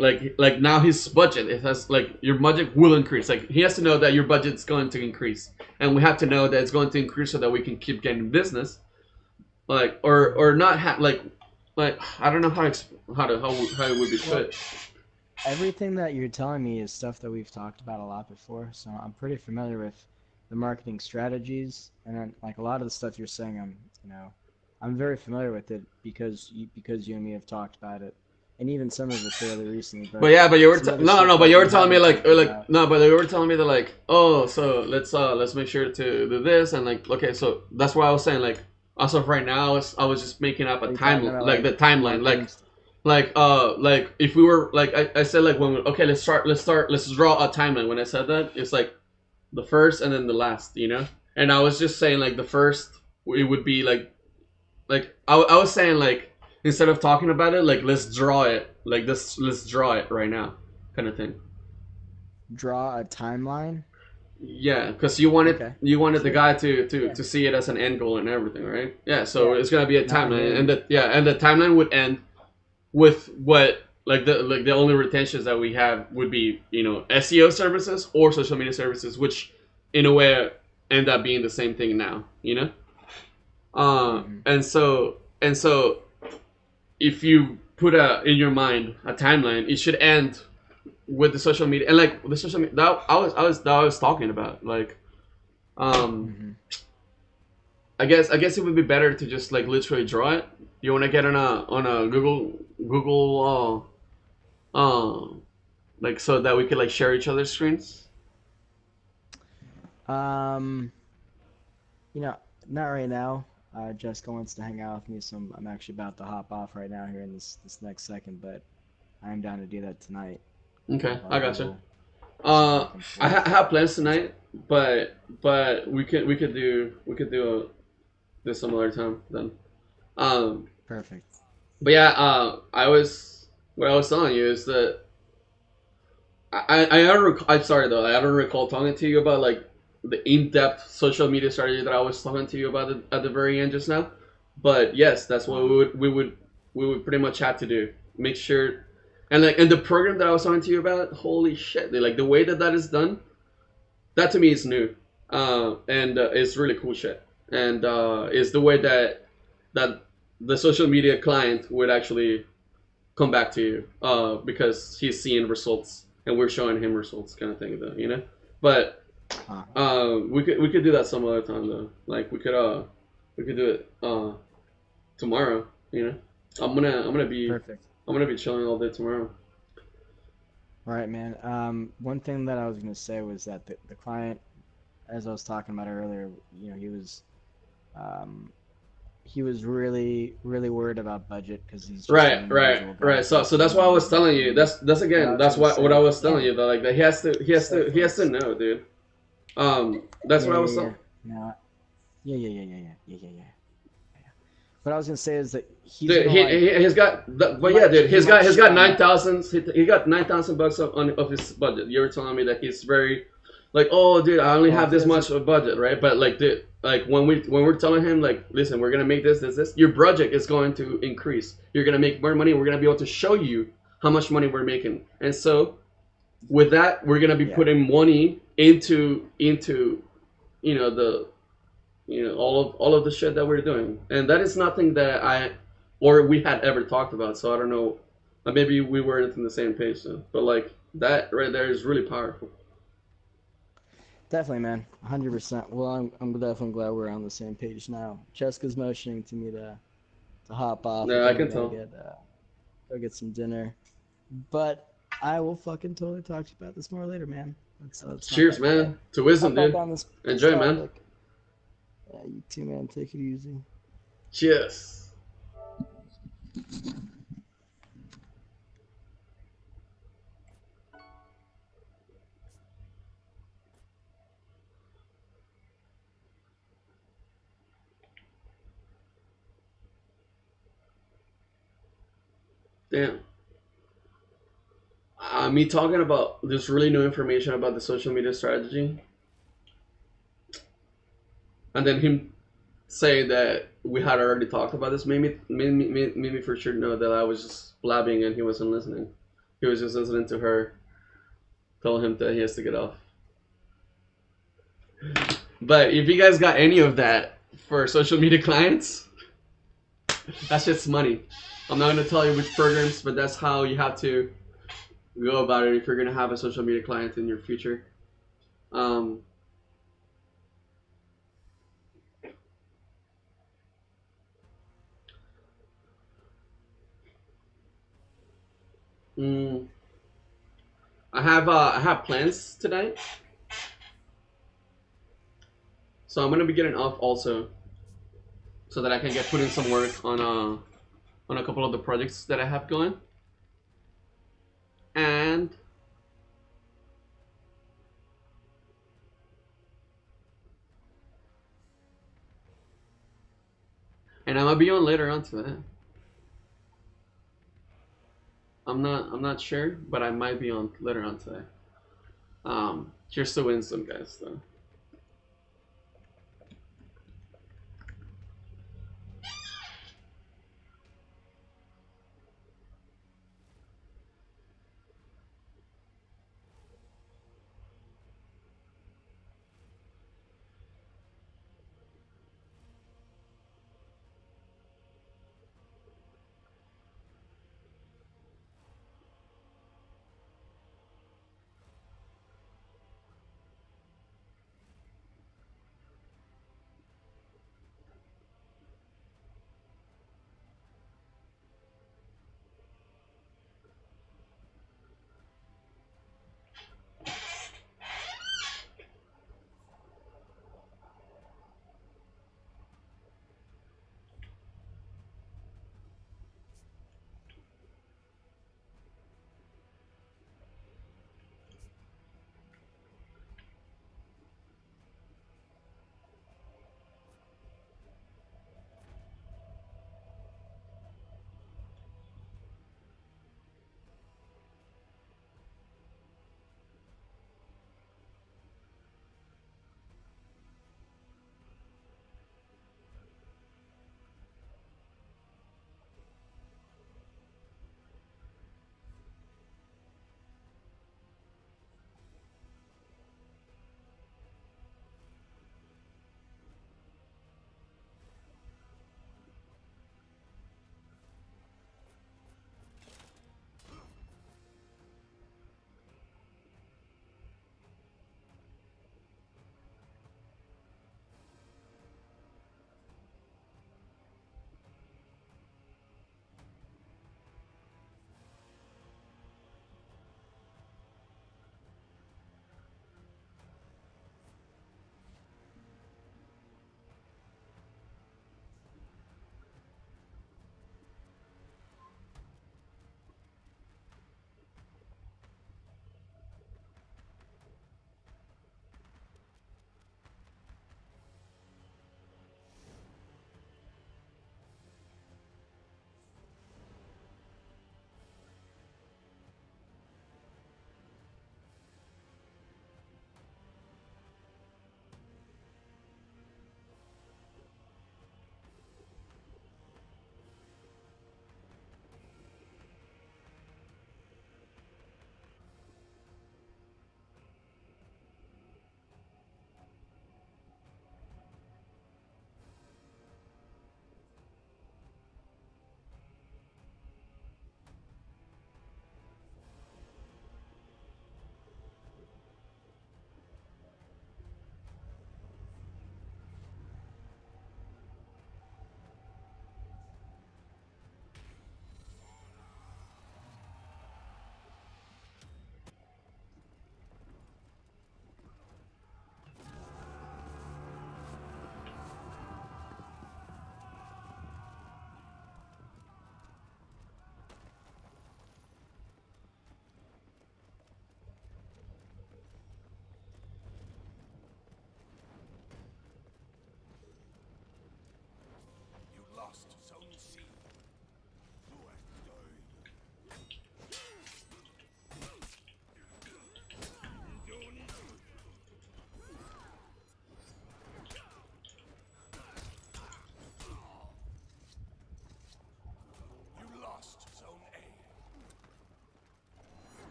now his budget, it has like your budget will increase. Like he has to know that your budget's going to increase, and we have to know that it's going to increase so that we can keep getting business. Like or not like I don't know how it would be put. Everything that you're telling me is stuff that we've talked about a lot before, so I'm pretty familiar with the marketing strategies, and then, like a lot of the stuff you're saying, I'm very familiar with it because you and me have talked about it, and even some of it fairly recently. But yeah, but you were but you were telling me like no, but you were telling me that like oh, so let's make sure to do this and like okay, so that's why I was saying like as of right now I was just making up a timeline like the timeline like if we were like I said like when okay let's draw a timeline. When I said that it's like the first and then the last, you know, and I was just saying like the first it would be like I was saying like instead of talking about it like let's draw it like this, let's draw it right now kind of thing. Draw a timeline. Yeah, because you wanted the guy to see it as an end goal and everything, right? Yeah, so it's gonna be a timeline, and the timeline would end with what like the only retentions that we have would be, you know, SEO services or social media services, which in a way end up being the same thing now, you know. And so if you put in your mind a timeline, it should end with the social media and like the social media that I was talking about like I guess it would be better to just like literally draw it. You want to get on a Google like so that we could like share each other's screens. You know, not right now. Jessica wants to hang out with me, so I'm actually about to hop off right now here in this next second, but I'm down to do that tonight. Okay, I gotcha. back and I forth. have plans tonight, but we could do this some other time then. Um, Perfect. but yeah, what I was telling you is that I'm sorry though, I don't recall talking to you about like the in-depth social media strategy that I was talking to you about at the very end just now. But yes, that's what we would pretty much have to do. Make sure, and the program that I was talking to you about, holy shit, dude, like the way that that is done, that to me is new, and it's really cool shit. And it's the way that the social media client would actually come back to you, because he's seeing results and we're showing him results, kind of thing, though, you know. But Uh, we could do that some other time though. Like we could do it tomorrow. You know, Perfect. I'm gonna be chilling all day tomorrow. All right, man. One thing that I was gonna say was that the client, as I was talking about earlier, um, he was really, really worried about budget because he's just an Right, right, individual guy right. So posting that's why I on was telling social you. media. That's But I again. was That's gonna what I say, was telling yeah, you. That like that so he has to close. know, dude. That's Yeah, what I yeah, was yeah. telling. No, yeah. What I was gonna say is that he's Dude, gonna like he's got, he but yeah, dude, he might he's shit got on that. 9,000. He got 9,000 bucks of his budget. You were telling me that he's very, like, oh, dude, I only Well, have he this doesn't. much of budget, right? But like, dude, like when we're telling him, like, listen, we're gonna make this, your budget is going to increase. You're gonna make more money. We're gonna be able to show you how much money we're making. And so with that, we're gonna be Yeah, putting money into the all of the shit that we're doing, and that is nothing that I or we had ever talked about. So I don't know, maybe we weren't on the same page then, but like that right there is really powerful. definitely, man. 100%. Well, I'm definitely glad we're on the same page now. Cheska's motioning to me to hop off. I Yeah, I think I can gotta tell. go get some dinner. But I will fucking totally talk to you about this more later, man. Let's Cheers, man, to wisdom, hop back dude. on this Enjoy, man. topic. Yeah, you too, man. Take it easy. Cheers. Damn. Me talking about this really new information about the social media strategy, and then him say that we had already talked about this made me for sure know that I was just blabbing and he wasn't listening. He was just listening to her tell him that he has to get off. But if you guys got any of that for social media clients, that's just money. I'm not gonna tell you which programs, but that's how you have to go about it if you're gonna have a social media client in your future. Um, mm, I have plans tonight, so I'm gonna be getting off also, so that I can get put in some work on a couple of the projects that I have going, and I might be on later on today. I'm not sure, but I might be on later on today. Cheers to Winston, guys. Though.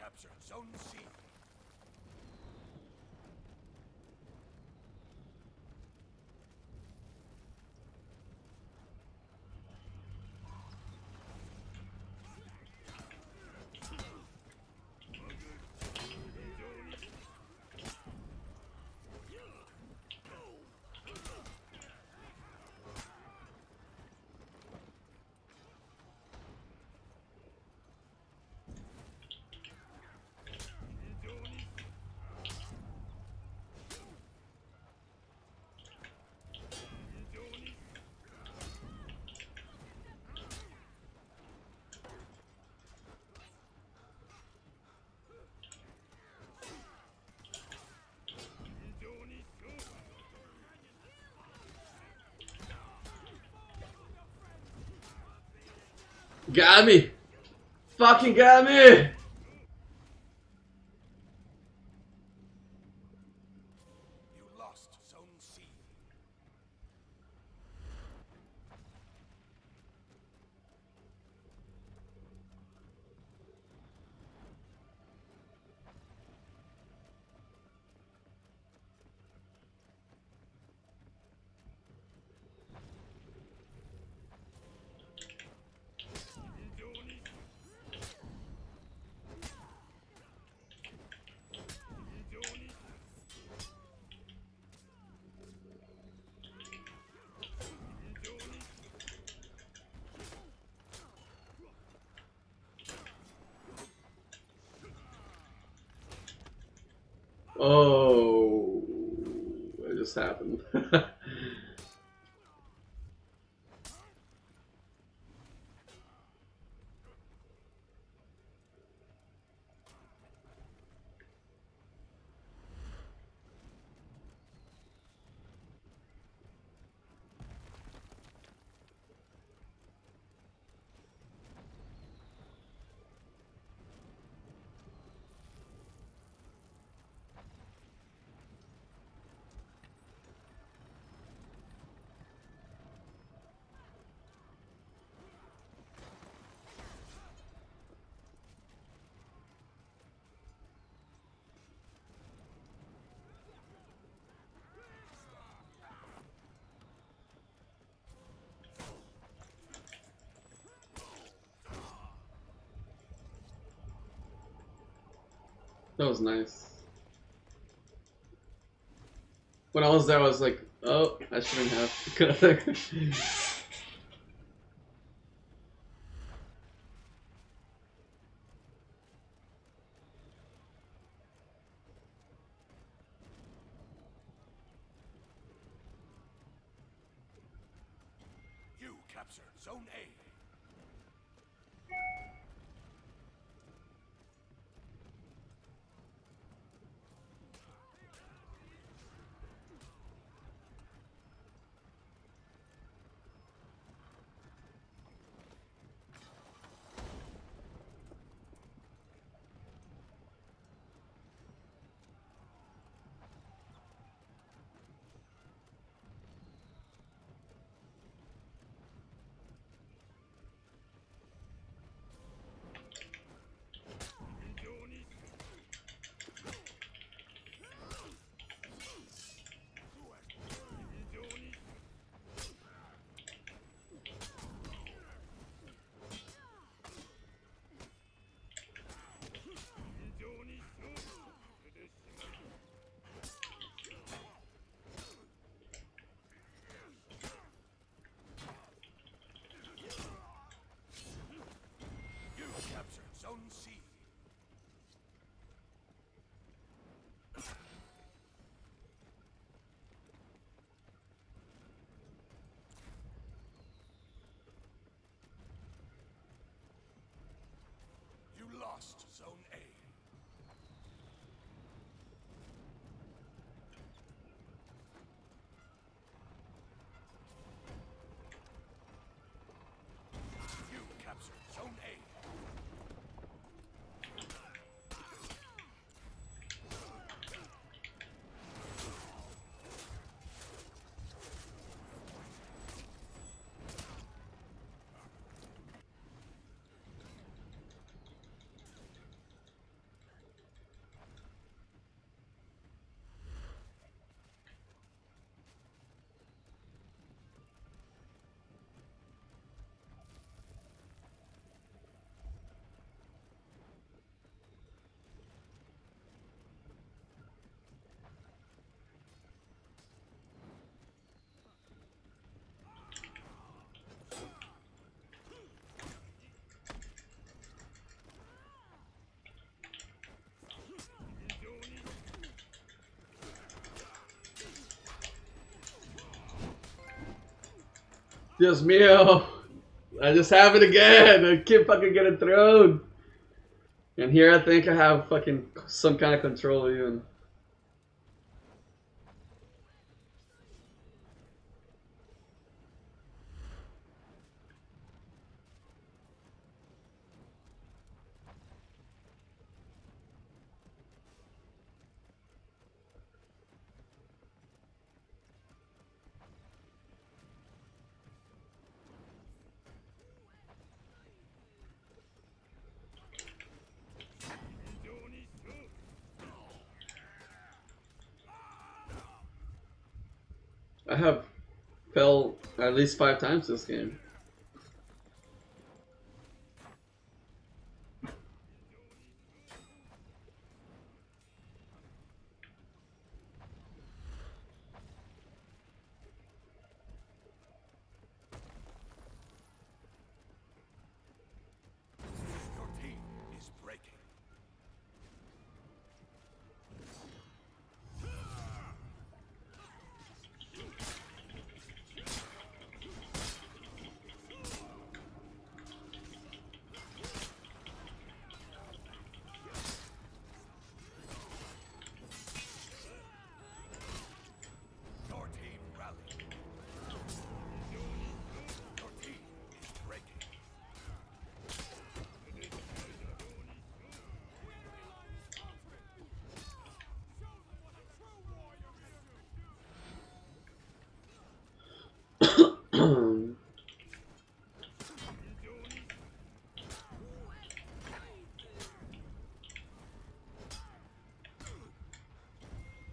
captured Zone C. Got me! Fucking got me! You lost Zone C. Oh, it just happened. That was nice. When I was there, I was like, oh, I shouldn't have. You captured Zone A. You captured Zone C. You lost Zone A. You captured Zone A. Dios mío. I just have it again. I can't fucking get it thrown. And here I think I have fucking some kind of control even. I have fell at least 5 times this game. Your team is breaking. Your team rallied. Your team is breaking.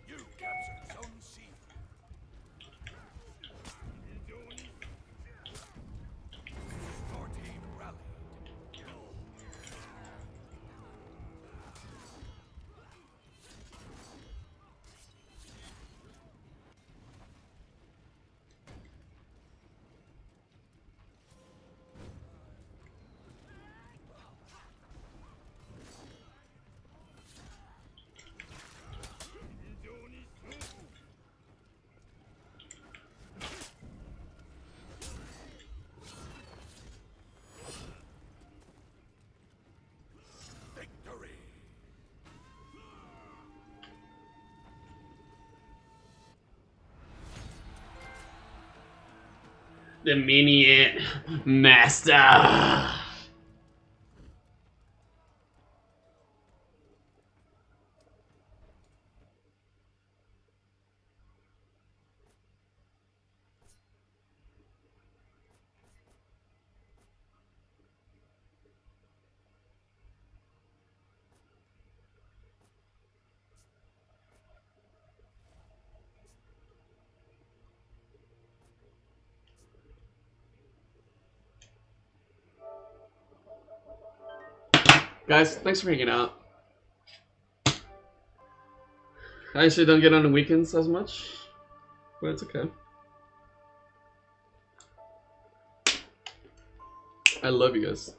You captured Zone C. Your team rallied. Victory. The Minion Master. Guys, thanks for hanging out. I actually don't get on the weekends as much, but it's okay. I love you guys.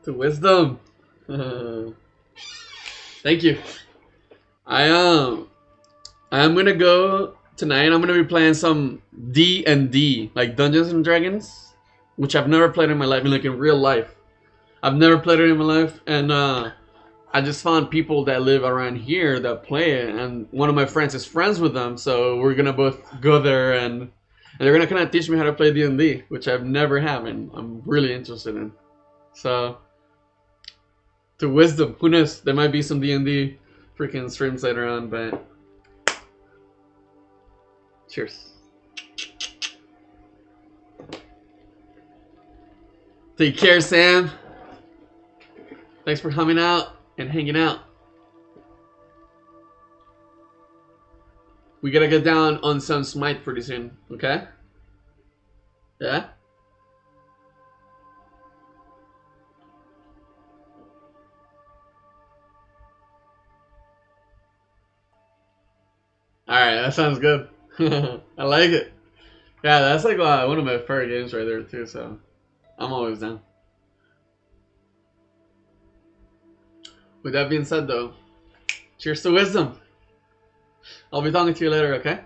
To wisdom. Thank you. I'm gonna go tonight. I'm gonna be playing some D&D, like Dungeons and Dragons, which I've never played in my life, like in real life. I've never played it in my life, and I just found people that live around here that play it, and one of my friends is friends with them, so we're gonna both go there, and they're gonna kind of teach me how to play D&D, which I've never have, and I'm really interested in. So, to wisdom, who knows? There might be some D&D freaking streams later on, but cheers. Take care, Sam. Thanks for coming out and hanging out. We gotta get down on some Smite pretty soon, okay? Yeah? Alright, that sounds good. I like it. Yeah, that's like one of my favorite games right there too, so I'm always down. With that being said though, cheers to wisdom. I'll be talking to you later, okay?